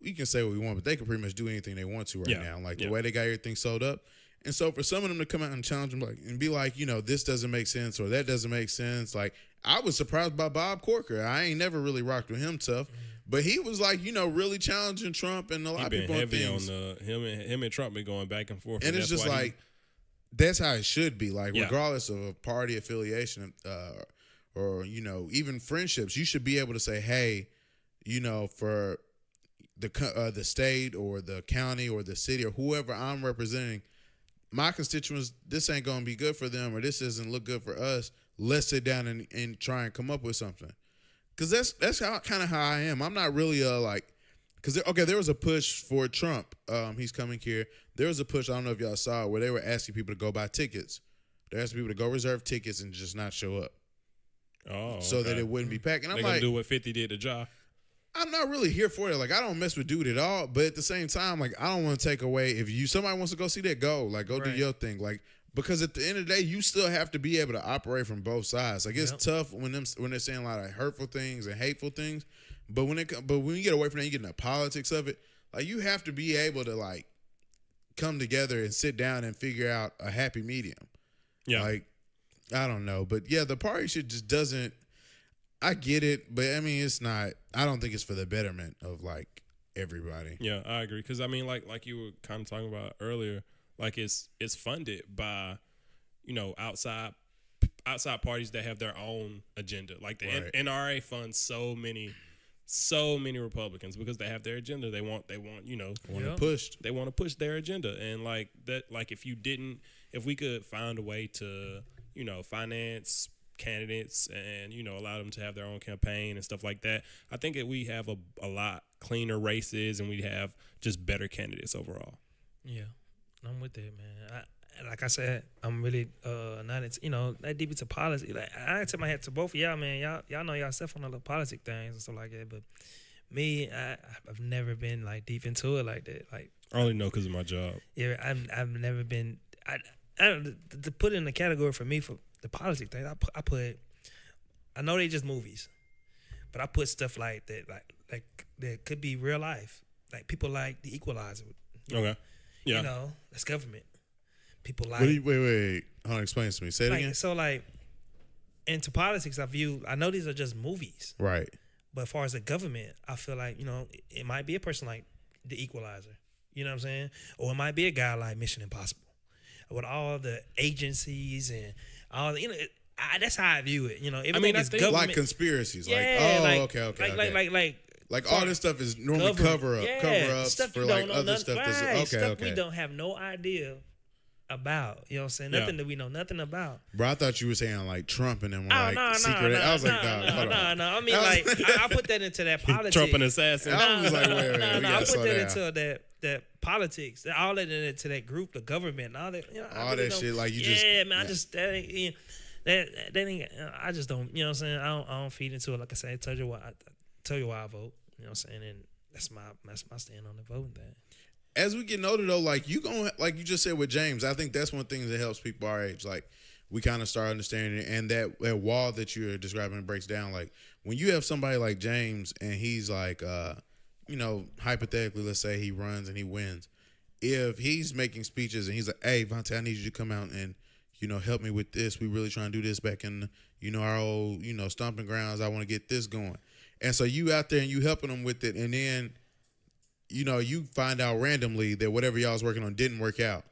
Speaker 1: we can say what we want, but they can pretty much do anything they want to right now. Like the way they got everything sold up. And so for some of them to come out and challenge them and be like, this doesn't make sense or that doesn't make sense. Like I was surprised by Bob Corker. I ain't never really rocked with him tough, but he was like, really challenging Trump and a lot of people on things.
Speaker 3: Him and Trump been going back and forth.
Speaker 1: And it's just like, that's how it should be. Like regardless of a party affiliation or, even friendships, you should be able to say, hey, for the state or the county or the city or whoever I'm representing, my constituents, this ain't gonna be good for them, or this doesn't look good for us. Let's sit down and try and come up with something. Cause that's kind of how I am. I'm not really cause there was a push for Trump. He's coming here. There was a push. I don't know if y'all saw it, where they were asking people to go buy tickets. They're asking people to go reserve tickets and just not show up.
Speaker 3: Oh,
Speaker 1: so that it wouldn't be packed. And I'm
Speaker 3: they
Speaker 1: like,
Speaker 3: gonna do what 50 did to Ja.
Speaker 1: I'm not really here for it. Like, I don't mess with dude at all. But at the same time, like, I don't want to take away. If somebody wants to go see that, go. Like, go do your thing. Like, because at the end of the day, you still have to be able to operate from both sides. Like, it's tough when they're saying a lot of hurtful things and hateful things. But when you get away from that, you get in the politics of it. Like, you have to be able to, like, come together and sit down and figure out a happy medium.
Speaker 3: Yeah.
Speaker 1: Like, I don't know. But, yeah, the party shit just doesn't. I get it, but I mean, it's not. I don't think it's for the betterment of like everybody.
Speaker 3: Yeah, I agree. Because I mean, like you were kind of talking about earlier, like it's funded by, outside parties that have their own agenda. Like the NRA funds so many Republicans because they have their agenda. They want
Speaker 1: to push.
Speaker 3: They want to push their agenda, and like that. Like if we could find a way to finance candidates and allow them to have their own campaign and stuff like that, I think that we have a lot cleaner races and we have just better candidates overall.
Speaker 2: Yeah, I'm with that, man. Like I said, I'm really not into that deep into politics. Like I tip my hat to both of y'all, man. Y'all know y'all stuff on the little politic things and stuff like that. But me, I've never been like deep into it like that. Like
Speaker 3: I only know because of my job.
Speaker 2: Yeah, I've never been. To put in the category for me for the politics thing, I know they just movies, but I put stuff like that, like that could be real life. Like people like The Equalizer.
Speaker 3: Okay. Yeah.
Speaker 2: That's government. People like.
Speaker 1: Wait. Hold on, explain this to me. Say it again.
Speaker 2: So like, into politics, I know these are just movies.
Speaker 1: Right.
Speaker 2: But as far as the government, I feel like, it might be a person like The Equalizer. You know what I'm saying? Or it might be a guy like Mission Impossible. With all the agencies and all the, that's how I view it. Everything is government.
Speaker 1: Like conspiracies.
Speaker 2: Yeah,
Speaker 1: okay. Like all this stuff is normally cover-ups
Speaker 2: stuff
Speaker 1: for like other stuff.
Speaker 2: Stuff we don't have no idea about. You know what I'm saying? Nothing that we know nothing about.
Speaker 1: Bro, I thought you were saying like Trump and them were secret. I was like,
Speaker 2: no. I mean, like, I put that into that politics.
Speaker 3: Trump and assassin.
Speaker 1: I was like, wait.
Speaker 2: I put that into that politics. All that into that group, the government, and all that.
Speaker 1: All that shit, like you just.
Speaker 2: Yeah, man. I just that ain't. I just don't. You know what I'm saying? I don't feed into it. Like I said, I tell you why I vote. You know what I'm saying? And that's my stand on the voting thing.
Speaker 1: As we get older though, like you just said with James, I think that's one thing that helps people our age. Like we kind of start understanding it, and that wall that you're describing breaks down. Like when you have somebody like James and he's like, hypothetically, let's say he runs and he wins. If he's making speeches and he's like, "Hey, Vonte, I need you to come out and help me with this. We really trying to do this back in our old stomping grounds. I want to get this going." And so you out there and you helping them with it, and then you find out randomly that whatever y'all was working on didn't work out.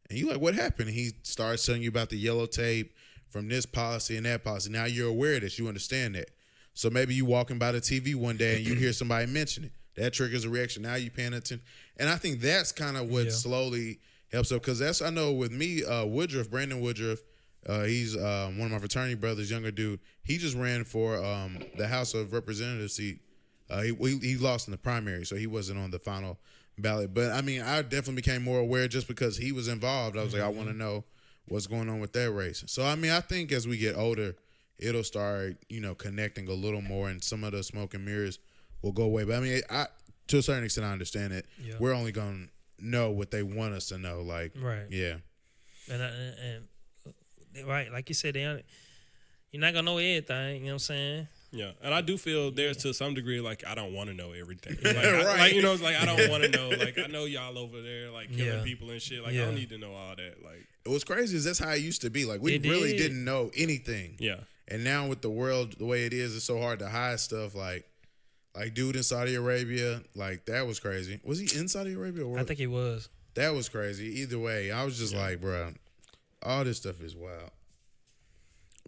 Speaker 1: And you like, what happened? And he starts telling you about the yellow tape from this policy and that policy. Now you're aware of this. You understand that. So maybe you walking by the TV one day and you hear somebody mention it. That triggers a reaction. Now you paying attention. And I think that's kind of what slowly helps up. Because I know with me, Brandon Woodruff, he's one of my fraternity brothers, younger dude. He just ran for the House of Representatives seat. He lost in the primary, so he wasn't on the final ballot. But, I mean, I definitely became more aware just because he was involved. I was like, I want to know what's going on with that race. So, I mean, I think as we get older, it'll start, connecting a little more, and some of the smoke and mirrors will go away. But, I mean, to a certain extent, I understand it. Yeah. We're only going to know what they want us to know. Like,
Speaker 2: right.
Speaker 1: Yeah.
Speaker 2: And right, like you said, you're not going to know everything, you know what I'm saying?
Speaker 3: Yeah, and I do feel there's to some degree like I don't want to know everything. Like,
Speaker 1: right.
Speaker 3: It's like I don't want to know. Like I know y'all over there like killing people and shit. Like I don't need to know all that. Like
Speaker 1: what's crazy is that's how it used to be. Like we really didn't know anything.
Speaker 3: Yeah.
Speaker 1: And now with the world the way it is, it's so hard to hide stuff. Like dude in Saudi Arabia, like that was crazy. Was he in Saudi Arabia? Or
Speaker 2: I think he was.
Speaker 1: That was crazy. Either way, I was just like, bro, all this stuff is wild.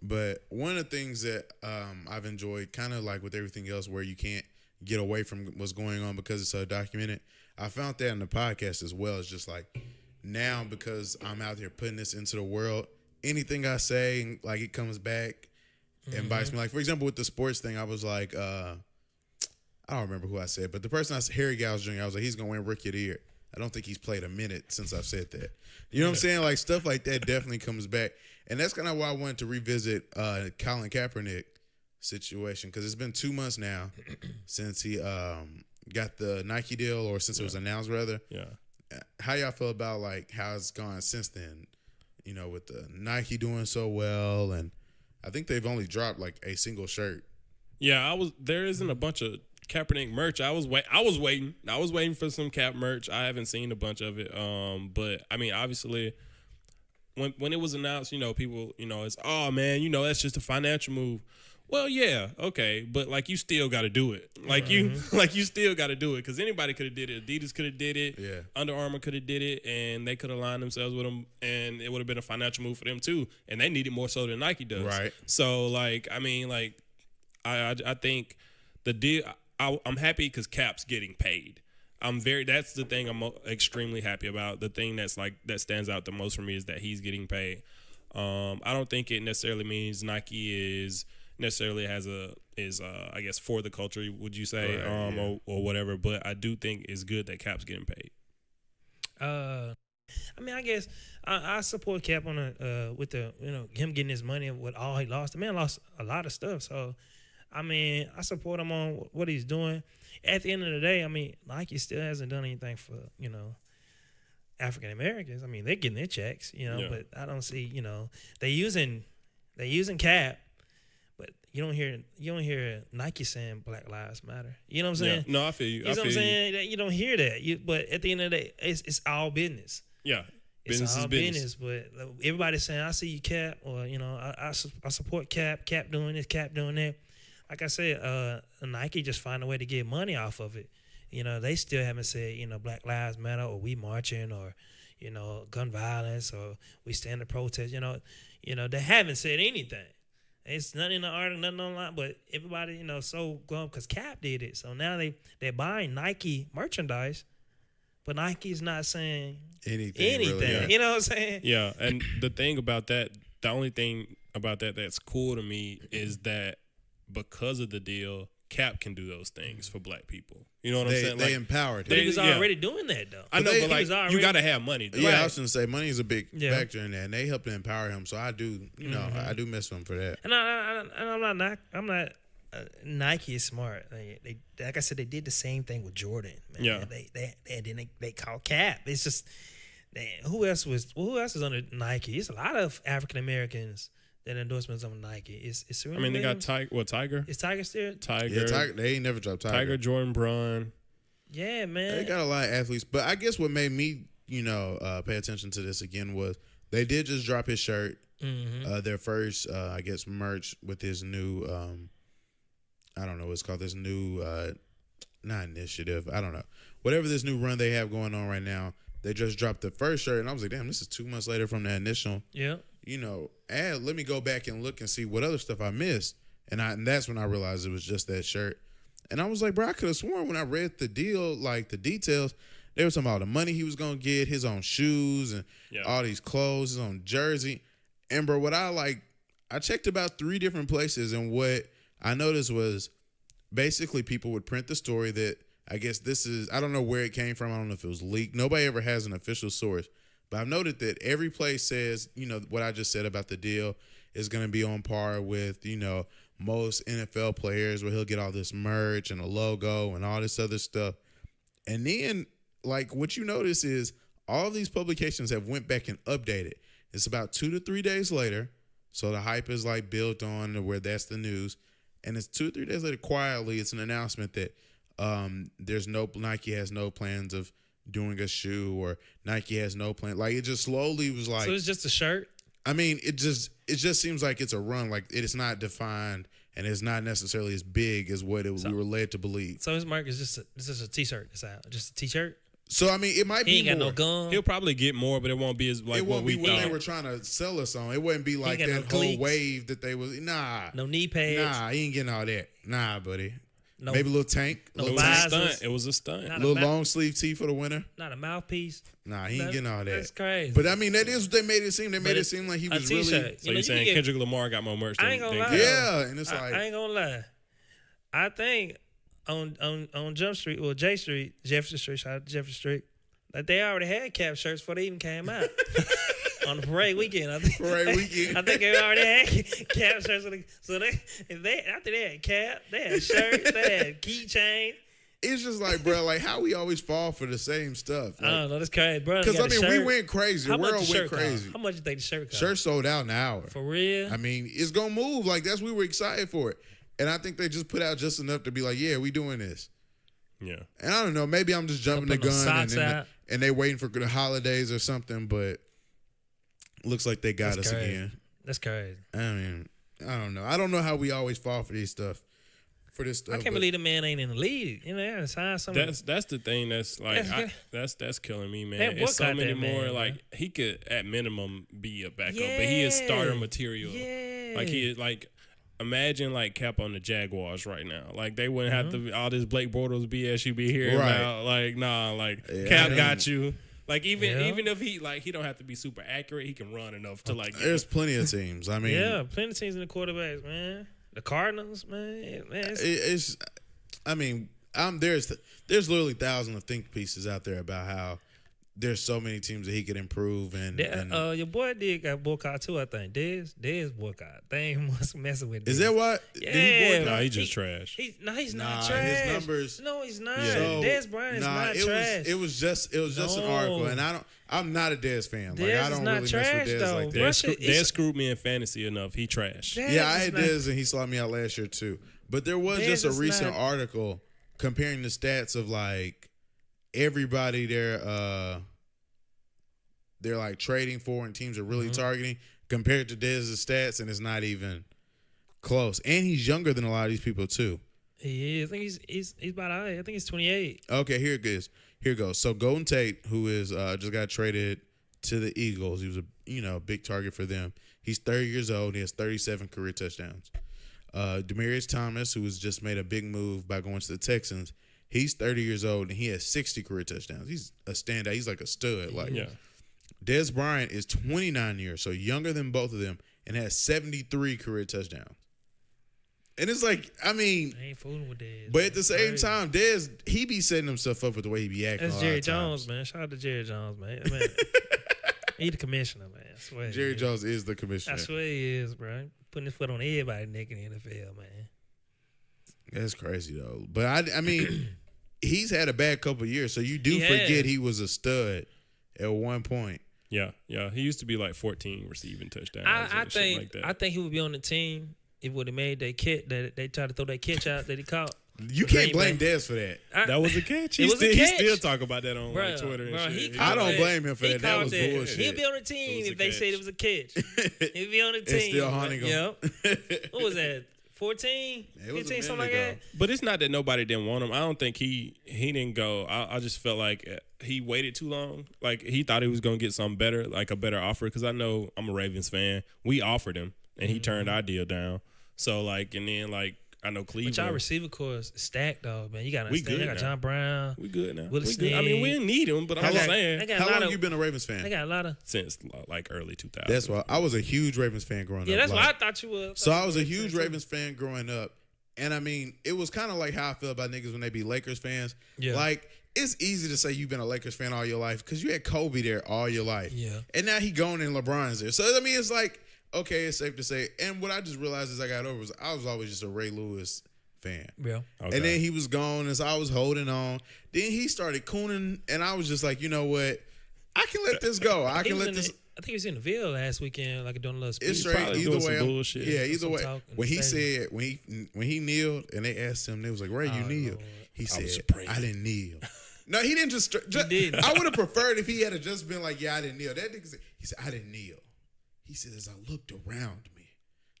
Speaker 1: But one of the things that I've enjoyed, kind of like with everything else where you can't get away from what's going on because it's so documented, I found that in the podcast as well. It's just like now because I'm out here putting this into the world, anything I say, like it comes back and bites me. Like for example, with the sports thing, I was like, I don't remember who I said, but the person I said, Harry Giles Jr., I was like, he's gonna win Rookie of the Year. I don't think he's played a minute since I've said that. You know what I'm saying? Like stuff like that definitely comes back, and that's kind of why I wanted to revisit Colin Kaepernick situation, because it's been 2 months now since he got the Nike deal, or since it was announced rather.
Speaker 3: Yeah.
Speaker 1: How y'all feel about like how it's gone since then? You know, with the Nike doing so well, and I think they've only dropped like a single shirt.
Speaker 3: Yeah, there isn't a bunch of Kaepernick merch. I was waiting for some Cap merch. I haven't seen a bunch of it. But I mean, obviously, when it was announced, you know, people, you know, it's, oh man, you know, that's just a financial move. Well, yeah, okay, but like you still got to do it. Like you still got to do it, because anybody could have did it. Adidas could have did it.
Speaker 1: Yeah.
Speaker 3: Under Armour could have did it, and they could have aligned themselves with them, and it would have been a financial move for them too. And they need it more so than Nike does.
Speaker 1: Right.
Speaker 3: So like, I mean, like, I think the deal. I'm happy because Cap's getting paid. That's the thing I'm extremely happy about. The thing that stands out the most for me is that he's getting paid. I don't think it necessarily means Nike is I guess for the culture, would you say,
Speaker 1: right,
Speaker 3: or whatever. But I do think it's good that Cap's getting paid.
Speaker 2: I mean, I guess I support Cap on with the, you know, him getting his money with all he lost. The man lost a lot of stuff, so I mean, I support him on what he's doing. At the end of the day, I mean, Nike still hasn't done anything for, you know, African Americans. I mean, they're getting their checks, you know, but I don't see, you know, they using Cap, but you don't hear Nike saying Black Lives Matter. You know what I'm saying?
Speaker 3: Yeah. No, I feel you.
Speaker 2: You know what I'm saying? You don't hear that. But at the end of the day, it's all business.
Speaker 3: Yeah.
Speaker 2: It's all business. But everybody's saying, I see you, Cap, or, you know, I support Cap doing this, Cap doing that. Like I said, Nike just find a way to get money off of it. You know, they still haven't said, you know, Black Lives Matter, or we marching, or, you know, gun violence, or we stand to protest. You know, they haven't said anything. It's nothing in the article, nothing online, but everybody, you know, so glum because Cap did it. So now they're buying Nike merchandise, but Nike's not saying anything.
Speaker 1: Really, yeah.
Speaker 2: You know what I'm saying?
Speaker 3: Yeah, and the thing about that, the only thing about that that's cool to me is that because of the deal, Cap can do those things for black people. You know what I'm saying?
Speaker 1: They empowered him.
Speaker 2: But he was already doing that, though.
Speaker 3: I know, but like, you got to have money. Though.
Speaker 1: Yeah, I was going to say, money is a big factor in that, and they helped to empower him. So I do, you know, I do miss him for that.
Speaker 2: And I'm not. Nike is smart. They like I said, they did the same thing with Jordan. Man.
Speaker 3: Yeah.
Speaker 2: They call Cap. It's just, who else is under Nike? It's a lot of African Americans that endorsements on Nike. It's really,
Speaker 3: I mean, they got Tiger.
Speaker 2: Is Tiger still?
Speaker 3: Tiger.
Speaker 1: Yeah, Tiger. They ain't never dropped Tiger.
Speaker 3: Tiger, Jordan Brunn.
Speaker 2: Yeah, man.
Speaker 1: They got a lot of athletes. But I guess what made me, you know, pay attention to this again was they did just drop his shirt. Their first, I guess, merch with his new, I don't know what's called, this new, not initiative, I don't know. Whatever this new run they have going on right now, they just dropped the first shirt. And I was like, damn, this is 2 months later from the initial.
Speaker 2: Yeah.
Speaker 1: You know, let me go back and look and see what other stuff I missed. And that's when I realized it was just that shirt. And I was like, bro, I could have sworn when I read the deal, like the details, they were talking about the money he was going to get, his own shoes and all these clothes, his own jersey. And, bro, I checked about 3 different places, and what I noticed was basically people would print the story that I guess I don't know where it came from. I don't know if it was leaked. Nobody ever has an official source. But I've noted that every place says, you know, what I just said about the deal is going to be on par with, you know, most NFL players, where he'll get all this merch and a logo and all this other stuff. And then, like, what you notice is all of these publications have went back and updated. It's about 2 to 3 days later. So the hype is like built on to where that's the news. And it's 2 or 3 days later, quietly, it's an announcement that Nike has no plans of doing a shoe, or Nike has no plan. Like, it just slowly was like.
Speaker 2: So it's just a shirt?
Speaker 1: I mean, it just seems like it's a run. Like, it is not defined, and it's not necessarily as big as what we were led to believe.
Speaker 2: So his mark is just a T-shirt. It's out. Just a T-shirt?
Speaker 1: So, I mean, it might be
Speaker 2: He ain't
Speaker 1: more.
Speaker 2: got no gun.
Speaker 3: He'll probably get more, but it won't be as like
Speaker 1: it won't
Speaker 3: what
Speaker 1: be
Speaker 3: we
Speaker 1: what
Speaker 3: thought.
Speaker 1: they were trying to sell us on. It wouldn't be like
Speaker 2: got no
Speaker 1: that whole
Speaker 2: cleats.
Speaker 1: wave that they was. Nah.
Speaker 2: No knee pads.
Speaker 1: Nah, he ain't getting all that. Nah, buddy.
Speaker 2: No,
Speaker 1: maybe a little tank,
Speaker 2: no
Speaker 1: little
Speaker 2: visors.
Speaker 3: Stunt. It was a stunt.
Speaker 2: Not
Speaker 1: little
Speaker 2: a
Speaker 1: long sleeve tee for the winter.
Speaker 2: Not a mouthpiece.
Speaker 1: Nah, he ain't getting all that.
Speaker 2: That's crazy.
Speaker 1: But I mean, that is what they made it seem. They made it
Speaker 2: it's
Speaker 1: seem like he
Speaker 2: a
Speaker 1: was
Speaker 2: t-shirt.
Speaker 1: really.
Speaker 3: So you're saying Kendrick Lamar got more merch than
Speaker 2: I ain't gonna lie.
Speaker 1: Yeah, and it's
Speaker 2: I
Speaker 1: like
Speaker 2: ain't gonna lie. I think on Jump Street or J Street, Jefferson Street, shout out to Jefferson Street, like they already had cap shirts before they even came out. On the parade weekend, I think.
Speaker 1: Parade weekend.
Speaker 2: I think they already had cap shirts. So they after they had cap, they had shirts, they had keychain.
Speaker 1: it's just like, bro, like how we always fall for the same stuff.
Speaker 2: I don't know, that's crazy, bro.
Speaker 1: Because I mean, we went crazy. The world went crazy.
Speaker 2: How much you think the shirt cost?
Speaker 1: Shirt sold out in an hour.
Speaker 2: For real?
Speaker 1: I mean, it's gonna move. Like we were excited for it, and I think they just put out just enough to be like, yeah, we doing this.
Speaker 3: Yeah.
Speaker 1: And I don't know, maybe I'm just jumping the gun, and they waiting for the holidays or something, but looks like they got us again.
Speaker 2: That's crazy.
Speaker 1: I mean, I don't know. I don't know how we always fall for this stuff.
Speaker 2: I can't believe the man ain't in the league. You know, they gotta sign something.
Speaker 3: That's the thing that's like that's killing me, man.
Speaker 2: They
Speaker 3: It's so many
Speaker 2: man,
Speaker 3: more.
Speaker 2: man.
Speaker 3: Like he could at minimum be a backup, but he is starter material.
Speaker 2: Yeah.
Speaker 3: Like he is like. Imagine like Cap on the Jaguars right now. Like they wouldn't have to all this Blake Bortles BS you be hearing about. Like Cap got you. Like even if he like he don't have to be super accurate, he can run enough to like.
Speaker 1: There's plenty of teams. I mean,
Speaker 2: plenty of teams in the quarterbacks, man. The Cardinals, man.
Speaker 1: It's. I mean, there's literally thousands of think pieces out there about how there's so many teams that he could improve and
Speaker 2: your boy got boycott too, I think. Dez boycott. They ain't messing with.
Speaker 1: Is that what?
Speaker 2: Yeah.
Speaker 3: No, he just trash.
Speaker 2: He's not trash.
Speaker 1: His numbers.
Speaker 2: No, he's not.
Speaker 1: Yeah. So,
Speaker 2: Dez Bryant is not trash.
Speaker 1: It was just an article, and I'm not a Dez fan. Like I don't
Speaker 2: not
Speaker 1: really
Speaker 2: trash,
Speaker 1: mess with Dez
Speaker 2: though.
Speaker 1: like that.
Speaker 3: Dez screwed me in fantasy enough. He trash.
Speaker 1: Yeah, I had Dez and he slapped me out last year too. But there was just a recent article comparing the stats of like everybody they're like trading for and teams are really targeting compared to Dez's stats, and it's not even close. And he's younger than a lot of these people too.
Speaker 2: He is. I think he's about I think he's 28.
Speaker 1: Okay, here it goes. So Golden Tate, who is just got traded to the Eagles, he was a big target for them. He's 30 years old. He has 37 career touchdowns. Demaryius Thomas, who has just made a big move by going to the Texans, he's 30 years old and he has 60 career touchdowns. He's a standout. He's like a stud. Dez Bryant is 29 years, so younger than both of them, and has 73 career touchdowns. And it's like, I mean,
Speaker 2: I ain't fooling with Dez.
Speaker 1: But at the same time, Dez, he be setting himself up with the way he be acting.
Speaker 2: That's Jerry Jones, man. Shout out to Jerry Jones, man. He the commissioner, man. I swear.
Speaker 1: Jerry Jones is the commissioner.
Speaker 2: I swear he is, bro. Putting his foot on everybody's neck in the NFL, man.
Speaker 1: That's crazy though. But I mean, he's had a bad couple of years, so you do forget he was a stud at one point.
Speaker 3: Yeah. He used to be like 14 receiving touchdowns.
Speaker 2: I think he would be on the team if would have made that catch that they tried to throw that catch out that he caught.
Speaker 1: You can't blame Dez for that.
Speaker 3: That was a catch. He still talk about that on like Twitter and shit.
Speaker 1: I don't blame him for that. That was bullshit.
Speaker 2: He'd be on the team if they said it was a catch. He'd be on the team.
Speaker 1: It's still haunting him.
Speaker 2: Yep. What was that? 14? 15, something like that?
Speaker 3: But it's not that nobody didn't want him. I don't think he didn't go. I just felt like he waited too long. Like he thought he was going to get something better, like a better offer. Because I know I'm a Ravens fan. We offered him, and he turned our deal down. So, like, and then, like, I know Cleveland.
Speaker 2: But y'all receiver core is stacked, though, man. You got to
Speaker 3: understand.
Speaker 2: You got John Brown.
Speaker 3: We good now.
Speaker 2: Willis Snead.
Speaker 3: I mean, we didn't need him, but I'm just saying.
Speaker 1: How long you been a Ravens fan?
Speaker 2: They got a lot of.
Speaker 3: Since, like, early 2000s.
Speaker 1: That's why. I was a huge Ravens fan growing up.
Speaker 2: Yeah, that's what I thought you were.
Speaker 1: So I was a huge Ravens fan growing up. And, I mean, it was kind of like how I feel about niggas when they be Lakers fans. Yeah. Like, it's easy to say you've been a Lakers fan all your life because you had Kobe there all your life. Yeah. And now he gone and LeBron's there. So, I mean, it's like, okay, it's safe to say. And what I just realized as I got over was I was always just a Ray Lewis fan. Yeah. Okay. And then he was gone, and so I was holding on. Then he started cooning, and I was just like, you know what? I can let this go. I can let this.
Speaker 2: I think he was in the Ville last weekend, like doing a little speech.
Speaker 1: It's straight. Either way,
Speaker 3: bullshit.
Speaker 1: Yeah, either way. When he said when he kneeled, and they asked him, they was like, "Ray, you kneel." He said, "I didn't kneel." No, he didn't just. I would have preferred if he had just been like, "Yeah, I didn't kneel." That nigga said, he said, "I didn't kneel." He said, as I looked around me,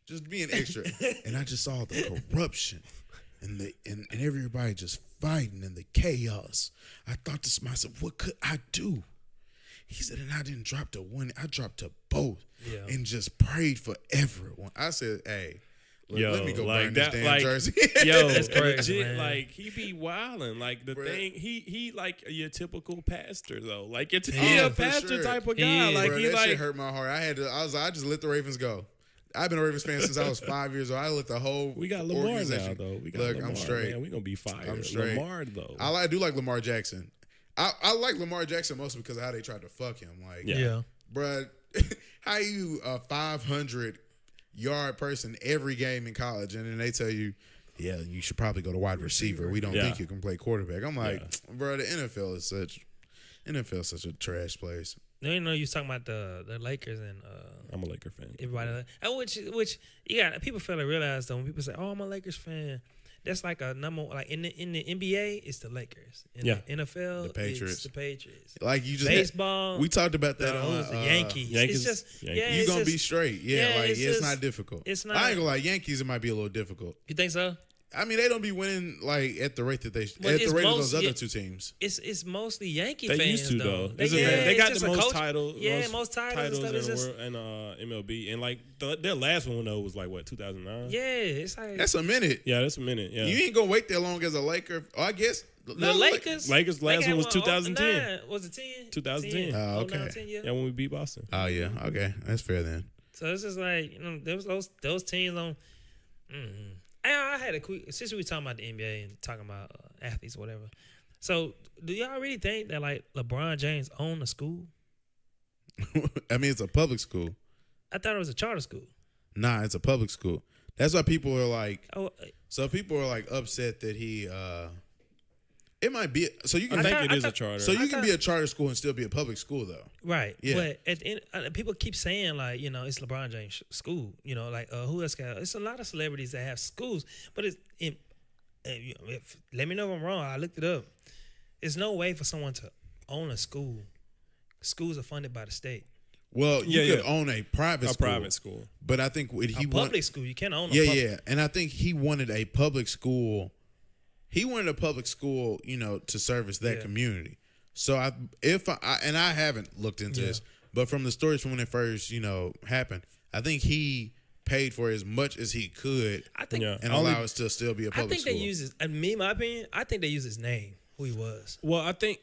Speaker 1: just being extra, and I just saw the corruption and everybody just fighting and the chaos. I thought to myself, what could I do? He said, and I didn't drop to one, I dropped to both and just prayed for everyone. I said, hey, Let me go
Speaker 3: like
Speaker 1: burn this
Speaker 3: that,
Speaker 1: damn
Speaker 3: like,
Speaker 1: jersey.
Speaker 3: Yo,
Speaker 2: That's crazy,
Speaker 3: legit,
Speaker 2: man.
Speaker 3: like he be wilding. Like the
Speaker 1: Bruh.
Speaker 3: thing, he like your typical pastor though. Like he
Speaker 1: Yeah,
Speaker 3: a
Speaker 1: for
Speaker 3: pastor
Speaker 1: sure.
Speaker 3: type of
Speaker 2: He
Speaker 3: guy.
Speaker 2: is.
Speaker 3: Like
Speaker 1: Bro,
Speaker 3: he
Speaker 1: that
Speaker 3: like
Speaker 1: shit hurt my heart. I just let the Ravens go. I've been a Ravens fan since I was 5 years old. I let the whole
Speaker 3: we got Lamar now
Speaker 1: organization.
Speaker 3: though. We got
Speaker 1: Look,
Speaker 3: Lamar,
Speaker 1: I'm straight.
Speaker 3: Man. We gonna be fired.
Speaker 1: I'm straight.
Speaker 3: Lamar though.
Speaker 1: I do like Lamar Jackson. I like Lamar Jackson mostly because of how they tried to fuck him. Like,
Speaker 3: Yeah.
Speaker 1: bruh, how you a 500-yard person every game in college, and then they tell you, yeah, you should probably go to wide receiver. We don't
Speaker 3: Yeah.
Speaker 1: think you can play quarterback. I'm like, bro, the NFL is such a trash place.
Speaker 2: You know, you was talking about the Lakers and
Speaker 3: I'm a Laker fan.
Speaker 2: everybody, which yeah, people fail to realize though when people say, "Oh, I'm a Lakers fan," that's like a number. Like in the NBA, it's the Lakers. In the NFL,
Speaker 1: The Patriots.
Speaker 2: it's the Patriots.
Speaker 1: Like you just
Speaker 2: Baseball.
Speaker 1: we talked about that on
Speaker 2: the Yankees.
Speaker 3: Yankees.
Speaker 2: It's just
Speaker 3: Yankees.
Speaker 2: yeah,
Speaker 1: You
Speaker 2: it's
Speaker 1: gonna be
Speaker 2: just-
Speaker 1: straight,
Speaker 2: yeah,
Speaker 1: like
Speaker 2: it's
Speaker 1: it's
Speaker 2: just-
Speaker 1: not difficult.
Speaker 2: it's not-
Speaker 1: I ain't gonna lie, Yankees it might be a little difficult.
Speaker 2: You think so?
Speaker 1: I mean, they don't be winning like at the rate that they
Speaker 2: But
Speaker 1: at the
Speaker 2: it's
Speaker 1: rate of
Speaker 2: most-
Speaker 1: those other
Speaker 2: yeah.
Speaker 1: two teams.
Speaker 2: It's mostly Yankee
Speaker 3: They
Speaker 2: fans
Speaker 3: used to though.
Speaker 2: They
Speaker 3: They got
Speaker 2: it's
Speaker 3: the
Speaker 2: just a
Speaker 3: most
Speaker 2: coach-
Speaker 3: titles.
Speaker 2: Yeah, most titles and stuff.
Speaker 3: in
Speaker 2: It's
Speaker 3: the
Speaker 2: just
Speaker 3: world and MLB, and like their last one though was like what 2009.
Speaker 2: yeah, it's like
Speaker 1: That's a minute.
Speaker 3: Yeah, that's a minute. Yeah,
Speaker 1: You ain't gonna wait that long as a Laker. Oh, I guess
Speaker 2: the Lakers.
Speaker 3: Lakers
Speaker 2: they
Speaker 3: last
Speaker 2: got
Speaker 3: one was 2010.
Speaker 2: 09. Was it 10?
Speaker 3: 2010.
Speaker 2: 10.
Speaker 1: Oh, okay.
Speaker 2: 10,
Speaker 3: Yeah, when we beat Boston.
Speaker 1: Oh yeah, okay, that's fair then.
Speaker 2: So it's just like there was those teams on. I had a quick since we talking about the NBA and talking about athletes or whatever. So do y'all really think that like LeBron James owned a school?
Speaker 1: I mean, it's a public school.
Speaker 2: I thought it was a charter school.
Speaker 1: Nah, it's a public school. That's why people are like.
Speaker 2: Oh,
Speaker 1: So people are like upset that he. It might be so you can
Speaker 3: I
Speaker 1: think
Speaker 3: think it is a
Speaker 2: thought-
Speaker 3: charter.
Speaker 1: so you
Speaker 2: I
Speaker 1: can be a charter school and still be a public school though.
Speaker 2: right.
Speaker 1: Yeah.
Speaker 2: But at the end, people keep saying like it's LeBron James school. Like who else got? It's a lot of celebrities that have schools, but it's let me know if I'm wrong. I looked it up. There's no way for someone to own a school. Schools are funded by the state.
Speaker 1: Well, you
Speaker 3: Yeah,
Speaker 1: could
Speaker 3: yeah.
Speaker 1: own a private
Speaker 3: a
Speaker 1: school,
Speaker 3: private school.
Speaker 1: but I think what
Speaker 2: A
Speaker 1: he
Speaker 2: public school, you can't own. A
Speaker 1: Yeah,
Speaker 2: public.
Speaker 1: yeah, and I think he wanted a public school. He wanted a public school, to service that
Speaker 2: Yeah.
Speaker 1: community. So I haven't looked into
Speaker 2: Yeah.
Speaker 1: this, but from the stories from when it first, happened, I think he paid for as much as he could
Speaker 2: I think.
Speaker 3: Yeah.
Speaker 1: and
Speaker 3: Only-
Speaker 1: allow it to still be a
Speaker 2: I
Speaker 1: public
Speaker 2: think
Speaker 1: school.
Speaker 2: they use his. My opinion. I think they use his name, who he was.
Speaker 3: Well, I think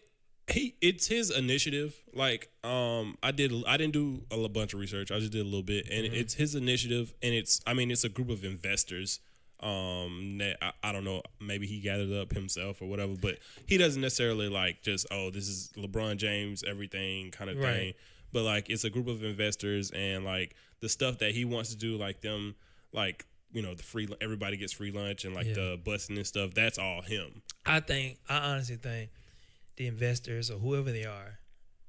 Speaker 3: it's his initiative. Like, I didn't do a bunch of research. I just did a little bit, and it's his initiative, and it's a group of investors. That I don't know, maybe he gathered up himself or whatever, but he doesn't necessarily like just this is LeBron James everything kind of thing.
Speaker 2: Right.
Speaker 3: But like it's a group of investors, and like the stuff that he wants to do, like them, like the free everybody gets free lunch and like the busing and stuff. That's all him.
Speaker 2: I honestly think the investors or whoever they are,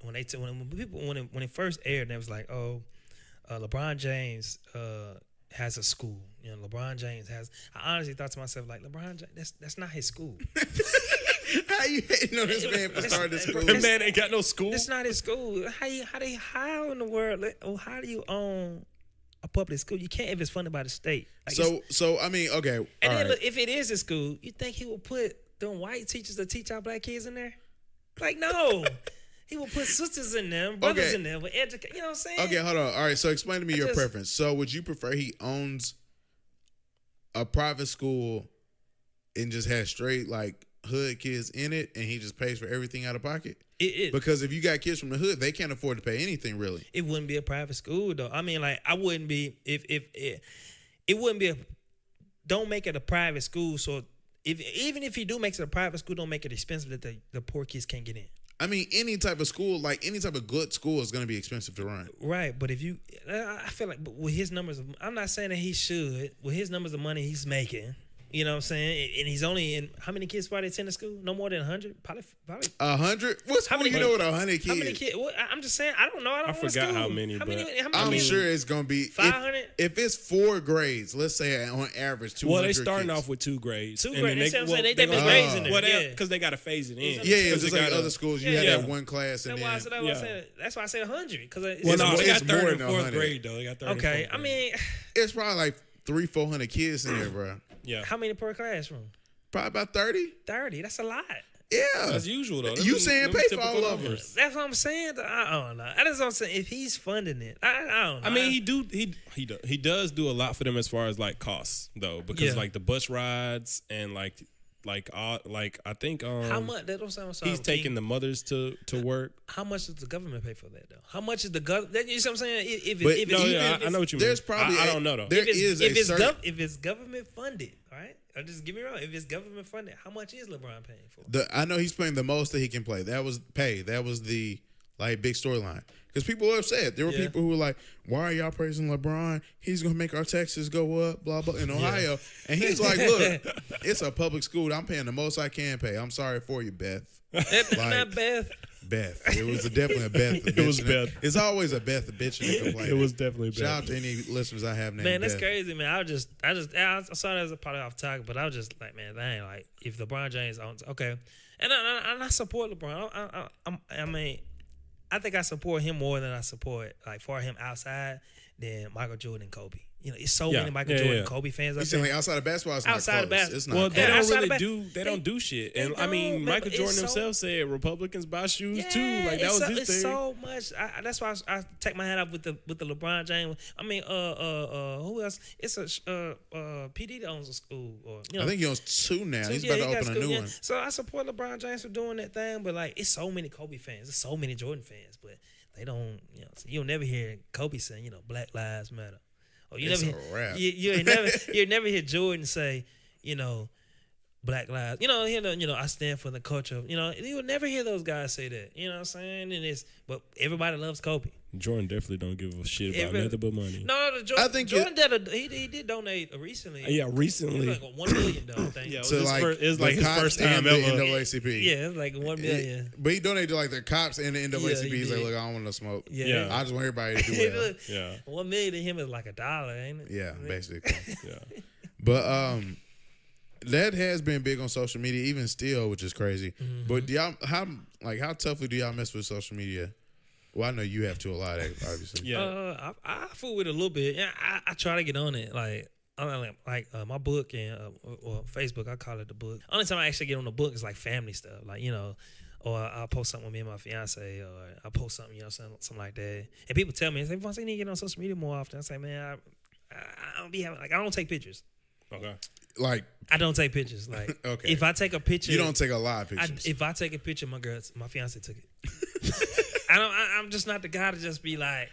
Speaker 2: when it first aired, they was like, LeBron James has a school. LeBron James has. I honestly thought to myself like, LeBron James, that's not his school.
Speaker 1: How you hating on this man for starting this school?
Speaker 3: The man ain't got no school.
Speaker 2: That's not his school. How in the world? How do you own a public school? You can't if it's funded by the state. Like,
Speaker 1: So I mean, okay, all
Speaker 2: and then
Speaker 1: right.
Speaker 2: look, if it is a school, you think he will put them white teachers to teach our black kids in there? Like no. He will put sisters in them, brothers
Speaker 1: Okay.
Speaker 2: in there, with educate. You know what I'm saying?
Speaker 1: Okay, hold on. All right, so explain to me your
Speaker 2: just-
Speaker 1: preference. So would you prefer he owns a private school and just has straight like hood kids in it and he just pays for everything out of pocket? Because if you got kids from the hood, they can't afford to pay anything really.
Speaker 2: It wouldn't be a private school though. I mean, like I wouldn't be if it wouldn't be don't make it a private school. So even if you do make it a private school, don't make it expensive that the poor kids can't get in.
Speaker 1: I mean, any type of school, like any type of good school is going to be expensive to run.
Speaker 2: Right, but if you, I feel like with his numbers, I'm not saying that he should. With his numbers of money he's making, you know what I'm saying? And he's only in, how many kids probably attend the school? No more than 100? Probably
Speaker 1: 100? What school
Speaker 2: many
Speaker 1: you know with 100 kids?
Speaker 2: How many kids? I'm just saying, I don't know. I
Speaker 3: forgot how many,
Speaker 2: How
Speaker 3: but
Speaker 2: many
Speaker 1: I'm
Speaker 2: kids?
Speaker 1: sure it's going to be
Speaker 2: 500?
Speaker 1: If it's 4 grades, let's say on average 200
Speaker 3: Well, they starting
Speaker 1: kids.
Speaker 3: off with 2 grades.
Speaker 2: 2
Speaker 3: and
Speaker 2: grades.
Speaker 3: then
Speaker 2: That's what I'm saying. They
Speaker 1: gonna-
Speaker 2: grades in there.
Speaker 3: Well,
Speaker 2: Yeah.
Speaker 3: because they got to phase it in.
Speaker 1: Yeah,
Speaker 3: Because
Speaker 1: it's just
Speaker 3: they
Speaker 1: like
Speaker 3: gotta-
Speaker 1: other schools. You
Speaker 2: Yeah,
Speaker 1: had
Speaker 3: yeah.
Speaker 1: that one class and
Speaker 2: That's why
Speaker 1: then
Speaker 2: I said, that's why I said 100. Cause
Speaker 3: Well, no, they got
Speaker 1: it's
Speaker 3: third
Speaker 1: more
Speaker 3: and
Speaker 1: than
Speaker 3: fourth
Speaker 1: 100.
Speaker 3: grade though. They got third. and
Speaker 2: okay.
Speaker 3: fourth
Speaker 2: I
Speaker 3: grade.
Speaker 2: mean,
Speaker 1: it's probably like 300-400 kids in there, bro.
Speaker 3: yeah.
Speaker 2: how many per classroom?
Speaker 1: Probably about 30.
Speaker 2: 30. That's a lot.
Speaker 1: Yeah,
Speaker 3: That's usual though.
Speaker 1: You saying
Speaker 3: Them
Speaker 1: pay for
Speaker 3: typical
Speaker 1: all of
Speaker 3: numbers.
Speaker 1: us.
Speaker 2: That's what I'm saying. I don't know. That's what I'm saying. If he's funding it, I don't know.
Speaker 3: I mean, he does do a lot for them as far as like costs though, because like the bus rides and like I think
Speaker 2: how much? That don't sound so.
Speaker 3: he's taking the mothers to work.
Speaker 2: How much does the government pay for that though? How much is the government? You see what I'm saying?
Speaker 3: I know what you mean.
Speaker 1: There's probably
Speaker 3: I don't know though.
Speaker 1: There is a certain.
Speaker 2: If it's government funded, right? Or just get me wrong. If it's government funded, how much is LeBron paying for?
Speaker 1: I know he's playing the most that he can play. That was the like big storyline. Because people were upset. There were people who were like, "Why are y'all praising LeBron? He's gonna make our taxes go up, blah blah." In Ohio, and he's like, "Look, it's a public school. I'm paying the most I can pay. I'm sorry for you, Beth."
Speaker 2: Not Beth.
Speaker 1: Beth. It was definitely a Beth.
Speaker 3: It was Beth.
Speaker 1: It's always a Beth bitching and complaining.
Speaker 3: It was definitely Beth.
Speaker 1: Shout out to any listeners I have named
Speaker 2: Man, that's
Speaker 1: Beth.
Speaker 2: crazy, man. I saw that as a part of off topic, but I was just like, man, dang, like if LeBron James owns, okay, and I support LeBron. I mean, I think I support him more than I support like for him outside than Michael Jordan and Kobe. You know, it's so many Michael Jordan and Kobe fans.
Speaker 1: You saying like outside of basketball, it's
Speaker 2: outside
Speaker 1: not
Speaker 2: of
Speaker 1: close.
Speaker 2: basketball,
Speaker 1: It's not.
Speaker 3: Well, they
Speaker 1: close.
Speaker 3: don't really do. They don't do shit. And I mean, Michael Jordan himself said Republicans buy shoes too. Like that was his
Speaker 2: it's
Speaker 3: thing.
Speaker 2: so much. That's why I take my hat off with the LeBron James. I mean, who else? It's a PD that owns a school. Or you know,
Speaker 1: I think he owns two now. He's about to open a new one.
Speaker 2: So I support LeBron James for doing that thing. But like, it's so many Kobe fans. There's so many Jordan fans. But they don't. You know, so you'll never hear Kobe saying, Black Lives Matter. Or you
Speaker 1: It's
Speaker 2: never
Speaker 1: a wrap.
Speaker 2: you never hear Jordan say, Black Lives. I stand for the culture. You would never hear those guys say that. You know what I'm saying? But everybody loves Kobe.
Speaker 3: Jordan definitely don't give a shit about nothing but money.
Speaker 2: No,
Speaker 1: I think
Speaker 2: Jordan he did donate recently.
Speaker 3: Yeah, recently.
Speaker 2: It was like $1 million, I think.
Speaker 3: Yeah,
Speaker 1: To
Speaker 3: it's like his first time
Speaker 1: the
Speaker 3: ever.
Speaker 1: NAACP.
Speaker 2: Yeah, it was like $1 million.
Speaker 1: But he donated to like the cops and the NAACP.
Speaker 2: he
Speaker 1: He's like,
Speaker 2: did.
Speaker 1: look, I don't want no smoke.
Speaker 2: Yeah.
Speaker 1: I just want everybody to do well.
Speaker 3: Yeah.
Speaker 2: $1 million to him is like $1, ain't it?
Speaker 1: Yeah, basically.
Speaker 3: Yeah.
Speaker 1: But that has been big on social media, even still, which is crazy.
Speaker 2: Mm-hmm.
Speaker 1: But do y'all how toughly do y'all mess with social media? Well, I know you have to a lot, obviously.
Speaker 3: Yeah.
Speaker 2: I fool with it a little bit. Yeah, I try to get on it. Like my book and or Facebook, I call it the book. Only time I actually get on the book is like family stuff, like or I'll post something with me and my fiance, or I'll post something, something like that. And people tell me, they say, "Vonte, you need to get on social media more often." I say, "Man, I don't be having I don't take pictures."
Speaker 3: Okay.
Speaker 1: Like,
Speaker 2: I don't take pictures. Like,
Speaker 1: okay.
Speaker 2: If I take a picture,
Speaker 1: You don't take a lot of pictures.
Speaker 2: if I take a picture, my fiance took it. I'm just not the guy to just be like.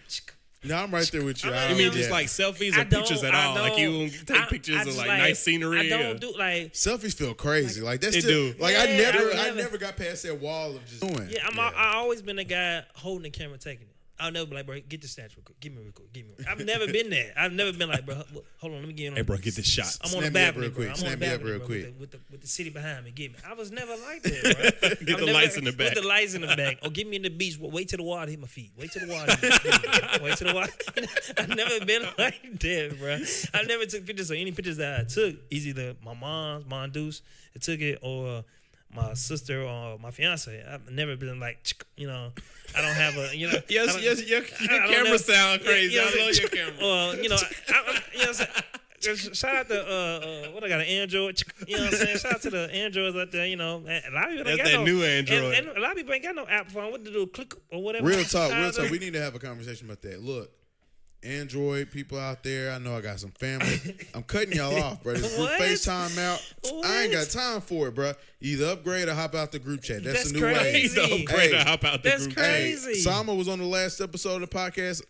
Speaker 1: No, I'm right there with you.
Speaker 2: I
Speaker 3: You mean
Speaker 2: Yeah.
Speaker 3: just like selfies or pictures at all? Like you don't take pictures of like nice scenery?
Speaker 2: I don't do like.
Speaker 1: Selfies feel crazy. Like that's
Speaker 3: They
Speaker 1: still
Speaker 3: do.
Speaker 1: like
Speaker 2: Yeah,
Speaker 1: I never got past that wall of just doing.
Speaker 2: Yeah, I always been the guy holding the camera, taking it. I'll never be like, bro, get the snatch real quick. Give me real quick. I've never been there. I've never been like, bro, hold on, let me get in.
Speaker 3: Hey, bro, get this shot.
Speaker 2: I'm on the
Speaker 1: Snap me up
Speaker 2: balcony,
Speaker 1: real quick.
Speaker 2: bro. I'm
Speaker 1: Snap
Speaker 2: on the
Speaker 1: me up
Speaker 2: balcony,
Speaker 1: real
Speaker 2: bro,
Speaker 1: quick.
Speaker 2: with the city behind me. Get me. I was never like that, bro.
Speaker 3: Get the lights in the back.
Speaker 2: With the lights in the back. Or get me in the beach. Wait till the water hit my feet. Wait till the water hit my feet. Wait till the water. I've never been like that, bro. I never took pictures. Or any pictures that I took is either my mom Deuce, that took it, or my sister or my fiance. I've never been like, I don't have a,
Speaker 3: Yes, your camera sound crazy. I love your camera.
Speaker 2: Well, shout out to what I got, an Android. You know what I'm saying? Shout out to the Androids out there. A lot of people
Speaker 3: That's
Speaker 2: ain't got
Speaker 3: that
Speaker 2: no
Speaker 3: new Android.
Speaker 2: and a lot of people ain't got no Apple phone. What to do? Click or whatever.
Speaker 1: Real talk. We need to have a conversation about that. Look, Android people out there, I know I got some family. I'm cutting y'all off, bro. This group
Speaker 2: What?
Speaker 1: FaceTime out.
Speaker 2: What?
Speaker 1: I ain't got time for it, bro. Either upgrade or hop out the group chat. That's the new
Speaker 2: crazy.
Speaker 1: way.
Speaker 3: Upgrade
Speaker 1: Hey,
Speaker 3: or hop out the
Speaker 2: that's
Speaker 3: group.
Speaker 2: crazy.
Speaker 1: Hey, Sama was on the last episode of the podcast.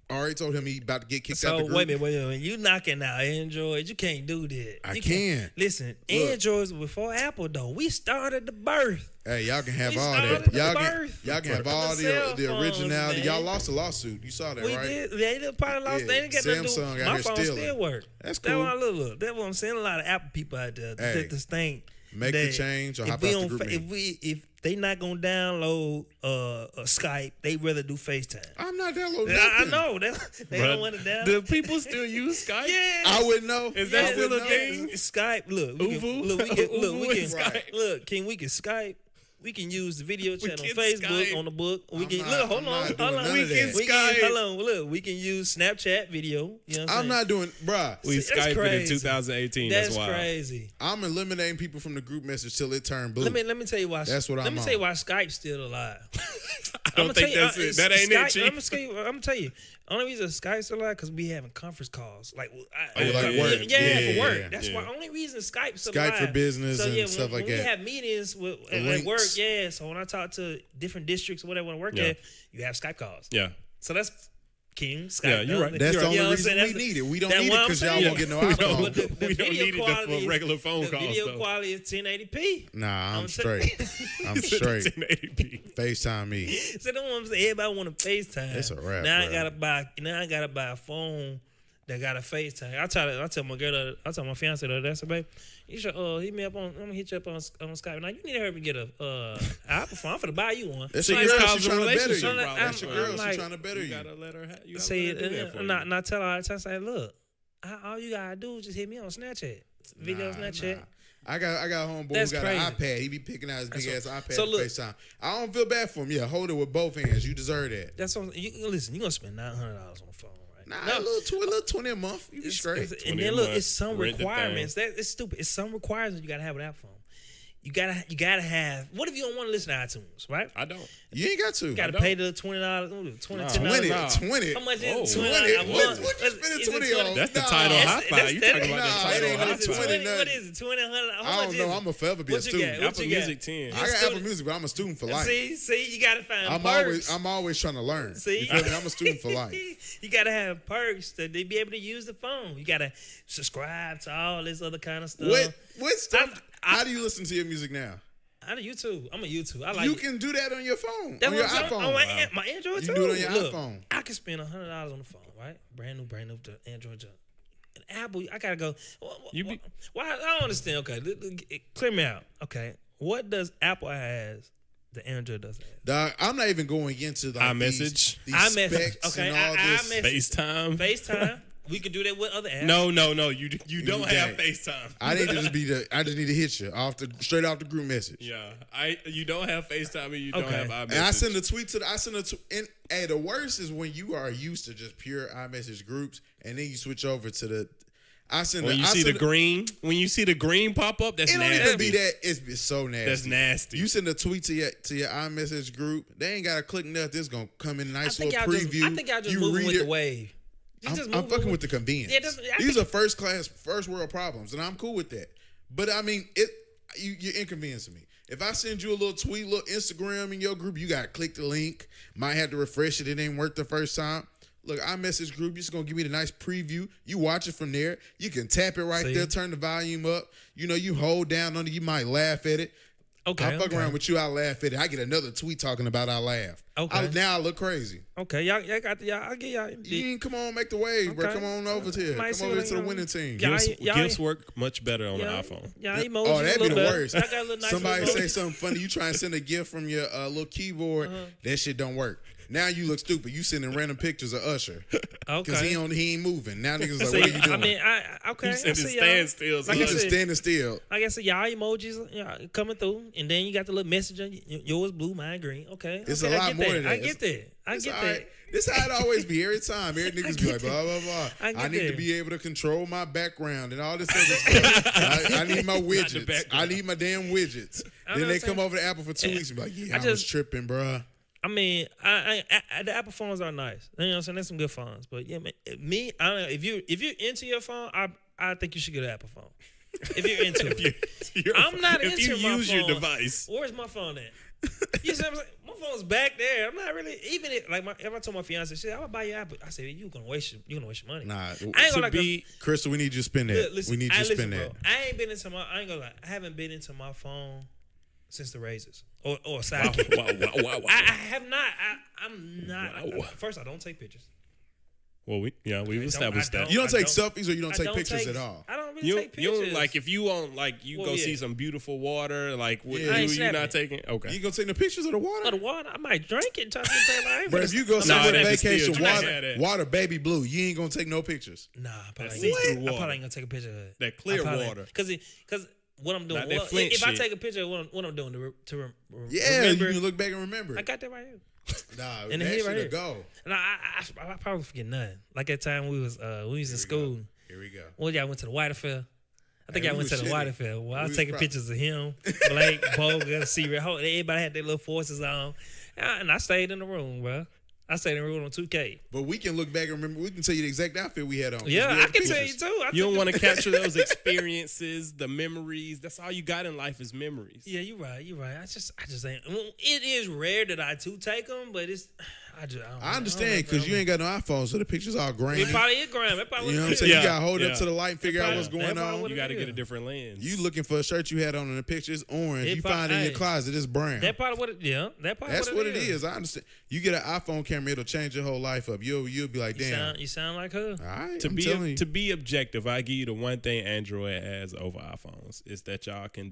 Speaker 1: I already told him he about to get kicked out
Speaker 2: So
Speaker 1: the group.
Speaker 2: wait a minute. You knocking out Android? You can't do that.
Speaker 1: I
Speaker 2: You
Speaker 1: can.
Speaker 2: Listen,
Speaker 1: Look.
Speaker 2: Androids were before Apple though. We started the birth.
Speaker 1: Hey, y'all can have
Speaker 2: We
Speaker 1: all
Speaker 2: started
Speaker 1: that.
Speaker 2: the birth
Speaker 1: Y'all can have all
Speaker 2: of the
Speaker 1: the
Speaker 2: cell
Speaker 1: originality.
Speaker 2: phones,
Speaker 1: Y'all
Speaker 2: man.
Speaker 1: lost a lawsuit. You saw that,
Speaker 2: We
Speaker 1: right?
Speaker 2: did. They did probably lost.
Speaker 1: Yeah,
Speaker 2: They didn't get nothing to do.
Speaker 1: Samsung out
Speaker 2: My
Speaker 1: here
Speaker 2: phone
Speaker 1: stealing.
Speaker 2: still work.
Speaker 1: That's
Speaker 2: That's
Speaker 1: cool.
Speaker 2: why look. That's what I'm saying. A lot of Apple people out there
Speaker 1: Hey,
Speaker 2: that just think
Speaker 1: make the
Speaker 2: that
Speaker 1: change or
Speaker 2: if
Speaker 1: hop
Speaker 2: we
Speaker 1: out the
Speaker 2: don't
Speaker 1: group
Speaker 2: fa-
Speaker 1: meeting.
Speaker 2: if they not gonna download Skype, they rather do FaceTime.
Speaker 1: I'm not downloading
Speaker 2: I
Speaker 1: nothing.
Speaker 2: know they don't want to download.
Speaker 3: Do people still use Skype?
Speaker 2: Yeah.
Speaker 1: I wouldn't know.
Speaker 3: Is that
Speaker 1: I
Speaker 3: still
Speaker 1: wouldn't
Speaker 3: a
Speaker 1: know.
Speaker 3: thing?
Speaker 2: Skype. Look, we can
Speaker 3: Uvu?
Speaker 2: look. We can
Speaker 3: Uvu
Speaker 2: look. We
Speaker 3: and
Speaker 2: can
Speaker 3: Skype.
Speaker 2: look. We can Skype. We can use the video chat on
Speaker 3: can
Speaker 2: Facebook,
Speaker 3: Skype.
Speaker 2: on the book. We
Speaker 1: I'm
Speaker 2: can
Speaker 1: not-
Speaker 2: look.
Speaker 1: I'm
Speaker 2: Hold
Speaker 1: not
Speaker 2: on.
Speaker 1: doing
Speaker 2: Hold
Speaker 1: none
Speaker 2: on.
Speaker 1: of
Speaker 2: We
Speaker 1: that.
Speaker 2: can. We
Speaker 3: Skype.
Speaker 2: can. Hold on. Look. We can use Snapchat video. You know what I'm saying?
Speaker 1: I'm not doing, bruh.
Speaker 3: We
Speaker 2: See, that's
Speaker 3: Skyped in
Speaker 2: crazy.
Speaker 3: 2018.
Speaker 2: That's
Speaker 3: That's wild.
Speaker 2: crazy.
Speaker 1: I'm eliminating people from the group message till it turned blue.
Speaker 2: Let me tell you why.
Speaker 1: That's what
Speaker 2: Let
Speaker 1: I'm
Speaker 2: me
Speaker 1: on.
Speaker 2: tell you why Skype's still alive.
Speaker 3: I don't think that's it. That ain't it, Chief.
Speaker 2: I'm gonna tell you. Only reason Skype's alive because we having conference calls. Like,
Speaker 1: like work.
Speaker 2: Yeah, for work.
Speaker 1: Yeah.
Speaker 2: That's
Speaker 3: Yeah.
Speaker 2: why. Only reason Skype's
Speaker 1: Skype
Speaker 2: alive.
Speaker 1: for business and
Speaker 2: when,
Speaker 1: stuff like
Speaker 2: when
Speaker 1: that.
Speaker 2: we have meetings at
Speaker 1: links.
Speaker 2: work, yeah. So when I talk to different districts or whatever I work
Speaker 3: Yeah.
Speaker 2: at, you have Skype calls.
Speaker 3: Yeah.
Speaker 2: So that's King Skype.
Speaker 3: Yeah, you're right.
Speaker 1: That's
Speaker 3: You're
Speaker 1: the
Speaker 3: right.
Speaker 1: only
Speaker 2: what I'm
Speaker 1: reason
Speaker 2: saying?
Speaker 1: we
Speaker 2: That's
Speaker 1: need it. We don't
Speaker 2: that's
Speaker 1: need it
Speaker 2: what I'm
Speaker 1: because y'all
Speaker 2: saying.
Speaker 1: won't get no
Speaker 3: We don't-
Speaker 1: iPhone.
Speaker 2: But the
Speaker 3: We don't
Speaker 2: video
Speaker 3: need it
Speaker 2: quality
Speaker 3: for regular phone
Speaker 2: the
Speaker 3: calls,
Speaker 2: video
Speaker 3: though.
Speaker 2: quality is 1080p.
Speaker 1: Nah, I'm
Speaker 2: I'm
Speaker 1: straight. I'm straight.
Speaker 3: 1080p.
Speaker 1: FaceTime me.
Speaker 2: So that's what I'm saying. Everybody want to FaceTime.
Speaker 1: It's a wrap,
Speaker 2: Now
Speaker 1: bro.
Speaker 2: I gotta buy a phone that got a FaceTime. I tell my girl, I tell my fiance that. I said, babe, you should hit me up on. I'm gonna hit you up on Skype. Now you need to hurry and get a Apple phone. I'm finna buy you one.
Speaker 1: That's
Speaker 3: See,
Speaker 1: your
Speaker 3: it's
Speaker 1: girl.
Speaker 3: causing
Speaker 1: She's trying to better
Speaker 3: relationship
Speaker 1: you.
Speaker 3: problems.
Speaker 1: That's your girl.
Speaker 2: I'm
Speaker 1: She's
Speaker 2: like-
Speaker 1: trying to better
Speaker 3: You
Speaker 1: you.
Speaker 3: gotta let her. You gotta
Speaker 2: Say
Speaker 3: let her do that for you.
Speaker 2: not tell her all the time. Say, look, all you gotta do is just hit me on Snapchat, video Snapchat.
Speaker 1: Nah. I got a homeboy
Speaker 2: That's
Speaker 1: who got
Speaker 2: crazy.
Speaker 1: an iPad. He be picking out his big ass iPad
Speaker 2: so
Speaker 1: to
Speaker 2: look-
Speaker 1: FaceTime. I don't feel bad for him. Yeah, hold it with both hands. You deserve that.
Speaker 2: That's what listen. You gonna spend $900 on a phone, right?
Speaker 1: Nah, a little 20 a month. You be straight.
Speaker 2: And
Speaker 3: 20
Speaker 2: then
Speaker 3: a
Speaker 2: look,
Speaker 3: month,
Speaker 2: it's some
Speaker 3: rent the thing.
Speaker 2: requirements. It's stupid. It's some requirements you gotta have with Apple phone. You gotta have. What if you don't want to listen to iTunes, right?
Speaker 3: I don't.
Speaker 1: You ain't got to.
Speaker 2: You gotta
Speaker 3: don't.
Speaker 2: pay the $20, $10.
Speaker 1: 20.
Speaker 3: Nah.
Speaker 1: 20.
Speaker 2: How much
Speaker 3: Whoa.
Speaker 2: is
Speaker 1: 20.
Speaker 2: $20 a
Speaker 1: What
Speaker 2: month?
Speaker 1: you spending
Speaker 2: Is it
Speaker 1: 20 on?
Speaker 3: That's the
Speaker 1: Nah.
Speaker 3: title
Speaker 2: That's-
Speaker 3: high five.
Speaker 2: that's-
Speaker 3: You talking about
Speaker 1: nah,
Speaker 3: that
Speaker 1: it
Speaker 3: title
Speaker 1: ain't
Speaker 3: high
Speaker 1: no
Speaker 2: Is it
Speaker 1: 20
Speaker 3: five?
Speaker 2: 20?
Speaker 1: nothing.
Speaker 2: What is it? 200? How
Speaker 1: I
Speaker 2: much
Speaker 1: don't
Speaker 2: is
Speaker 1: know.
Speaker 2: it?
Speaker 1: I'm a forever be a
Speaker 2: What you
Speaker 1: student.
Speaker 2: got? What
Speaker 3: Apple
Speaker 2: you got?
Speaker 3: Music 10.
Speaker 2: You
Speaker 1: I got
Speaker 2: student-
Speaker 1: Apple Music, but I'm a student for life.
Speaker 2: See, you gotta find
Speaker 1: I'm
Speaker 2: perks.
Speaker 1: always trying to learn.
Speaker 2: See?
Speaker 1: You feel me? I'm a student for life.
Speaker 2: You gotta have perks to be able to use the phone. You gotta subscribe to all this other kind of stuff.
Speaker 1: What stuff?
Speaker 2: I-
Speaker 1: How do you listen to your music now?
Speaker 2: I do YouTube. I'm a YouTube. I like
Speaker 1: You
Speaker 2: it.
Speaker 1: can do that on your phone,
Speaker 2: That's
Speaker 1: on your
Speaker 2: what I'm saying.
Speaker 1: iPhone.
Speaker 2: On my Android
Speaker 1: You
Speaker 2: too.
Speaker 1: can do it on your
Speaker 2: Look,
Speaker 1: iPhone.
Speaker 2: I can spend $100 on the phone, right? Brand new to Android junk. And Apple, I gotta go. Why? I don't understand. Okay, clear me out. Okay, what does Apple has that Android doesn't have?
Speaker 1: Dog, I'm not even going into like
Speaker 3: iMessage.
Speaker 1: these
Speaker 2: iMessage.
Speaker 1: specs
Speaker 2: Okay,
Speaker 1: and all this.
Speaker 2: iMessage.
Speaker 3: FaceTime.
Speaker 2: FaceTime. We can do that with other apps.
Speaker 3: No. You don't have
Speaker 1: can't.
Speaker 3: FaceTime.
Speaker 1: I need to just I just need to hit you straight off the group message.
Speaker 3: Yeah, you don't have FaceTime and you don't
Speaker 2: Okay.
Speaker 3: have iMessage.
Speaker 1: And I send a tweet and hey, the worst is when you are used to just pure iMessage groups and then you switch over to the.
Speaker 3: When you see the green pop up, that's
Speaker 1: it don't
Speaker 3: nasty.
Speaker 1: even be that. It's so nasty.
Speaker 3: That's nasty.
Speaker 1: You send a tweet to your iMessage group. They ain't gotta click nothing. It's gonna come in a nice little
Speaker 2: I
Speaker 1: preview.
Speaker 2: think y'all just
Speaker 1: you
Speaker 2: moving
Speaker 1: read
Speaker 2: with
Speaker 1: it.
Speaker 2: the wave.
Speaker 1: I'm fucking with the convenience.
Speaker 2: Yeah,
Speaker 1: These are first world problems, and I'm cool with that. But I mean, you're inconveniencing me. If I send you a little tweet, little Instagram in your group, you gotta click the link. Might have to refresh it. It ain't work the first time. Look, iMessage group, you're just gonna give me the nice preview. You watch it from there. You can tap it right there, turn the volume up. You hold down on it. You might laugh at it.
Speaker 2: Okay.
Speaker 1: I fuck around with you, I laugh at it. I get another tweet talking about I laugh.
Speaker 2: Okay.
Speaker 1: Now I look crazy.
Speaker 2: Okay, y'all got I get y'all.
Speaker 1: You ain't come on, make the waves, bro.
Speaker 2: Okay.
Speaker 1: Come on over here.
Speaker 2: Might
Speaker 1: Come
Speaker 2: see
Speaker 1: over
Speaker 2: what
Speaker 1: to the
Speaker 2: I-
Speaker 1: winning team.
Speaker 2: Y'all-
Speaker 3: Gifts work much better on
Speaker 2: Yeah,
Speaker 3: the iPhone.
Speaker 2: yeah, emojis.
Speaker 1: Oh, that'd be the worst.
Speaker 2: I got a little nice
Speaker 1: Somebody
Speaker 2: little
Speaker 1: say
Speaker 2: emoji.
Speaker 1: something funny. You try and send a gift from your little keyboard. That shit don't work. Now you look stupid. You sending random pictures of Usher because
Speaker 2: Okay.
Speaker 1: he ain't moving. Now niggas like,
Speaker 2: See,
Speaker 1: what are you doing?
Speaker 2: I mean, okay.
Speaker 3: You
Speaker 2: I
Speaker 3: sending
Speaker 2: see y'all.
Speaker 3: standstills.
Speaker 2: Like I
Speaker 1: He's just
Speaker 2: said,
Speaker 1: standing still.
Speaker 2: like I said, y'all emojis coming through, and then you got the little message on yours blue, mine green. Okay,
Speaker 1: It's
Speaker 2: okay,
Speaker 1: a
Speaker 2: I
Speaker 1: lot
Speaker 2: get
Speaker 1: more
Speaker 2: that.
Speaker 1: than that.
Speaker 2: I get that. I
Speaker 1: It's
Speaker 2: get
Speaker 1: all
Speaker 2: that.
Speaker 1: right. This how it always be every time. Every niggas be like, blah, blah, blah.
Speaker 2: I get
Speaker 1: I need to
Speaker 2: that.
Speaker 1: be able to control my background and all this other stuff. I need my widgets.
Speaker 3: background.
Speaker 1: I need my damn widgets.
Speaker 2: I'm
Speaker 1: Then
Speaker 2: not
Speaker 1: they come
Speaker 2: saying-
Speaker 1: over to Apple for 2 weeks and be like, yeah, I was
Speaker 2: just-
Speaker 1: tripping, bruh.
Speaker 2: I mean, the Apple phones are nice. You know what I'm saying? There's some good phones, but yeah, man, I don't know if you're into your phone, I think you should get an Apple phone. If you're into it, I'm not
Speaker 3: if
Speaker 2: into
Speaker 3: you
Speaker 2: my
Speaker 3: use
Speaker 2: phone.
Speaker 3: your device.
Speaker 2: Where's my phone at? You see what I'm saying? My phone's back there. I'm not really even if I told my fiance, shit, I'm gonna buy you Apple. I said, you're gonna waste your money.
Speaker 1: Nah,
Speaker 2: I ain't gonna
Speaker 3: To
Speaker 2: like
Speaker 3: be
Speaker 1: Crystal, we need you to spend that.
Speaker 2: Listen,
Speaker 1: we need you to spend
Speaker 2: bro,
Speaker 1: that.
Speaker 2: I ain't gonna lie. I haven't been into my phone since the Razors or Sidekick.
Speaker 3: Wow.
Speaker 2: I have not. I'm not.
Speaker 3: Wow.
Speaker 2: First, I don't take pictures.
Speaker 3: Well, we've established
Speaker 2: I
Speaker 3: that.
Speaker 1: You don't
Speaker 2: I
Speaker 1: take selfies or you don't
Speaker 2: I
Speaker 1: take
Speaker 2: don't
Speaker 1: pictures
Speaker 2: take-
Speaker 1: at all?
Speaker 2: I don't really
Speaker 3: You
Speaker 2: take pictures.
Speaker 3: don't like if you on like you
Speaker 2: Well,
Speaker 3: go
Speaker 2: yeah.
Speaker 3: see some beautiful water like what
Speaker 1: Yeah. I
Speaker 2: ain't
Speaker 3: you
Speaker 2: snapping.
Speaker 3: not taking okay.
Speaker 1: You gonna take the pictures of the
Speaker 2: Of
Speaker 1: water?
Speaker 2: the water, I might drink it and touch it. I ain't
Speaker 1: But
Speaker 2: finna-
Speaker 1: if you go
Speaker 2: I'm
Speaker 1: somewhere
Speaker 2: not
Speaker 3: that
Speaker 2: finna-
Speaker 3: is still
Speaker 1: vacation,
Speaker 3: true.
Speaker 1: water,
Speaker 3: Yeah.
Speaker 1: water baby blue, you ain't gonna take no pictures.
Speaker 2: Nah, I probably,
Speaker 3: That's
Speaker 2: ain't,
Speaker 3: see-through
Speaker 2: I
Speaker 3: water.
Speaker 2: probably ain't gonna take a picture of it.
Speaker 3: That clear water.
Speaker 2: Because what I'm doing.
Speaker 3: Not that
Speaker 2: Well,
Speaker 3: Flint
Speaker 2: if I
Speaker 3: shit.
Speaker 2: take a picture of what I'm doing to
Speaker 1: Yeah,
Speaker 2: remember,
Speaker 1: you can look back and remember.
Speaker 2: I got that right here.
Speaker 1: Nah,
Speaker 2: And the
Speaker 1: that
Speaker 2: head
Speaker 1: should
Speaker 2: right here.
Speaker 1: go.
Speaker 2: And I probably forget nothing. Like that time we was in school.
Speaker 1: Here we go.
Speaker 2: Well, y'all went to the White Affair. I think
Speaker 1: Hey,
Speaker 2: I
Speaker 1: we
Speaker 2: went to
Speaker 1: was
Speaker 2: the
Speaker 1: shitty.
Speaker 2: White Affair. Well, I
Speaker 1: We
Speaker 2: was
Speaker 1: was
Speaker 2: taking
Speaker 1: prob-
Speaker 2: pictures of him, Blake, Bogus, C-Red. Everybody had their little forces on. And I stayed in the room, bro. I stayed in the room on 2K.
Speaker 1: But we can look back and remember. We can tell you the exact outfit we had on. 'cause
Speaker 2: Yeah,
Speaker 1: we
Speaker 2: I
Speaker 1: had
Speaker 2: can
Speaker 1: pictures.
Speaker 2: tell you too.
Speaker 3: You don't want to capture those experiences, the memories. That's all you got in life is memories.
Speaker 2: Yeah, you're right. I just ain't. Well, it is rare that I do take them, but it's.
Speaker 1: I understand because you ain't got no iPhone, so the pictures all grainy.
Speaker 2: It probably is Graham. It probably
Speaker 1: You know what I'm
Speaker 2: is.
Speaker 1: saying?
Speaker 3: Yeah,
Speaker 1: You got to hold
Speaker 3: yeah.
Speaker 1: up to the light and figure out
Speaker 2: probably-
Speaker 1: what's going
Speaker 2: that probably
Speaker 1: on.
Speaker 2: what
Speaker 3: You
Speaker 2: it
Speaker 3: got to
Speaker 2: is.
Speaker 3: get a different lens.
Speaker 1: You looking for a shirt you had on and the picture is orange.
Speaker 2: It
Speaker 1: You
Speaker 2: prob-
Speaker 1: find it in your
Speaker 2: hey.
Speaker 1: closet, it's brown.
Speaker 2: That probably what it. Yeah, that probably
Speaker 1: That's what it is. I understand. You get an iPhone camera, it'll change your whole life up. You'll be like, damn.
Speaker 2: You sound like her.
Speaker 1: All right,
Speaker 3: to
Speaker 1: I'm telling
Speaker 3: be
Speaker 1: you.
Speaker 3: to be objective, I give you the one thing Android has over iPhones is that y'all can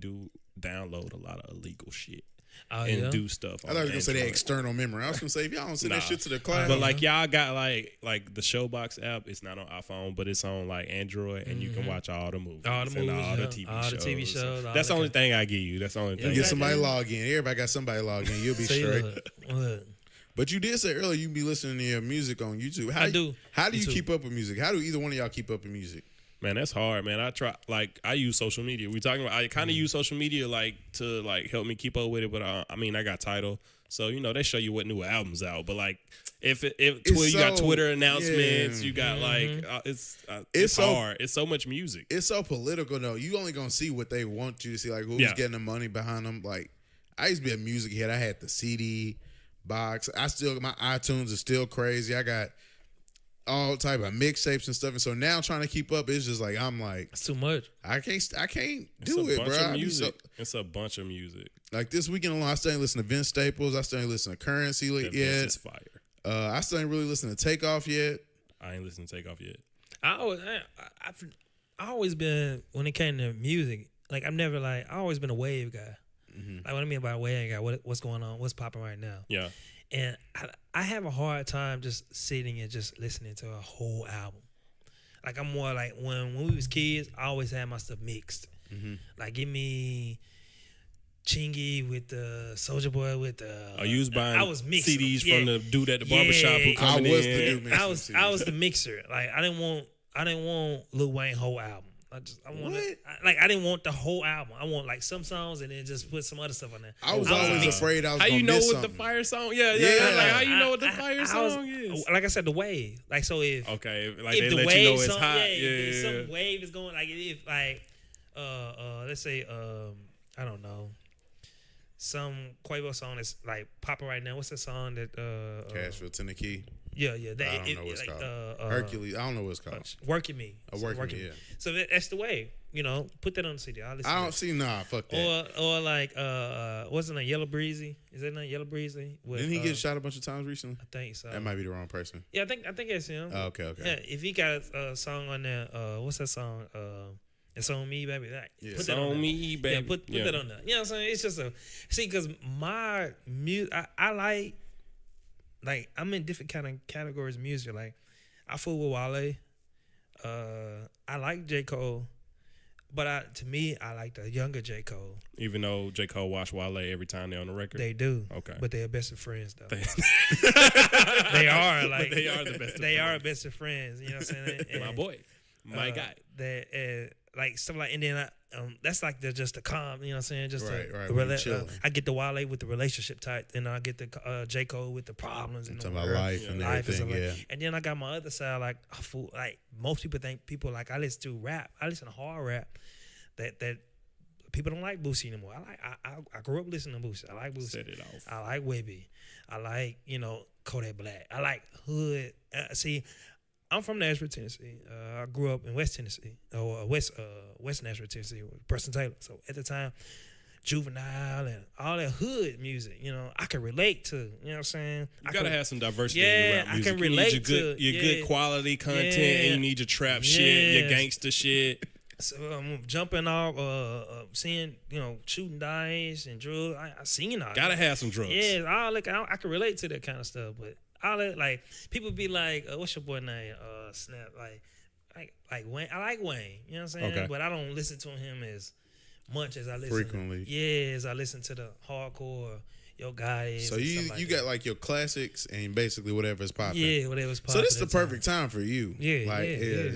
Speaker 3: download a lot of illegal shit
Speaker 2: Oh,
Speaker 3: and
Speaker 2: yeah.
Speaker 3: do stuff.
Speaker 1: I thought you were gonna say that
Speaker 3: Android.
Speaker 1: external memory. I was gonna say if y'all don't send that
Speaker 3: Nah.
Speaker 1: shit to the cloud.
Speaker 3: But like y'all got like the Showbox app. It's not on iPhone, but it's on like Android, and you can watch all the movies,
Speaker 2: All the
Speaker 3: and
Speaker 2: movies,
Speaker 3: all the
Speaker 2: yeah.
Speaker 3: TV
Speaker 2: All the
Speaker 3: shows.
Speaker 2: TV shows, all
Speaker 3: That's the
Speaker 2: that
Speaker 3: only
Speaker 2: kind-
Speaker 3: thing I give you. That's the only
Speaker 2: Yeah,
Speaker 3: thing.
Speaker 1: you get
Speaker 2: got
Speaker 1: somebody
Speaker 2: that.
Speaker 1: log in. Everybody got somebody log in. You'll be
Speaker 2: See,
Speaker 1: straight.
Speaker 2: look.
Speaker 1: But you did say earlier you be listening to your music on YouTube. How
Speaker 2: I do.
Speaker 1: How do you
Speaker 2: YouTube.
Speaker 1: keep up with music? How do either one of y'all keep up with music?
Speaker 3: Man, that's hard, man. I use social media. We talking about, I kind
Speaker 2: Mm-hmm.
Speaker 3: of use social media to help me keep up with it, but I mean, I got Tidal. So, they show you what new albums out. But like if you got
Speaker 1: so-
Speaker 3: Twitter announcements,
Speaker 1: yeah.
Speaker 3: you got like
Speaker 2: Mm-hmm.
Speaker 3: it's
Speaker 1: so-
Speaker 3: hard. It's so much music.
Speaker 1: It's so political though. You only gonna see what they want you to see, like who's
Speaker 3: Yeah.
Speaker 1: getting the money behind them. Like I used to be a music head. I had the CD box. My iTunes is still crazy. I got all type of mixtapes and stuff. And so now trying to keep up, it's just like I'm like
Speaker 2: It's too much.
Speaker 1: I can't
Speaker 3: It's
Speaker 1: do
Speaker 3: a
Speaker 1: it,
Speaker 3: bunch
Speaker 1: bro.
Speaker 3: of
Speaker 1: I be
Speaker 3: music. It's a bunch of music.
Speaker 1: like this weekend alone, I still ain't listen to Vince Staples. I still ain't listen to Currency
Speaker 3: That Vince
Speaker 1: yet.
Speaker 3: is fire.
Speaker 1: I still ain't really listen to Takeoff yet.
Speaker 3: I ain't listened to Takeoff yet.
Speaker 2: I always been, when it came to music, like I always been a wave guy. Like what I mean by a wave guy, what's going on, what's popping right now.
Speaker 3: Yeah.
Speaker 2: And I have a hard time just sitting and just listening to a whole album. Like I'm more like when we was kids, I always had my stuff mixed. Like give me Chingy with the Soulja Boy with the.
Speaker 3: You was buying
Speaker 2: I was mixing
Speaker 3: CDs
Speaker 2: them.
Speaker 3: from the dude at the barbershop who
Speaker 2: Yeah.
Speaker 3: coming
Speaker 1: I was
Speaker 3: in.
Speaker 1: the dude mixing
Speaker 2: I was
Speaker 1: CDs.
Speaker 2: the mixer. Like I didn't want Lil Wayne whole album. I
Speaker 1: What?
Speaker 2: I didn't want the whole album. I want like some songs and then just put some other stuff on there.
Speaker 1: I was
Speaker 2: I was
Speaker 1: always
Speaker 2: mixing.
Speaker 1: afraid I was
Speaker 3: How
Speaker 1: gonna
Speaker 3: you know
Speaker 1: miss
Speaker 3: what
Speaker 1: something.
Speaker 3: the fire song? Yeah. Like how you know what the fire song is?
Speaker 2: Like I said, the wave. Like so if
Speaker 3: Okay, like
Speaker 2: if
Speaker 3: they
Speaker 2: the
Speaker 3: let
Speaker 2: wave
Speaker 3: you know it's
Speaker 2: song,
Speaker 3: hot.
Speaker 2: if
Speaker 3: Yeah.
Speaker 2: some wave is going like if like let's say I don't know, some Quavo song that's like popping right now. What's that song that
Speaker 1: Cashville, Tennessee.
Speaker 2: yeah
Speaker 1: I don't know what it's
Speaker 2: like,
Speaker 1: called. Hercules. I don't know what it's called.
Speaker 2: Working Me.
Speaker 1: Working Me, yeah.
Speaker 2: So that's the way. Put that on the CD. I'll listen
Speaker 1: I
Speaker 2: to
Speaker 1: don't
Speaker 2: it.
Speaker 1: see. Nah, fuck that.
Speaker 2: Or like wasn't it Yellow Breezy? Is that not Yellow Breezy? With,
Speaker 1: Didn't he get shot a bunch of times recently?
Speaker 2: I think so.
Speaker 1: That might be the wrong person.
Speaker 2: Yeah, I think it's him.
Speaker 1: Oh, okay.
Speaker 2: Yeah, if he got a song on there, what's that song? It's on me, baby. Like,
Speaker 1: Yeah.
Speaker 2: put that
Speaker 3: On
Speaker 2: there.
Speaker 3: me, baby.
Speaker 2: Yeah, put that on there. You know what I'm saying? It's just because my music, I like I'm in different kind of categories of music. Like I fool with Wale. I like J. Cole, but to me, I like the younger J. Cole.
Speaker 3: Even though J. Cole watch Wale every time they're on the record.
Speaker 2: They do.
Speaker 3: Okay.
Speaker 2: But they're best of friends though.
Speaker 3: They-
Speaker 2: They are like
Speaker 3: But they are the best of
Speaker 2: They are
Speaker 3: friends.
Speaker 2: best of friends. You know what I'm saying?
Speaker 3: My
Speaker 2: And,
Speaker 3: boy. My guy.
Speaker 2: That like stuff like, and then that's like just the calm. You know what I'm saying? Just
Speaker 1: Right,
Speaker 2: the,
Speaker 1: right,
Speaker 2: the
Speaker 1: when you
Speaker 2: rela-
Speaker 1: chilling.
Speaker 2: I get the Wale with the relationship type, and I get the J. Cole with the problems and the
Speaker 1: Talking about
Speaker 2: world.
Speaker 1: life and
Speaker 2: Life and
Speaker 1: everything.
Speaker 2: stuff like- And then I got my other side, like I fool, like most people think like I listen to rap. I listen to hard rap. That people don't like Boosie anymore. I grew up listening to Boosie. I like Boosie.
Speaker 3: Set it off.
Speaker 2: I like Webby. I like Kodak Black. I like Hood. See, I'm from Nashville, Tennessee. I grew up in West Tennessee, or West Nashville, Tennessee, with Preston Taylor. So at the time, Juvenile and all that hood music, I can relate to. You know what I'm saying?
Speaker 3: You gotta have some diversity in
Speaker 2: Yeah,
Speaker 3: your rap
Speaker 2: I
Speaker 3: music.
Speaker 2: can
Speaker 3: You need
Speaker 2: relate
Speaker 3: your good,
Speaker 2: to-
Speaker 3: your
Speaker 2: yeah.
Speaker 3: good quality content,
Speaker 2: Yeah.
Speaker 3: and you need your trap shit, your
Speaker 2: Yes.
Speaker 3: gangster shit.
Speaker 2: So I'm jumping off, seeing shooting dice and drugs. I seen all.
Speaker 3: Gotta
Speaker 2: that.
Speaker 3: have some drugs.
Speaker 2: Yeah, I can relate to that kind of stuff, but all that, like people be like, what's your boy name? Snap, like Wayne. I like Wayne, you know what I'm saying?
Speaker 3: Okay.
Speaker 2: But I don't listen to him as much as I listen
Speaker 1: frequently.
Speaker 2: as I listen to the hardcore Yo Gotti.
Speaker 1: So you got like your classics and basically whatever's popping.
Speaker 2: Yeah, whatever's popping.
Speaker 1: So this is the perfect time for you.
Speaker 2: Yeah,
Speaker 1: like,
Speaker 2: yeah.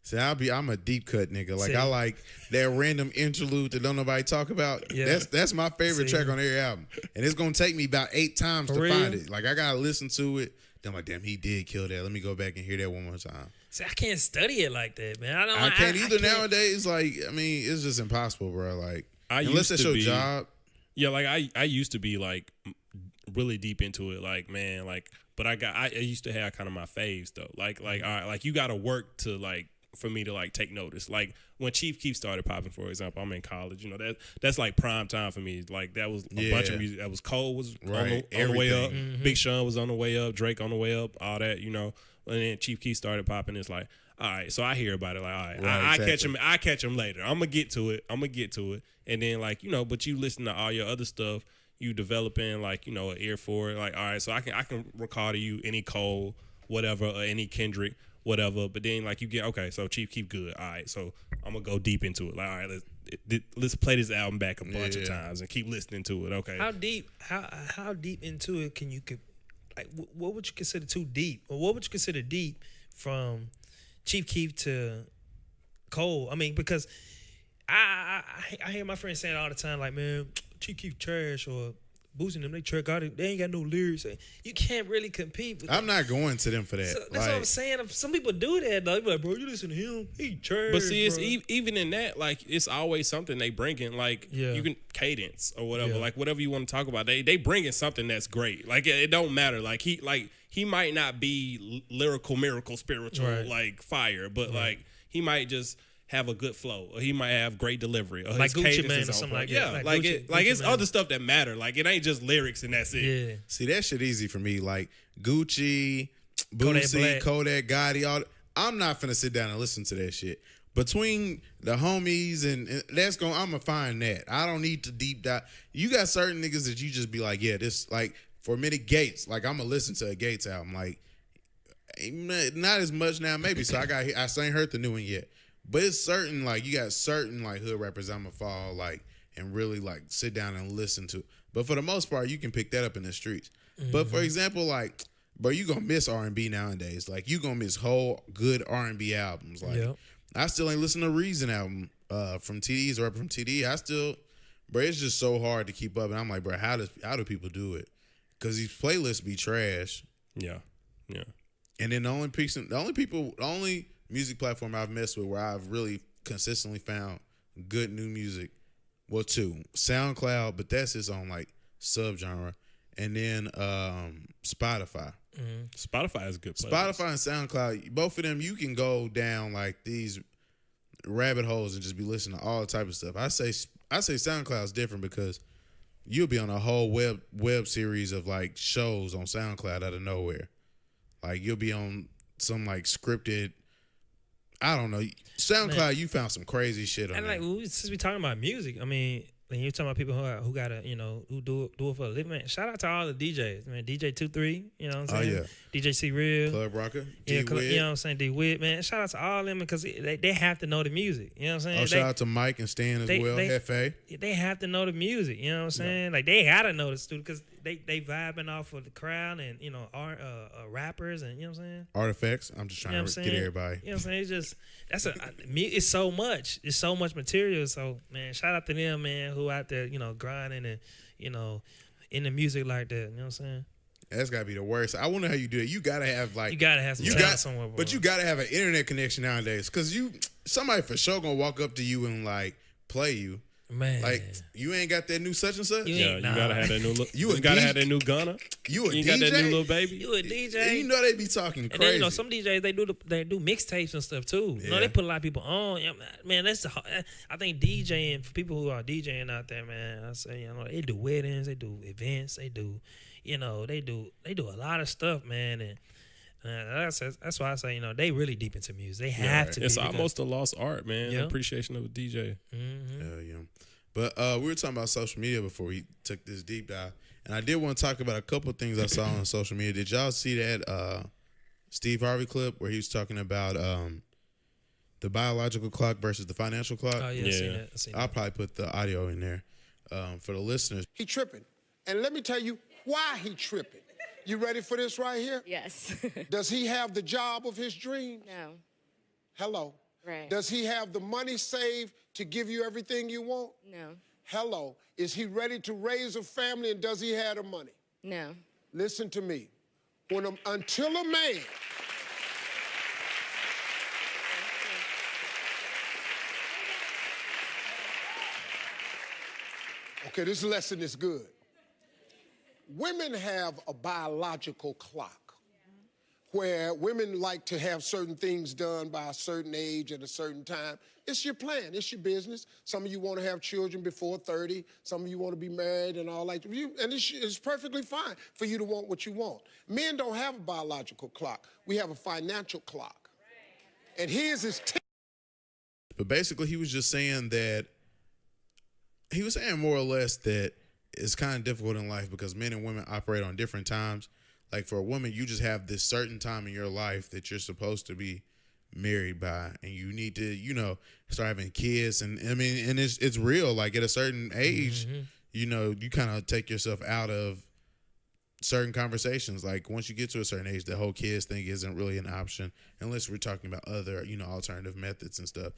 Speaker 1: See, I'm a deep cut nigga. Like
Speaker 2: See.
Speaker 1: I like that random interlude that don't nobody talk about.
Speaker 2: Yeah.
Speaker 1: That's my favorite
Speaker 2: See.
Speaker 1: track on every album, and it's gonna take me about 8 times
Speaker 2: For
Speaker 1: to
Speaker 2: real?
Speaker 1: find it. Like I gotta listen to it. Then I'm like, damn, he did kill that. Let me go back and hear that one more time.
Speaker 2: See, I can't study it like that, man.
Speaker 1: I can't either
Speaker 2: can't.
Speaker 1: nowadays. Like, I mean, it's just impossible, bro. Like, unless
Speaker 3: used
Speaker 1: that's
Speaker 3: to
Speaker 1: your
Speaker 3: be-
Speaker 1: job.
Speaker 3: Yeah, like I used to be like really deep into it, like man, like but I used to have kind of my faves though. Like all right, like you got to work to like for me to like take notice. Like when Chief Keef started popping, for example, I'm in college. You know that's like prime time for me. Like that was a bunch of music. That was Cole was on the way up.
Speaker 1: Everything.
Speaker 3: Big Sean was on the way up. Drake on the way up. All that, you know. And then Chief Keef started popping. It's like, all right. So I hear about it. Like, all right, I catch him. I catch him later. I'm gonna get to it. And then like but you listen to all your other stuff. You developing like an ear for it. Like, all right. So I can recall to you any Cole, whatever, or any Kendrick. Whatever, but then like you get so Chief Keef good. All right, so I'm gonna go deep into it. Like, all right, let's play this album back a bunch of times and keep listening to it. Okay,
Speaker 2: How deep into it can you like? What would you consider too deep, or what would you consider deep from Chief Keef to Cole? I mean, because I hear my friends saying all the time, like, man, Chief Keef trash, or boosting them, they ain't got no lyrics. You can't really compete with
Speaker 1: I'm not going to them for that.
Speaker 2: So that's what I'm saying. Some people do that though. They be like, bro, you listen to him, he trash.
Speaker 3: but see, it's
Speaker 2: bro.
Speaker 3: even in that, like it's always something they bring in, like you can cadence or whatever, like whatever you want to talk about. They bring in something that's great. Like it don't matter. Like he might not be lyrical, miracle, spiritual, like fire, but like he might just have a good flow, or he might have great delivery, or
Speaker 2: like
Speaker 3: his
Speaker 2: Gucci
Speaker 3: cadence
Speaker 2: Mane
Speaker 3: is
Speaker 2: or
Speaker 3: on
Speaker 2: something
Speaker 3: point.
Speaker 2: like that.
Speaker 3: Yeah,
Speaker 2: Like Gucci
Speaker 3: it's
Speaker 2: Mane.
Speaker 3: other stuff that matter. Like it ain't just lyrics and that's it.
Speaker 2: Yeah.
Speaker 1: See, that shit easy for me. Like Gucci, Boosie, Kodak, Gotti. I'm not finna sit down and listen to that shit. Between the homies and I'm gonna find that. I don't need to deep dive. You got certain niggas that you just be like, yeah, this like for a minute Gates. Like I'm gonna listen to a Gates album. Like not as much now, maybe. So I still ain't heard the new one yet. But it's certain, like, you got certain, like, hood rappers I'm going to fall, like, and really, like, sit down and listen to. But for the most part, you can pick that up in the streets. Mm-hmm. But, for example, like, bro, you going to miss R&B nowadays. Like, you going to miss whole good R&B albums. Like, I still ain't listen to Reason album from TD's or from TD. Bro, it's just so hard to keep up. And I'm like, bro, how do people do it? Because these playlists be trash.
Speaker 3: Yeah.
Speaker 1: And then the only music platform I've messed with where I've really consistently found good new music, well, 2. SoundCloud, but that's its own like subgenre, and then Spotify.
Speaker 2: Mm-hmm.
Speaker 3: Spotify is a good.
Speaker 1: Spotify and SoundCloud, both of them, you can go down like these rabbit holes and just be listening to all type of stuff. I say SoundCloud's different because you'll be on a whole web series of like shows on SoundCloud out of nowhere. Like you'll be on some like scripted. I don't know. SoundCloud, man, you found some crazy shit on there.
Speaker 2: And like, since we talking about music, I mean, when you're talking about people who gotta, who do it for a living, man, shout out to all the DJs, man. DJ 23, you know what I'm saying? DJ C Real.
Speaker 1: Club Rocker.
Speaker 2: You know what I'm saying? D Witt, man. Shout out to all them because they have to know the music. You know what I'm saying?
Speaker 1: Shout out to Mike and Stan as well, FA.
Speaker 2: They have to know the music, you know what I'm saying? Like they gotta know the studio because they vibing off of the crowd and rappers and you know what I'm saying?
Speaker 1: Artifacts. I'm just trying to get everybody.
Speaker 2: You know what I'm saying? It's just it's so much. It's so much material. So man, shout out to them, man, who out there, grinding and in the music like that. You know what I'm saying?
Speaker 1: That's gotta be the worst. I wonder how you do it. You gotta have like
Speaker 2: some talent somewhere, bro.
Speaker 1: But you gotta have an internet connection nowadays, because somebody for sure gonna walk up to you and like play you.
Speaker 2: Man,
Speaker 1: like you ain't got that new such and such.
Speaker 3: You gotta have that new look.
Speaker 1: You
Speaker 3: gotta have that new Gunna.
Speaker 1: You
Speaker 3: DJ?
Speaker 1: got
Speaker 3: that new little baby.
Speaker 2: You a DJ?
Speaker 1: And you know they be talking crazy.
Speaker 2: And then, some DJs they do mixtapes and stuff too.
Speaker 1: Yeah.
Speaker 2: They put a lot of people on. Man, I think DJing for people who are DJing out there, man. I say they do weddings, they do events, they do they do a lot of stuff, man. And that's why I say they really deep into music. They have to.
Speaker 3: It's almost a lost art, man.
Speaker 2: Yeah.
Speaker 3: Appreciation of a DJ.
Speaker 2: Mm-hmm.
Speaker 1: Hell yeah. But we were talking about social media before we took this deep dive, and I did want to talk about a couple of things I saw on social media. Did y'all see that Steve Harvey clip where he was talking about the biological clock versus the financial clock.
Speaker 2: Oh yeah, I seen that. I seen
Speaker 1: I'll
Speaker 2: that.
Speaker 1: probably put the audio in there for the listeners.
Speaker 4: He tripping. And let me tell you why he tripping. You ready for this right here?
Speaker 5: Yes.
Speaker 4: Does he have the job of his dreams?
Speaker 5: No.
Speaker 4: Hello.
Speaker 5: Right.
Speaker 4: Does he have the money saved to give you everything you want?
Speaker 5: No.
Speaker 4: Hello. Is he ready to raise a family, and does he have the money?
Speaker 5: No.
Speaker 4: Listen to me. Until a man okay, this lesson is good. Women have a biological clock where women like to have certain things done by a certain age at a certain time. It's your plan. It's your business. Some of you want to have children before 30. Some of you want to be married and all that. And it's perfectly fine for you to want what you want. Men don't have a biological clock. We have a financial clock. And his is
Speaker 1: But basically, he was just saying that he was saying more or less that it's kind of difficult in life because men and women operate on different times. Like for a woman, you just have this certain time in your life that you're supposed to be married by, and you need to, start having kids. And I mean, and it's real. Like at a certain age, you kind of take yourself out of certain conversations. Like once you get to a certain age, the whole kids thing isn't really an option unless we're talking about other, alternative methods and stuff.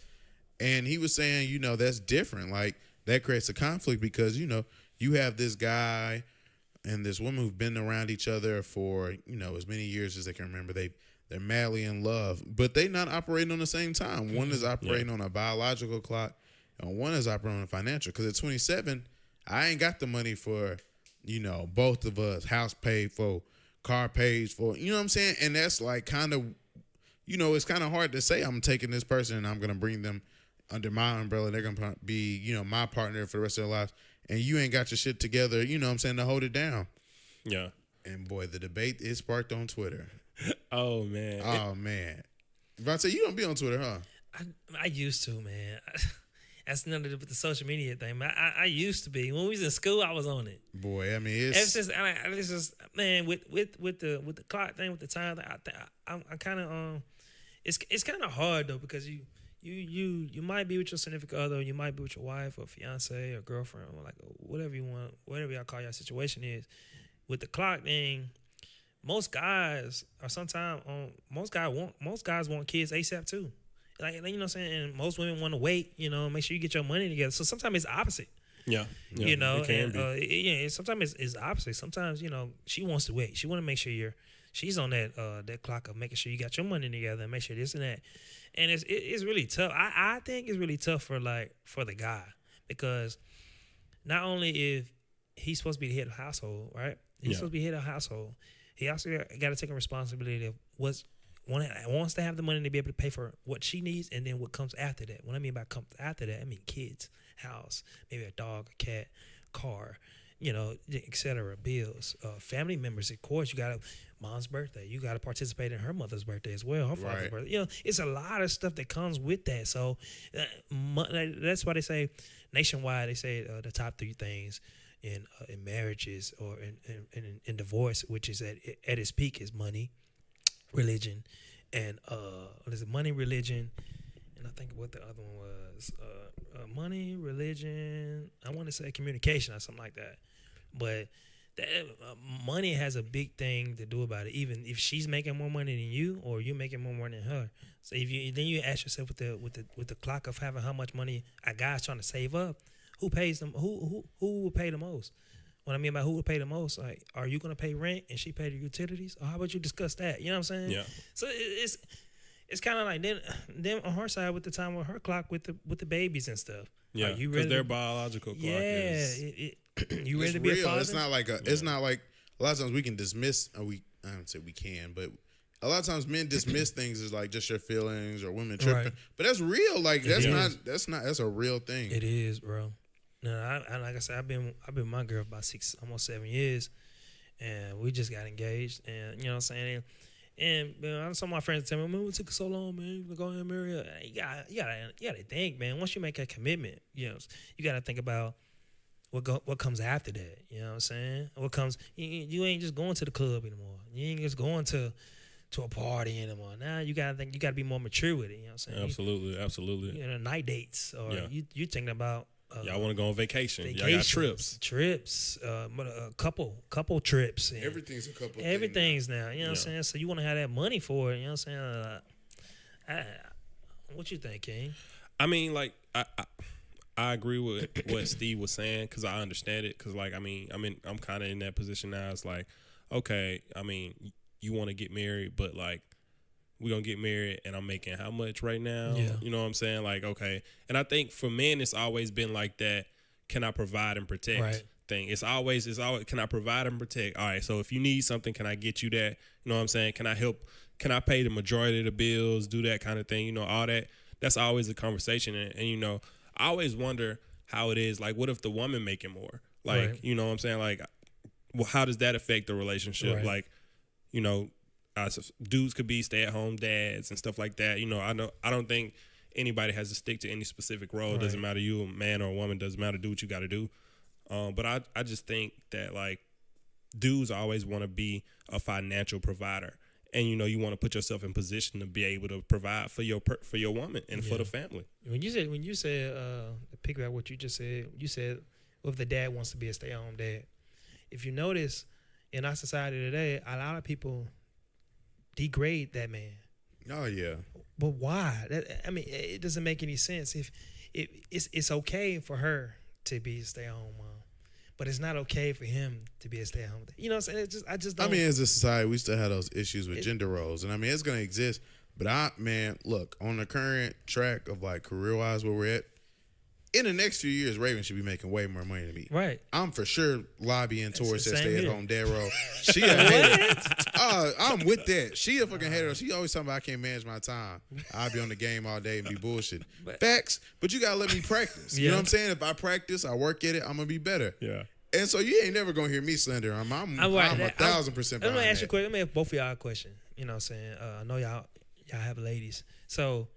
Speaker 1: And he was saying, that's different. Like that creates a conflict because, you have this guy and this woman who've been around each other for, as many years as they can remember. They're madly in love, but they not operating on the same time. One is operating on a biological clock and one is operating on a financial. Because at 27, I ain't got the money for, both of us, house paid for, car paid for, you know what I'm saying? And that's like kind of, it's kind of hard to say I'm taking this person and I'm going to bring them under my umbrella. They're going to be, my partner for the rest of their lives. And you ain't got your shit together, to hold it down.
Speaker 3: Yeah.
Speaker 1: And boy, the debate is sparked on Twitter.
Speaker 3: Oh, man.
Speaker 1: Oh, man. Vonte, you don't be on Twitter, huh?
Speaker 2: I used to, man. That's nothing to do with the social media thing, man. I used to be. When we was in school, I was on it.
Speaker 1: Boy, I mean,
Speaker 2: it's just man, with the clock thing, with the time thing, I kind of it's kind of hard though because you might be with your significant other, you might be with your wife or fiance or girlfriend or like whatever you want, whatever y'all call your situation is. With the clock thing, most guys are sometimes most guys want kids ASAP too. Like you know what I'm saying, and most women want to wait. Make sure you get your money together. So sometimes it's opposite.
Speaker 3: Yeah.
Speaker 2: It can
Speaker 3: be.
Speaker 2: Sometimes it's opposite. Sometimes she wants to wait. She want to make sure she's on that clock of making sure you got your money together and make sure this and that. And it's really tough. I think it's really tough for the guy because not only if he's supposed to be the head of the household, right? He's supposed to be the head of the household. He also got to take a responsibility of wants to have the money to be able to pay for what she needs, and then what comes after that. What I mean by comes after that, I mean kids, house, maybe a dog, a cat, car, etc. Bills, family members. Of course, you got mom's birthday. You got to participate in her mother's birthday as well. Her father's birthday. It's a lot of stuff that comes with that. So that's why they say nationwide. They say the top three things in marriages or in divorce, which is at its peak, is money, religion, and what is it? Money, religion, and I think what the other one was. Money, religion. I want to say communication or something like that. But that money has a big thing to do about it. Even if she's making more money than you, or you making more money than her. So if you ask yourself with the clock of having how much money a guy's trying to save up, who pays them? Who will pay the most? What I mean by who will pay the most, like, are you going to pay rent and she pay the utilities? Or how about you discuss that? You know what I'm saying?
Speaker 3: Yeah.
Speaker 2: So it's kind of like then on her side with the time with her clock with the babies and stuff.
Speaker 3: Yeah, because their biological clock is.
Speaker 2: You ready
Speaker 1: it's
Speaker 2: to be
Speaker 1: real.
Speaker 2: a father?
Speaker 1: It's not like it's not like a lot of times we can dismiss. I don't say we can, but a lot of times men dismiss things as like just your feelings or women tripping.
Speaker 2: Right.
Speaker 1: But that's real. Like that's
Speaker 2: is.
Speaker 1: that's a real thing.
Speaker 2: It is, bro. No, I like I said, I've been with my girl for about almost 7 years, and we just got engaged, and you know what I'm saying. And some of my friends tell me, man, it took so long, man. You go ahead and marry her. You gotta think, man. Once you make a commitment, you gotta think about what comes after that. You know what I'm saying? What comes? You ain't just going to the club anymore. You ain't just going to to a party anymore. Now you gotta think, you gotta be more mature with it. You know what I'm saying?
Speaker 3: Absolutely.
Speaker 2: You know, night dates, or you thinking about.
Speaker 3: Y'all want to go on vacation. Y'all got
Speaker 2: trips, a couple trips. And
Speaker 1: Everything's a couple.
Speaker 2: Everything's now. You know what I'm saying? So you want to have that money for it. You know what I'm saying? What you think, King?
Speaker 3: I mean, like I agree with what Steve was saying, because I understand it. Because like I'm kind of in that position now. It's like, okay, I mean, you want to get married, but like, we're going to get married and I'm making how much right now?
Speaker 2: Yeah.
Speaker 3: You know what I'm saying? Like, okay. And I think for men, it's always been like that, can I provide and protect thing. It's always, can I provide and protect? All right, so if you need something, can I get you that? You know what I'm saying? Can I help? Can I pay the majority of the bills? Do that kind of thing, you know, all that. That's always a conversation. And you know, I always wonder how it is. Like, what if the woman making more? Like, you know what I'm saying? Like, well, how does that affect the relationship? Like, you know, dudes could be stay-at-home dads and stuff like that. You know, I don't think anybody has to stick to any specific role. It doesn't matter, you a man or a woman, doesn't matter. Do what you got to do. But I just think that like dudes always want to be a financial provider, and you know, you want to put yourself in position to be able to provide for your woman and for the family.
Speaker 2: When you said pick up what you just said, you said if the dad wants to be a stay-at-home dad. If you notice in our society today, a lot of people degrade that man.
Speaker 1: Oh yeah.
Speaker 2: But why? I mean, it doesn't make any sense. If it's okay for her to be a stay-at-home mom, but it's not okay for him to be a stay-at-home dad. You know what I'm saying? I just don't.
Speaker 1: I mean, as a society, we still have those issues with gender roles, and I mean, it's gonna exist. But look, on the current track of like career-wise where we're at, in the next few years, Raven should be making way more money than me.
Speaker 2: Right.
Speaker 1: I'm for sure lobbying towards that
Speaker 2: the same
Speaker 1: stay-at-home dad role. She a hater. I'm with that. She a fucking hater. She always talking about I can't manage my time. I'll be on the game all day and be bullshit. Facts, but you gotta let me practice. You know what I'm saying? If I practice, I work at it, I'm gonna be better.
Speaker 3: Yeah.
Speaker 1: And so you ain't never gonna hear me slander. I'm 1,000%
Speaker 2: Let
Speaker 1: behind
Speaker 2: me ask you a
Speaker 1: that.
Speaker 2: question. Let me ask both of y'all a question. You know what I'm saying? I know y'all have ladies. So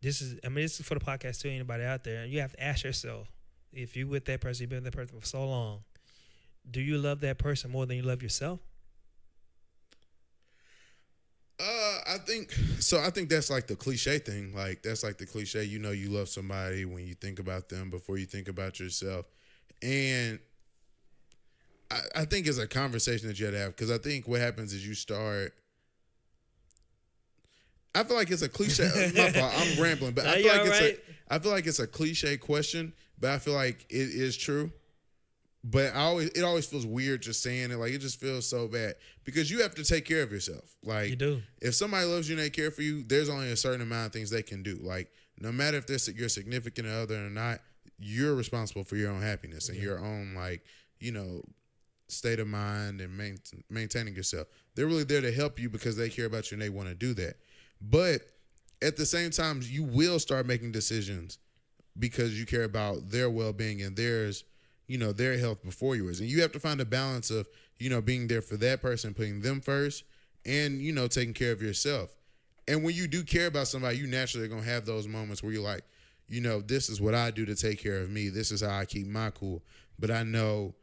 Speaker 2: this is for the podcast too, anybody out there. You have to ask yourself, if you with that person, you've been with that person for so long, do you love that person more than you love yourself?
Speaker 1: I think that's like the cliche thing. Like that's like the cliche. You know, you love somebody when you think about them before you think about yourself. And I think it's a conversation that you have to have, because I think what happens is you start. I feel like it's a cliche. My fault. I'm rambling, but I feel like it's a cliche question, but I feel like it is true. But it always feels weird just saying it. Like, it just feels so bad, because you have to take care of yourself. Like,
Speaker 2: you do.
Speaker 1: If somebody loves you and they care for you, there's only a certain amount of things they can do. Like, no matter if they're your significant other or not, you're responsible for your own happiness and your own, like, you know, state of mind and maintaining yourself. They're really there to help you because they care about you and they want to do that. But at the same time, you will start making decisions because you care about their well-being and theirs, you know, their health before yours. And you have to find a balance of, you know, being there for that person, putting them first, and, you know, taking care of yourself. And when you do care about somebody, you naturally are going to have those moments where you're like, you know, this is what I do to take care of me. This is how I keep my cool. But I know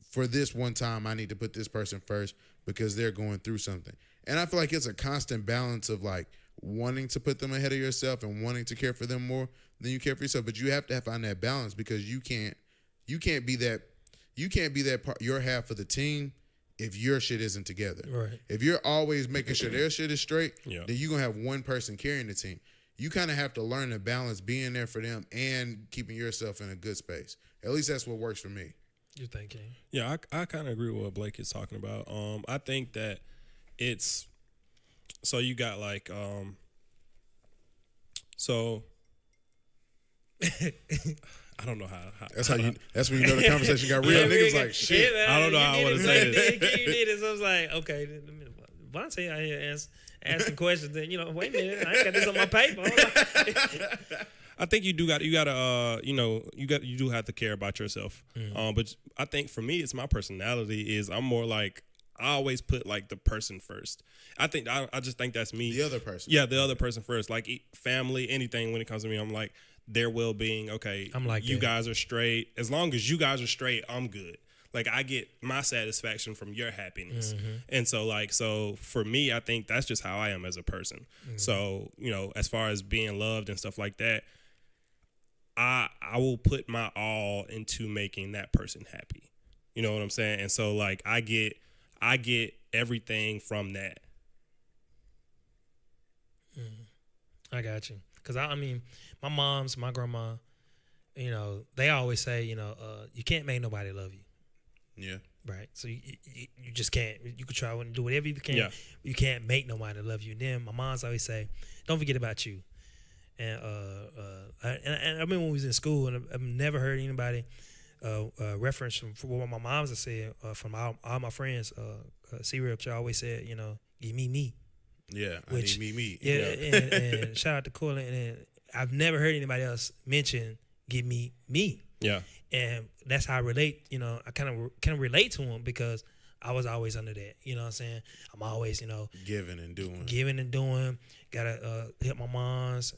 Speaker 1: for this one time, I need to put this person first because they're going through something. And I feel like it's a constant balance of like wanting to put them ahead of yourself and wanting to care for them more than you care for yourself. But you have to find that balance, because you can't be that part, your half of the team, if your shit isn't together.
Speaker 2: Right.
Speaker 1: If you're always making sure their shit is straight, then you're going to have one person carrying the team. You kind of have to learn to balance being there for them and keeping yourself in a good space. At least that's what works for me.
Speaker 2: You thinking?
Speaker 3: Yeah, I kind of agree with what Blake is talking about. I think that it's, so you got like, so I don't know how.
Speaker 1: That's when you know the conversation got real. Niggas like, shit.
Speaker 3: I don't know how I want to say this.
Speaker 2: You did it. So I was like, okay, Vonte out here asking questions. Then, you know, wait a minute, I ain't got this on my paper.
Speaker 3: I think you do have to care about yourself. But I think for me, it's my personality is I'm more like, I always put like the person first. I just think that's me.
Speaker 1: The other person.
Speaker 3: Yeah, the other person first. Like family, anything when it comes to me, I'm like, their well-being. Okay,
Speaker 2: I'm like,
Speaker 3: you guys are straight. As long as you guys are straight, I'm good. Like I get my satisfaction from your happiness. And so for me, I think that's just how I am as a person. So, as far as being loved and stuff like that, I will put my all into making that person happy. You know what I'm saying? And so like I get everything from that.
Speaker 2: I got you. Cause I mean, my grandma, they always say, you can't make nobody love you.
Speaker 1: Yeah.
Speaker 2: Right. So you just can't. You can try and do whatever you can.
Speaker 3: Yeah.
Speaker 2: You can't make nobody love you. Then my mom's always say, don't forget about you. And I remember when we was in school, and I've never heard anybody reference from what my mom's have said from all my friends. Serial always said, give me.
Speaker 1: Yeah,
Speaker 2: Which,
Speaker 1: I need me.
Speaker 2: Yeah, and shout out to Corlin. And I've never heard anybody else mention give me.
Speaker 3: Yeah.
Speaker 2: And that's how I relate. I kind of relate to him because I was always under that. You know what I'm saying? I'm always,
Speaker 1: Giving and doing.
Speaker 2: Gotta help my moms,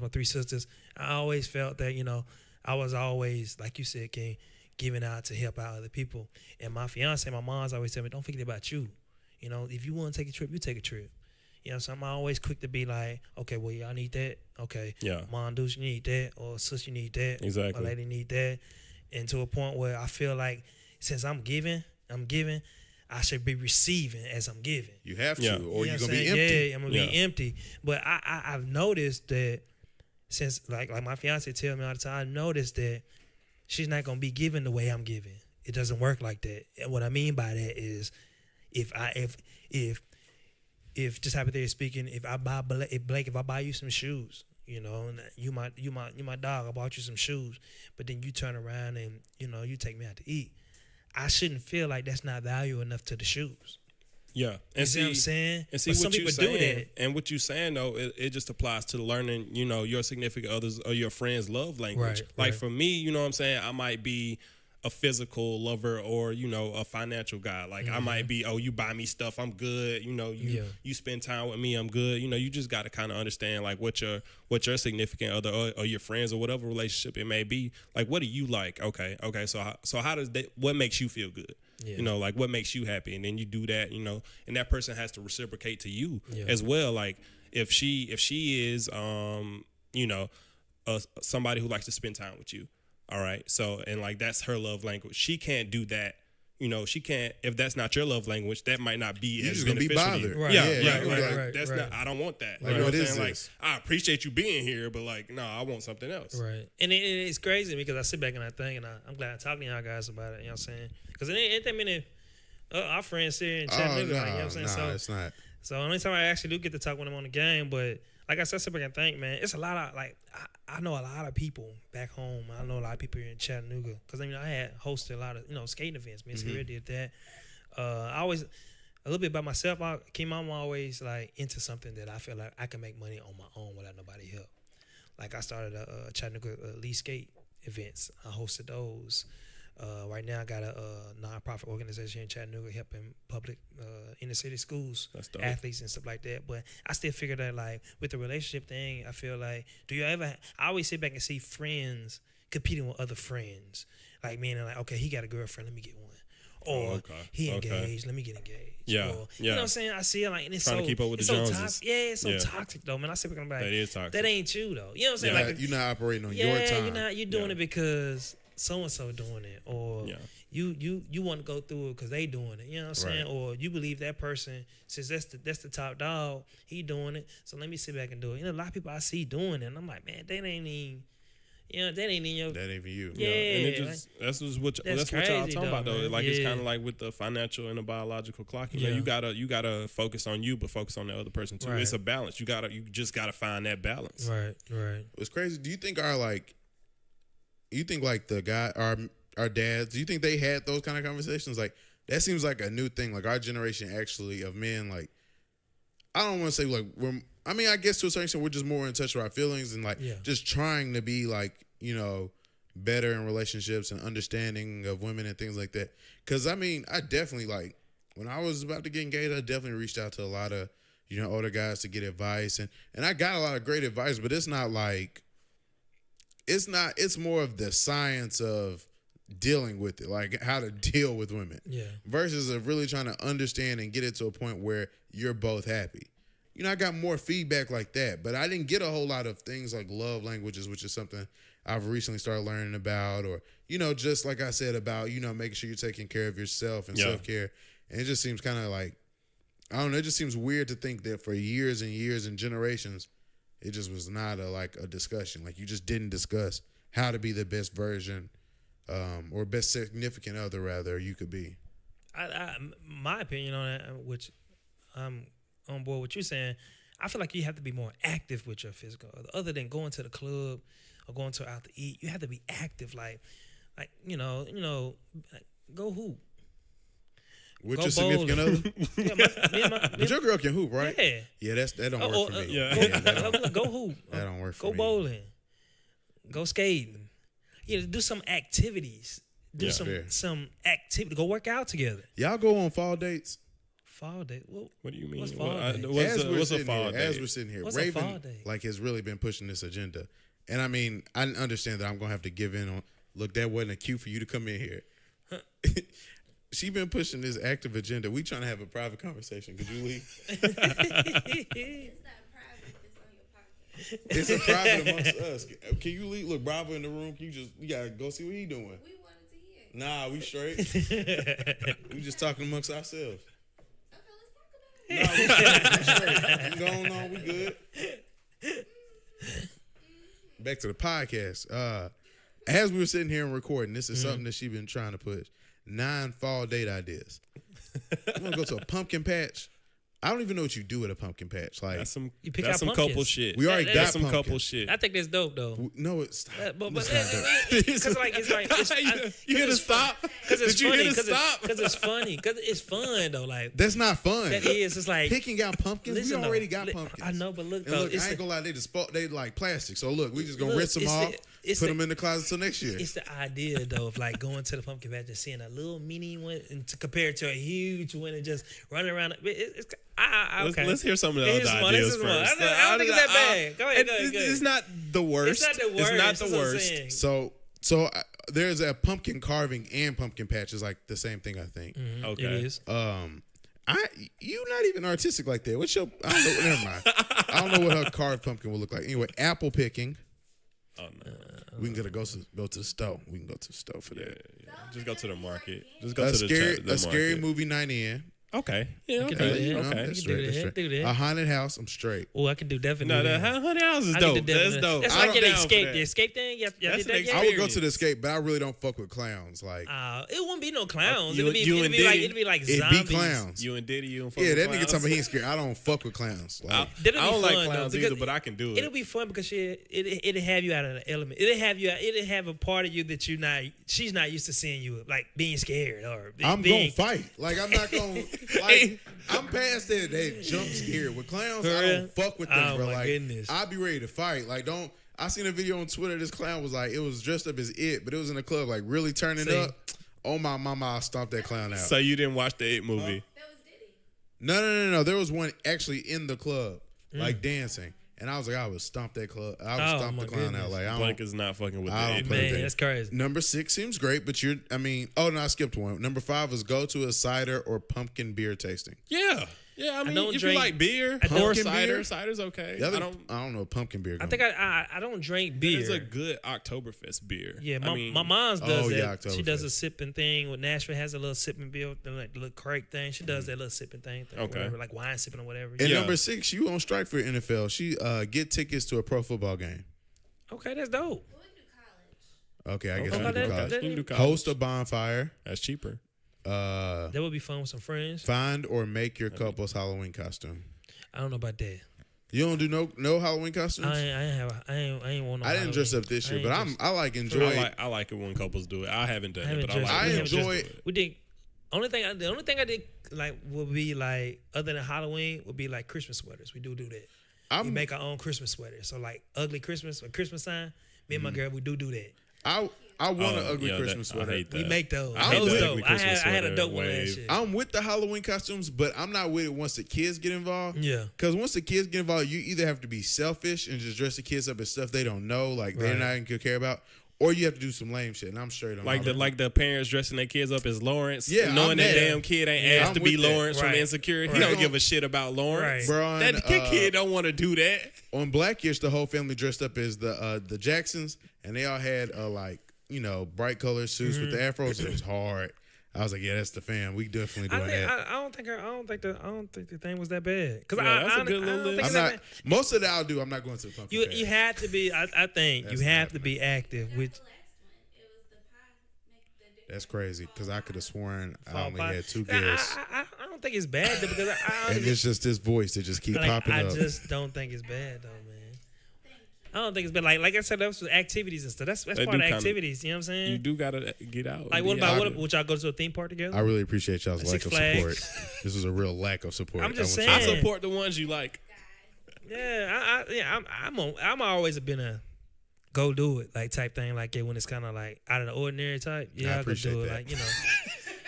Speaker 2: my 3 sisters. I always felt that, I was always, like you said, King, giving out to help out other people. And my fiance, my mom's always tell me, don't forget about you. If you want to take a trip, you take a trip. So I'm always quick to be like, okay, well, y'all need that. Okay.
Speaker 3: Yeah.
Speaker 2: Mom, dudes, you need that. Or sis, you need that.
Speaker 3: Exactly.
Speaker 2: Or lady need that. And to a point where I feel like since I'm giving, I should be receiving as I'm giving.
Speaker 1: You have to,
Speaker 3: Yeah.
Speaker 1: or you're
Speaker 2: what
Speaker 1: gonna
Speaker 2: I'm
Speaker 1: be
Speaker 2: saying?
Speaker 1: empty.
Speaker 2: Yeah, I'm gonna be empty. But I've noticed that since like my fiance tell me all the time, I noticed that she's not gonna be giving the way I'm giving. It doesn't work like that. And what I mean by that is, if just hypothetically speaking, if I buy Blake, if I buy you some shoes, and you my dog, I bought you some shoes, but then you turn around and you take me out to eat, I shouldn't feel like that's not value enough to the shoes.
Speaker 3: Yeah.
Speaker 2: You see what I'm saying?
Speaker 3: And see
Speaker 2: But
Speaker 3: what
Speaker 2: some
Speaker 3: you
Speaker 2: people
Speaker 3: saying,
Speaker 2: do that.
Speaker 3: and what you saying though, it just applies to learning, your significant others or your friends' love language.
Speaker 2: Right,
Speaker 3: like
Speaker 2: right.
Speaker 3: for me, you know what I'm saying, I might be a physical lover or a financial guy. Like I might be, you buy me stuff, I'm good. You spend time with me, I'm good. You just got to kind of understand like what your significant other or your friends or whatever relationship it may be. Like what do you like? Okay. So how does that? What makes you feel good?
Speaker 2: Yeah.
Speaker 3: Like what makes you happy, and then you do that. And that person has to reciprocate to you
Speaker 2: Yeah.
Speaker 3: as well. Like if she is somebody who likes to spend time with you. All right. So, and like, that's her love language. She can't do that. She can't, if that's not your love language, that might not be
Speaker 1: You're
Speaker 3: as
Speaker 1: just gonna be
Speaker 3: beneficial to
Speaker 1: bothered.
Speaker 3: you.
Speaker 2: Right.
Speaker 3: Yeah.
Speaker 2: Right.
Speaker 3: That's
Speaker 2: Right.
Speaker 3: not, I don't want that.
Speaker 1: Like,
Speaker 3: You know
Speaker 1: what
Speaker 3: I'm
Speaker 1: is
Speaker 3: saying?
Speaker 1: this?
Speaker 3: Like, I appreciate you being here, but like, no, I want something else.
Speaker 2: Right. And it's crazy because I sit back and I think, and I'm glad I talked to y'all guys about it. You know what I'm saying? Because it ain't that many our friends here in Chattanooga.
Speaker 1: No,
Speaker 2: like, you know what I'm saying?
Speaker 1: it's not.
Speaker 2: So only time I actually do get to talk with them on the game, but like I said, I sit back and think, man, it's a lot of like I know a lot of people back home. I know a lot of people here in Chattanooga because I had hosted a lot of skating events. Me and Sierra did that. I always a little bit by myself. I'm always like into something that I feel like I can make money on my own without nobody help. Like I started a Chattanooga Lee skate events. I hosted those. Right now, I got a nonprofit organization in Chattanooga helping public inner city schools, athletes and stuff like that. But I still figure that like with the relationship thing, I feel like I always sit back and see friends competing with other friends, like meaning like, okay, he got a girlfriend, let me get one. Or he engaged, let me get engaged.
Speaker 3: Yeah,
Speaker 2: or, you know what I'm saying? I see it like, and it's
Speaker 3: trying to keep up with the Joneses.
Speaker 2: toxic. Yeah, it's so toxic though, man. I sit back and I'm like,
Speaker 3: That is toxic.
Speaker 2: that ain't you though. You know what I'm saying?
Speaker 1: Yeah,
Speaker 2: Like
Speaker 1: you're not operating on your time.
Speaker 2: you're doing it because so and so doing it, or you want to go through it because they doing it. You know what I'm saying?
Speaker 1: Right.
Speaker 2: Or you believe that person since that's the top dog, he doing it. So let me sit back and do it. A lot of people I see doing it, and I'm like, man, that ain't even. That ain't in your.
Speaker 1: That ain't for you.
Speaker 2: Yeah,
Speaker 3: and it just that's what y'all
Speaker 2: crazy,
Speaker 3: talking about though.
Speaker 2: man.
Speaker 3: Like it's kind of like with the financial and the biological clock. You gotta focus on you, but focus on the other person too.
Speaker 2: Right.
Speaker 3: It's a balance. You just gotta find that balance.
Speaker 2: Right.
Speaker 1: What's crazy? Do you think the guy, our dads, do you think they had those kind of conversations? Like that seems like a new thing. Like our generation actually of men, like I don't want to say like I guess to a certain extent we're just more in touch with our feelings and like just trying to be like, better in relationships and understanding of women and things like that. Cause I definitely like when I was about to get engaged, I definitely reached out to a lot of, older guys to get advice and I got a lot of great advice, but it's not like, it's more of the science of dealing with it, like how to deal with women.
Speaker 2: Yeah.
Speaker 1: Versus of really trying to understand and get it to a point where you're both happy. You know, I got more feedback like that, but I didn't get a whole lot of things like love languages, which is something I've recently started learning about, or, you know, just like I said about, you know, making sure you're taking care of yourself and self-care. And it just seems kind of like, I don't know, it just seems weird to think that for years and years and generations, it just was not a discussion. Like, you just didn't discuss how to be the best version or best significant other, rather, you could be.
Speaker 2: My opinion on that, which I'm on board with you saying, I feel like you have to be more active with your physical. Other than going to the club or going out to eat, you have to be active. Like you know, like, go hoop.
Speaker 1: With
Speaker 2: Go
Speaker 1: your significant
Speaker 2: bowling.
Speaker 1: other? But your girl can hoop, right?
Speaker 2: Yeah.
Speaker 1: Yeah, that don't work for me.
Speaker 2: Go hoop.
Speaker 1: That don't work for
Speaker 2: me. Go
Speaker 1: me.
Speaker 2: bowling. Go skating. Do some activities. Do some activity. Go work out together.
Speaker 1: Y'all go on fall dates?
Speaker 2: Fall date?
Speaker 3: What do you mean?
Speaker 2: What's fall date?
Speaker 1: What's
Speaker 3: a fall date?
Speaker 1: As we're sitting here,
Speaker 2: What's
Speaker 1: Raven
Speaker 2: a fall date?
Speaker 1: like has really been pushing this agenda. And I mean, I understand that I'm gonna have to give in on. Look, that wasn't a cue for you to come in here. She been pushing this active agenda. We trying to have a private conversation. Could you leave?
Speaker 5: It's not private. It's on your podcast.
Speaker 1: It's a private amongst us. Can you leave? Look, Bravo in the room. You gotta go see what he doing.
Speaker 5: We wanted to hear.
Speaker 1: Nah, we straight. We just talking amongst ourselves.
Speaker 5: Okay, let's talk about it.
Speaker 1: Nah, we straight. Going on, we good. Back to the podcast. As we were sitting here and recording, this is something that she been trying to push. 9 fall date ideas. You want to go to a pumpkin patch? I don't even know what you do at a pumpkin patch. Like,
Speaker 3: That's some
Speaker 2: You pick
Speaker 3: that's
Speaker 2: out
Speaker 3: some
Speaker 2: pumpkins.
Speaker 3: couple shit.
Speaker 1: we already
Speaker 2: that-
Speaker 1: got
Speaker 2: that's
Speaker 3: some
Speaker 1: pumpkin.
Speaker 3: couple shit.
Speaker 2: I think that's dope though.
Speaker 1: No, it's
Speaker 2: But
Speaker 1: it's not dope.
Speaker 2: because like it's
Speaker 3: You gonna stop?
Speaker 2: Because it's
Speaker 3: Did you
Speaker 2: funny.
Speaker 3: hear the stop?
Speaker 2: Because it's funny. Because it's fun though. Like
Speaker 1: That's not fun.
Speaker 2: that is. It's like
Speaker 1: Picking out pumpkins.
Speaker 2: listen,
Speaker 1: We already
Speaker 2: though,
Speaker 1: got pumpkins.
Speaker 2: I know, but look
Speaker 1: And
Speaker 2: though,
Speaker 1: look, I
Speaker 2: it's
Speaker 1: ain't gonna lie, they like plastic. So look, we just gonna
Speaker 2: Look,
Speaker 1: rinse them
Speaker 2: it's
Speaker 1: off,
Speaker 2: it's
Speaker 1: put
Speaker 2: the-
Speaker 1: them in the closet till next year.
Speaker 2: it's the idea though of like going to the pumpkin patch and seeing a little mini one and to compare it to a huge one and just running around. Okay.
Speaker 3: Let's hear some of the
Speaker 2: Here's
Speaker 3: other
Speaker 2: one,
Speaker 3: ideas
Speaker 2: this is one.
Speaker 3: first.
Speaker 2: I don't think it's that bad. Go ahead, go ahead.
Speaker 3: It's not the worst.
Speaker 2: It's not the worst.
Speaker 3: It's not
Speaker 2: That's
Speaker 3: the
Speaker 2: what I'm
Speaker 3: worst.
Speaker 2: saying.
Speaker 1: So there's a pumpkin carving and pumpkin patch is like the same thing, I think.
Speaker 3: Okay.
Speaker 2: It is.
Speaker 1: You not even artistic like that. What's your? I don't know. Never mind. I don't know what her carved pumpkin will look like. Anyway, apple picking.
Speaker 3: Oh, no.
Speaker 1: We can go to the store. We can go to the store for that.
Speaker 3: Yeah. Just go to the market. Just go
Speaker 1: A
Speaker 3: to
Speaker 1: scary,
Speaker 3: the
Speaker 1: scary
Speaker 3: market.
Speaker 1: movie night in.
Speaker 3: Okay. Yeah.
Speaker 2: can do
Speaker 3: Okay.
Speaker 2: that.
Speaker 3: Okay.
Speaker 2: can
Speaker 1: That's
Speaker 2: do
Speaker 1: straight.
Speaker 2: that,
Speaker 1: That's straight.
Speaker 2: do that.
Speaker 1: A haunted house. I'm straight.
Speaker 2: Oh, I can do definitely.
Speaker 3: No, the
Speaker 2: that.
Speaker 3: Honey House is
Speaker 2: I can
Speaker 3: dope.
Speaker 2: do
Speaker 3: That's
Speaker 2: definitely.
Speaker 3: dope.
Speaker 2: That's
Speaker 1: I
Speaker 2: like
Speaker 1: don't
Speaker 2: the
Speaker 3: down for
Speaker 2: escape.
Speaker 3: that.
Speaker 2: The escape thing. Y'all
Speaker 3: That's
Speaker 2: did
Speaker 3: an
Speaker 2: that yet?
Speaker 1: I would go
Speaker 3: Experience.
Speaker 1: to the escape, but I really don't fuck with clowns. Like,
Speaker 2: It wouldn't be no clowns.
Speaker 3: You-
Speaker 2: It'd be,
Speaker 3: you
Speaker 2: it'd
Speaker 3: and
Speaker 2: be like
Speaker 3: Diddy?
Speaker 2: it'd be like
Speaker 1: it
Speaker 2: zombies.
Speaker 1: be clowns.
Speaker 3: You and Diddy, you don't fuck
Speaker 1: Yeah,
Speaker 3: with
Speaker 1: that nigga
Speaker 3: clowns?
Speaker 1: talking about he ain't scared. I don't fuck with clowns. Like,
Speaker 2: That'll
Speaker 3: I
Speaker 2: be
Speaker 3: don't
Speaker 2: fun,
Speaker 3: like
Speaker 2: though,
Speaker 3: clowns
Speaker 2: because
Speaker 3: either, but I can do it.
Speaker 2: It'll be fun because it'll have you out of the element. It'll have a part of you that she's not used to seeing you like being scared or
Speaker 1: I'm
Speaker 2: being,
Speaker 1: gonna fight. Like, I'm not gonna. Like, I'm past that jump scared with clowns.
Speaker 2: For
Speaker 1: I
Speaker 2: real?
Speaker 1: don't fuck with them,
Speaker 2: Oh,
Speaker 1: bro.
Speaker 2: my
Speaker 1: Like,
Speaker 2: goodness.
Speaker 1: I'll be ready to fight. Like, don't. I seen a video on Twitter. This clown was like, it was dressed up as it, but it was in a club, like really turning
Speaker 2: See?
Speaker 1: up. Oh my mama, I'll stomp that clown out.
Speaker 3: So you didn't watch the It movie?
Speaker 5: That was Diddy.
Speaker 1: No. There was one actually in the club, like dancing, and I was like, I would stomp that club. I would
Speaker 2: Oh,
Speaker 1: stomp
Speaker 2: my
Speaker 1: the clown
Speaker 2: goodness.
Speaker 1: out. Like, I
Speaker 3: Blank
Speaker 1: don't.
Speaker 3: is not fucking with
Speaker 1: I
Speaker 3: the
Speaker 1: don't
Speaker 3: It
Speaker 1: play
Speaker 3: movie.
Speaker 2: Man, that's crazy.
Speaker 1: Number 6 seems great, but I skipped one. Number 5 was go to a cider or pumpkin beer tasting.
Speaker 3: Yeah. I mean,
Speaker 2: don't
Speaker 3: if
Speaker 2: drink-
Speaker 3: you like beer
Speaker 2: I don't-
Speaker 3: or
Speaker 1: Pumpkin
Speaker 3: cider,
Speaker 1: beer?
Speaker 3: cider's okay.
Speaker 1: The other,
Speaker 3: I
Speaker 1: I don't know pumpkin beer.
Speaker 2: I think I don't drink beer.
Speaker 3: It's a good Oktoberfest beer.
Speaker 2: Yeah,
Speaker 3: I mean,
Speaker 2: my mom's does
Speaker 1: Oh,
Speaker 2: that.
Speaker 1: yeah,
Speaker 2: She does
Speaker 1: Oktoberfest.
Speaker 2: a sipping thing. With Nashville has a little sipping bill, like the little crate thing. She does that little sipping thing.
Speaker 3: Okay.
Speaker 2: Whatever, like wine sipping or whatever.
Speaker 1: And
Speaker 3: Yeah.
Speaker 1: number 6, you on strike for NFL. She get tickets to a pro football game.
Speaker 2: Okay, that's dope.
Speaker 5: But we can do college.
Speaker 1: Okay, I guess
Speaker 2: Okay,
Speaker 1: we can do
Speaker 2: that-
Speaker 1: college.
Speaker 2: that-
Speaker 3: you can do college.
Speaker 1: Host a bonfire.
Speaker 3: That's cheaper.
Speaker 2: That would be fun with some friends.
Speaker 1: Find or make your couple's Halloween costume.
Speaker 2: I don't know about that.
Speaker 1: You don't do no Halloween costumes.
Speaker 2: I ain't want no.
Speaker 1: I didn't dress
Speaker 2: Halloween.
Speaker 1: up this
Speaker 2: I
Speaker 1: year,
Speaker 2: ain't
Speaker 1: but
Speaker 2: just-
Speaker 1: I like enjoy.
Speaker 3: I like it when couples do it. I haven't done
Speaker 2: I
Speaker 3: it,
Speaker 2: haven't
Speaker 3: but I
Speaker 2: dressed-
Speaker 3: like
Speaker 1: I
Speaker 2: we
Speaker 3: it.
Speaker 2: haven't
Speaker 1: enjoy
Speaker 2: dressed-
Speaker 1: it.
Speaker 2: We did. The only thing I did like would be like other than Halloween would be like Christmas sweaters. We do that. We
Speaker 1: I'm
Speaker 2: make our own Christmas sweaters. So like ugly Christmas or Christmas sign. Me and my
Speaker 1: Mm-hmm.
Speaker 2: girl we do that.
Speaker 1: I want an
Speaker 3: Oh,
Speaker 1: ugly
Speaker 3: yeah,
Speaker 1: Christmas
Speaker 3: I
Speaker 1: sweater.
Speaker 3: hate
Speaker 2: We
Speaker 3: that.
Speaker 2: make those.
Speaker 1: I
Speaker 2: Those
Speaker 1: hate the
Speaker 2: dope.
Speaker 3: ugly
Speaker 2: I had
Speaker 3: Christmas
Speaker 2: a
Speaker 3: sweater
Speaker 2: dope one
Speaker 3: wave.
Speaker 2: last year.
Speaker 1: I'm with the Halloween costumes, but I'm not with it once the kids get involved.
Speaker 2: Yeah.
Speaker 1: Because once the kids get involved, you either have to be selfish and just dress the kids up as stuff they don't know, like they're
Speaker 2: Right.
Speaker 1: not even gonna care about, or you have to do some lame shit. And I'm straight on all that.
Speaker 3: The parents dressing their kids up as Lawrence,
Speaker 1: Yeah,
Speaker 3: knowing
Speaker 1: I'm
Speaker 3: that
Speaker 1: there.
Speaker 3: damn kid ain't
Speaker 1: Yeah,
Speaker 3: asked
Speaker 1: I'm
Speaker 3: to be
Speaker 1: with that.
Speaker 3: Lawrence from
Speaker 2: Right.
Speaker 3: Insecure. He
Speaker 2: Right.
Speaker 3: don't give a shit about Lawrence.
Speaker 2: Right.
Speaker 1: Bro,
Speaker 3: That kid don't want to do that.
Speaker 1: on Blackish, the whole family dressed up as the Jacksons, and they all had bright colored suits with the afros. It was hard. I was like, yeah, that's the fam. We definitely doing that.
Speaker 2: I don't think the thing was that bad. Because
Speaker 3: Yeah, that's a
Speaker 2: I
Speaker 3: good little
Speaker 2: don't think
Speaker 3: list.
Speaker 2: it's
Speaker 1: I'm
Speaker 2: that
Speaker 1: not.
Speaker 2: bad.
Speaker 1: Most of that I'll do. I'm not going to the pumpkin patch.
Speaker 2: You have to be. I think
Speaker 1: That's
Speaker 2: you have
Speaker 1: not
Speaker 2: to be active.
Speaker 5: Not
Speaker 2: With
Speaker 5: the last one. It was the pie. Make the
Speaker 1: That's crazy because I could have sworn I
Speaker 2: fall
Speaker 1: only
Speaker 2: apart.
Speaker 1: had 2
Speaker 2: I,
Speaker 1: guests,
Speaker 2: I don't think it's bad though, because I
Speaker 1: and it's just this voice that just keep
Speaker 2: like,
Speaker 1: popping
Speaker 2: I
Speaker 1: up.
Speaker 2: just don't think it's bad though, man. I don't think it's bad. Like I said, that was activities and stuff. That's
Speaker 3: They
Speaker 2: part
Speaker 3: do
Speaker 2: of
Speaker 3: kinda-
Speaker 2: activities. You know what I'm saying?
Speaker 3: You do gotta get out.
Speaker 2: Like, what about would y'all go to a theme park together?
Speaker 1: I really appreciate y'all's lack
Speaker 2: Six
Speaker 1: of
Speaker 2: Flags.
Speaker 1: support. This was a real lack of support.
Speaker 2: I'm just
Speaker 1: want
Speaker 3: I
Speaker 1: you to know.
Speaker 2: saying.
Speaker 3: support the ones you like.
Speaker 2: Yeah, I'm always been a go do it like type thing, like when it's kind of like out of the ordinary type.
Speaker 1: I
Speaker 2: Yeah, I could
Speaker 1: appreciate
Speaker 2: do it.
Speaker 1: that.
Speaker 2: Like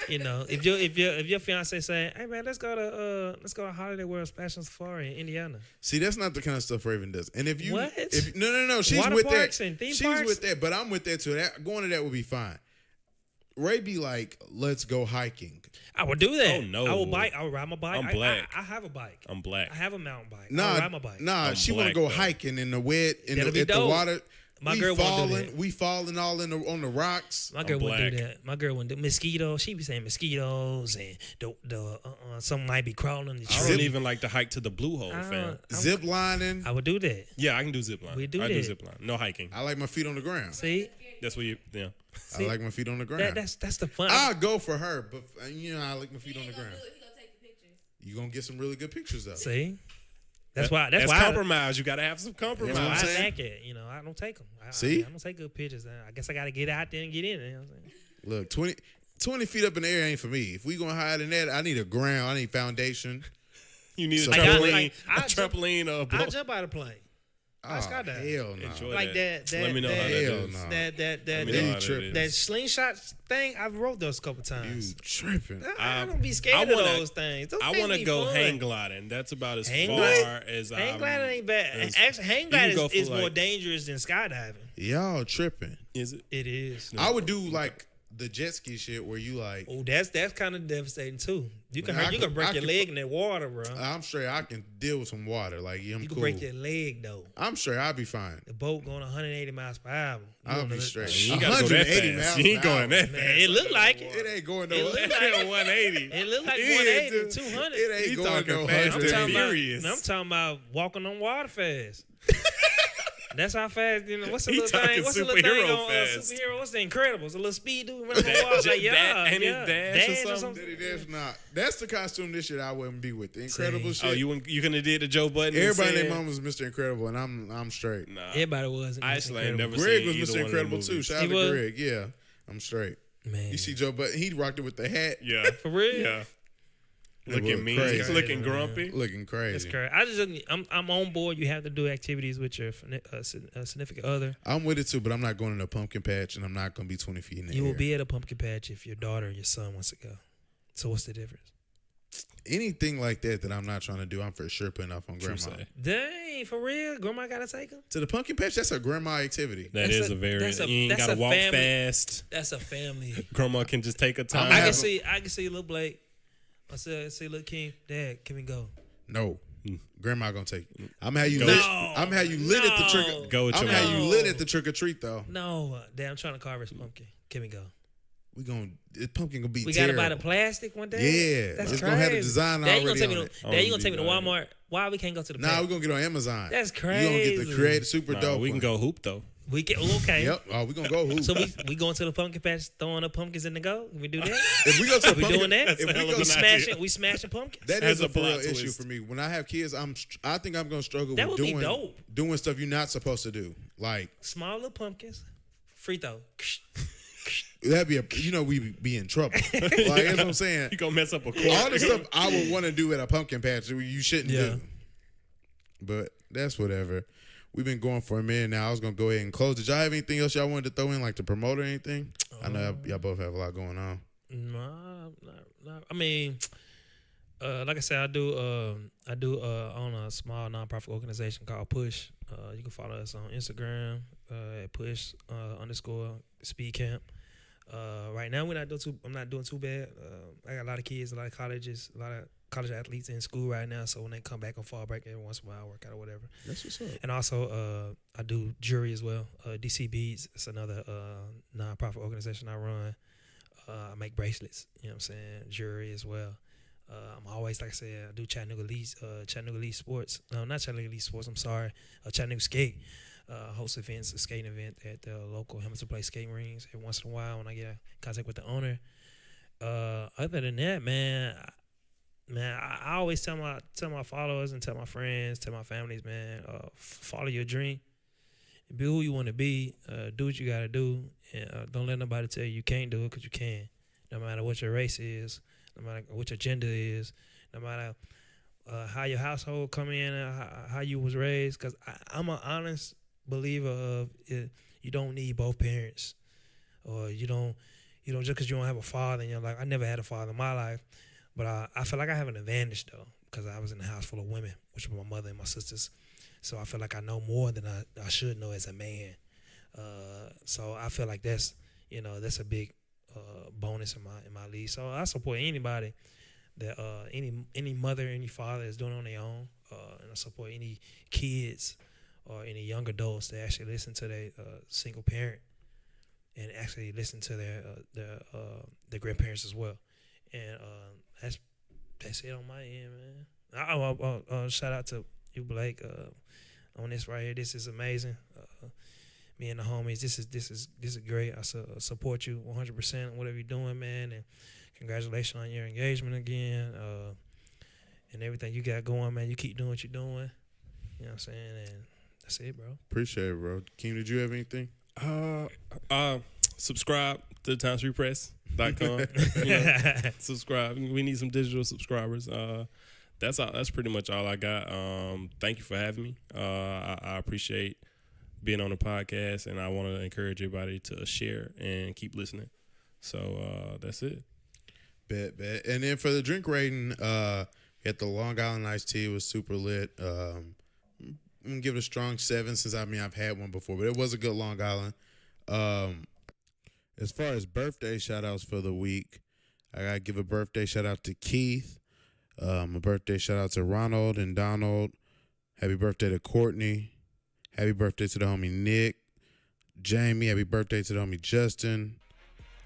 Speaker 2: if your fiance say, hey man, let's go to Holiday World Fashion Safari in Indiana.
Speaker 1: See, that's not the kind of stuff Raven does. And if you,
Speaker 2: What?
Speaker 1: no, she's
Speaker 2: Water
Speaker 1: with
Speaker 2: parks
Speaker 1: that.
Speaker 2: and theme
Speaker 1: She's
Speaker 2: parks?
Speaker 1: with that, but I'm with that too. Going to that would be fine. Ray be like, let's go hiking.
Speaker 2: I would do that.
Speaker 3: Oh, no.
Speaker 2: I will bike. I would ride my bike.
Speaker 3: I'm black.
Speaker 2: I have a bike.
Speaker 3: I'm black.
Speaker 2: I have a mountain bike. I
Speaker 1: Nah,
Speaker 2: ride my bike.
Speaker 1: nah, she want to
Speaker 3: black,
Speaker 1: go
Speaker 3: though.
Speaker 1: hiking in the wet,
Speaker 2: That'll be
Speaker 1: at the
Speaker 2: dope.
Speaker 1: water.
Speaker 2: My
Speaker 1: we
Speaker 2: girl won't do
Speaker 1: falling,
Speaker 2: that.
Speaker 1: we falling all on the rocks.
Speaker 2: My girl wouldn't do
Speaker 3: black.
Speaker 2: that. My girl wouldn't do mosquitoes. She be saying mosquitoes and some might be crawling the
Speaker 3: I
Speaker 2: tree.
Speaker 3: don't even like to hike to the Blue Hole,
Speaker 2: I
Speaker 3: fam.
Speaker 2: don't-
Speaker 1: Zip lining.
Speaker 2: I would do that.
Speaker 3: Yeah, I can do zip line.
Speaker 2: We do
Speaker 3: I
Speaker 2: that.
Speaker 3: do zip line. No hiking.
Speaker 1: I like my feet on the ground.
Speaker 2: See,
Speaker 3: That's what you. Yeah.
Speaker 1: I like my feet on the ground.
Speaker 2: that's the fun.
Speaker 1: I'll go for her, but I like my feet on
Speaker 5: He
Speaker 1: the
Speaker 5: ain't gonna
Speaker 1: ground.
Speaker 5: do it. He gonna take the pictures.
Speaker 1: You gonna get some really good pictures though.
Speaker 2: See, that's why. That's
Speaker 3: That's
Speaker 2: why.
Speaker 3: compromise. You gotta have some compromise.
Speaker 1: That's what I'm
Speaker 2: I
Speaker 1: saying.
Speaker 2: back it. I don't take them.
Speaker 1: See?
Speaker 2: I don't take good pictures. I guess I got to get out there and get in. You know what I'm saying?
Speaker 1: Look, 20 feet up in the air ain't for me. If we gonna hide in that, I need a ground. I need foundation.
Speaker 3: You need a
Speaker 1: Like,
Speaker 3: trampoline,
Speaker 2: I
Speaker 3: a trampoline, or a
Speaker 2: I
Speaker 3: blow.
Speaker 2: jump out of the plane. I
Speaker 1: Oh,
Speaker 2: skydive.
Speaker 1: hell no.
Speaker 3: Enjoy
Speaker 2: Like that.
Speaker 3: Let me know how that
Speaker 1: Hell
Speaker 3: is.
Speaker 1: no.
Speaker 3: Let me know
Speaker 1: You
Speaker 3: how that
Speaker 1: tripping.
Speaker 2: that
Speaker 3: is.
Speaker 2: slingshot thing. I've rode those a couple
Speaker 1: You
Speaker 2: times.
Speaker 1: tripping.
Speaker 2: I don't be scared
Speaker 3: I wanna-
Speaker 2: of those things. Those
Speaker 3: I
Speaker 2: things
Speaker 3: want to
Speaker 2: be
Speaker 3: go
Speaker 2: fun.
Speaker 3: hang gliding. That's about as
Speaker 2: Hang
Speaker 3: far
Speaker 2: glide?
Speaker 3: as
Speaker 2: Hang gliding ain't bad.
Speaker 3: as-
Speaker 2: Actually, hang
Speaker 3: you can
Speaker 2: gliding
Speaker 3: go
Speaker 2: is
Speaker 3: for,
Speaker 2: more
Speaker 3: like-
Speaker 2: dangerous than skydiving.
Speaker 1: Y'all tripping.
Speaker 3: Is it?
Speaker 2: It is.
Speaker 1: I would do like the jet ski shit where you like,
Speaker 2: Oh, that's kind of devastating too. You can
Speaker 1: Man,
Speaker 2: hurt, you can break
Speaker 1: I
Speaker 2: your
Speaker 1: could-
Speaker 2: leg in that water, bro.
Speaker 1: I'm straight. I can deal with some water. Like, yeah, I'm
Speaker 2: You can
Speaker 1: cool.
Speaker 2: break your leg though.
Speaker 1: I'm straight. I'll be fine.
Speaker 2: The boat going 180 miles per hour. You
Speaker 1: I'll
Speaker 2: don't
Speaker 1: be
Speaker 2: know that-
Speaker 1: straight.
Speaker 3: You ain't gotta go that
Speaker 1: 180
Speaker 3: fast.
Speaker 1: miles
Speaker 3: You ain't
Speaker 1: per
Speaker 3: going
Speaker 1: hour.
Speaker 3: that
Speaker 2: Man,
Speaker 3: fast.
Speaker 2: it looked like it.
Speaker 1: It ain't going
Speaker 2: It
Speaker 1: no.
Speaker 2: look like
Speaker 3: That 180.
Speaker 2: It looked like
Speaker 1: Yeah,
Speaker 2: 180,
Speaker 1: dude.
Speaker 2: 200.
Speaker 1: It ain't
Speaker 3: He
Speaker 1: going
Speaker 3: talking
Speaker 1: no
Speaker 3: fast
Speaker 2: I'm
Speaker 3: and
Speaker 1: 180.
Speaker 2: talking about,
Speaker 3: furious.
Speaker 2: I'm talking about walking on water fast. That's how fast. What's the
Speaker 3: He
Speaker 2: little thing?
Speaker 3: talking
Speaker 2: What's the little thing
Speaker 3: superhero
Speaker 2: on
Speaker 3: fast.
Speaker 2: superhero? What's the Incredibles? A little speed dude running on
Speaker 3: That-
Speaker 2: water. Like,
Speaker 3: that-
Speaker 2: yeah,
Speaker 3: and his
Speaker 2: yeah.
Speaker 3: dash or something?
Speaker 1: Daddy, that's not. That's the costume this shit I wouldn't be with. The Incredible
Speaker 2: See.
Speaker 1: shit.
Speaker 3: Oh, you gonna did the Joe Budden?
Speaker 1: Everybody and
Speaker 3: said-
Speaker 1: their mom was Mr. Incredible, and I'm straight.
Speaker 3: Nah.
Speaker 2: Everybody was.
Speaker 3: I actually ain't never
Speaker 1: Greg
Speaker 3: seen
Speaker 1: was
Speaker 3: either
Speaker 1: Mr.
Speaker 3: one of them
Speaker 1: Incredible too.
Speaker 3: movies.
Speaker 1: Shout out
Speaker 2: He
Speaker 1: to
Speaker 2: was?
Speaker 1: Greg. Yeah, I'm straight.
Speaker 2: Man,
Speaker 1: You see Joe, but he rocked it with the hat,
Speaker 3: Yeah.
Speaker 2: for real.
Speaker 3: Yeah.
Speaker 1: It
Speaker 3: Looking
Speaker 1: was
Speaker 3: mean.
Speaker 1: crazy.
Speaker 3: Looking
Speaker 2: Man.
Speaker 3: grumpy.
Speaker 1: looking
Speaker 2: That's
Speaker 1: crazy.
Speaker 2: crazy. I'm on board. You have to do activities with your significant other.
Speaker 1: I'm with it too, but I'm not going to a pumpkin patch, and I'm not going to be 20 feet in the
Speaker 2: You
Speaker 1: air.
Speaker 2: will be at a pumpkin patch if your daughter or your son wants to go. So what's the difference?
Speaker 1: Anything like that I'm not trying to do, I'm for sure putting off on
Speaker 3: True
Speaker 1: grandma.
Speaker 3: say.
Speaker 2: Dang, for real? Grandma gotta take him?
Speaker 1: To the pumpkin patch, that's a grandma activity.
Speaker 3: That
Speaker 2: That's
Speaker 3: is
Speaker 2: a-
Speaker 3: a very.
Speaker 2: that's a-
Speaker 3: You ain't
Speaker 2: that's
Speaker 3: gotta
Speaker 2: a
Speaker 3: walk
Speaker 2: family-
Speaker 3: fast.
Speaker 2: That's a family.
Speaker 3: Grandma can just take her time.
Speaker 2: I
Speaker 1: have
Speaker 2: can see little Blake. I say little King, Dad, can we go?
Speaker 1: No, grandma gonna take you. I'm how you
Speaker 3: Go.
Speaker 1: lit.
Speaker 2: No.
Speaker 1: I'm how you lit at the trick.
Speaker 2: No.
Speaker 3: Go with
Speaker 1: I'm
Speaker 3: your
Speaker 1: how
Speaker 3: mom.
Speaker 1: you lit at the trick or treat though.
Speaker 2: No, Dad, I'm trying to carve this pumpkin. Can we go?
Speaker 1: We gonna the pumpkin gonna be.
Speaker 2: We
Speaker 1: terrible.
Speaker 2: gotta buy the plastic one day.
Speaker 1: Yeah,
Speaker 2: That's
Speaker 1: it's
Speaker 2: crazy.
Speaker 1: gonna have the design
Speaker 2: Dad, you
Speaker 1: already
Speaker 2: gonna take
Speaker 1: on
Speaker 2: me
Speaker 1: it.
Speaker 2: to, Dad, you gonna take me to Walmart? Why we can't go to the?
Speaker 1: Nah,
Speaker 2: patch?
Speaker 1: we're gonna get on Amazon.
Speaker 2: That's
Speaker 1: You gonna get the
Speaker 2: crazy.
Speaker 1: creative super
Speaker 3: Nah,
Speaker 1: dope.
Speaker 3: we can
Speaker 1: one.
Speaker 3: go hoop though.
Speaker 2: We can okay.
Speaker 1: Yep. Oh, we gonna go hoop.
Speaker 2: So we going to the pumpkin patch, throwing up pumpkins in the go. We do that.
Speaker 1: if we go to the
Speaker 2: We
Speaker 1: pumpkin,
Speaker 2: doing that?
Speaker 1: If we
Speaker 3: That's a hell
Speaker 1: go
Speaker 3: of
Speaker 2: We
Speaker 3: an
Speaker 2: smashing.
Speaker 3: idea.
Speaker 2: We smashing pumpkins.
Speaker 1: that
Speaker 3: As
Speaker 1: is
Speaker 3: a
Speaker 1: a for real
Speaker 3: plot
Speaker 1: issue
Speaker 3: twist.
Speaker 1: for me. When I have kids, I think I'm gonna struggle
Speaker 2: That
Speaker 1: with
Speaker 2: would be dope.
Speaker 1: doing stuff you're not supposed to do. Like
Speaker 2: Small little pumpkins. Free throw.
Speaker 1: that'd be we be in trouble. Like that's what I'm saying.
Speaker 3: You gonna mess up a court.
Speaker 1: All the stuff I would want to do at a pumpkin patch, you shouldn't
Speaker 2: Yeah.
Speaker 1: do. But that's whatever. We've been going for a minute now. I was gonna go ahead and close. Did y'all have anything else y'all wanted to throw in, like to promote or anything? I know y'all both have a lot going on.
Speaker 2: Nah, not. I mean, like I said, I do own a small nonprofit organization called Push. You can follow us on Instagram, at push underscore speed camp. Right now I'm not doing too bad. I got a lot of kids, a lot of colleges, a lot of college athletes in school right now. So when they come back on fall break, every once in a while I work out or whatever.
Speaker 1: That's what's up.
Speaker 2: And also I do jury as well. DC Beads, it's another nonprofit organization I run. I make bracelets, you know what I'm saying? Jury as well. I'm always, like I said, I do Chattanooga Elite Sports. No, not Chattanooga Elite Sports, I'm sorry. Chattanooga Skate. Host events, a skating event at the local Hamilton Place skating rings every once in a while when I get in contact with the owner. Other than that, man, I always tell my followers and tell my friends, tell my families, man, follow your dream. Be who you want to be. Do what you got to do. And don't let nobody tell you can't do it, because you can. No matter what your race is, no matter what your gender is, no matter how your household come in, how you was raised. Because I'm an honest believer of it, you don't need both parents, or you don't just because you don't have a father in your life. I never had a father in my life, but I feel like I have an advantage though, because I was in a house full of women, which were my mother and my sisters. So I feel like I know more than I should know as a man. So I feel like that's a big bonus in my league. So I support anybody that any mother, any father is doing on their own, and I support any kids or any young adults that actually listen to their single parent and actually listen to their grandparents as well. And that's it on my end, man. Shout out to you, Blake, on this right here. This is amazing. Me and the homies, this is great. I support you 100% on whatever you're doing, man. And congratulations on your engagement again, and everything you got going, man. You keep doing what you're doing. You know what I'm saying? And that's it, bro.
Speaker 1: Appreciate it, bro. Keem, did you have anything?
Speaker 3: Subscribe to TimesFreePress.com. Subscribe. We need some digital subscribers. That's pretty much all I got. Thank you for having me. I appreciate being on the podcast, and I want to encourage everybody to share and keep listening. So that's it.
Speaker 1: Bet. And then for the drink rating, at the Long Island iced tea, was super lit. I'm gonna give it a strong 7 since I've had one before, but it was a good Long Island. As far as birthday shout outs for the week, I gotta give a birthday shout out to Keith. A birthday shout out to Ronald and Donald. Happy birthday to Courtney. Happy birthday to the homie Nick. Jamie, happy birthday to the homie Justin.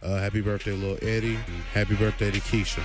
Speaker 1: Happy birthday, little Eddie. And happy birthday to Keisha.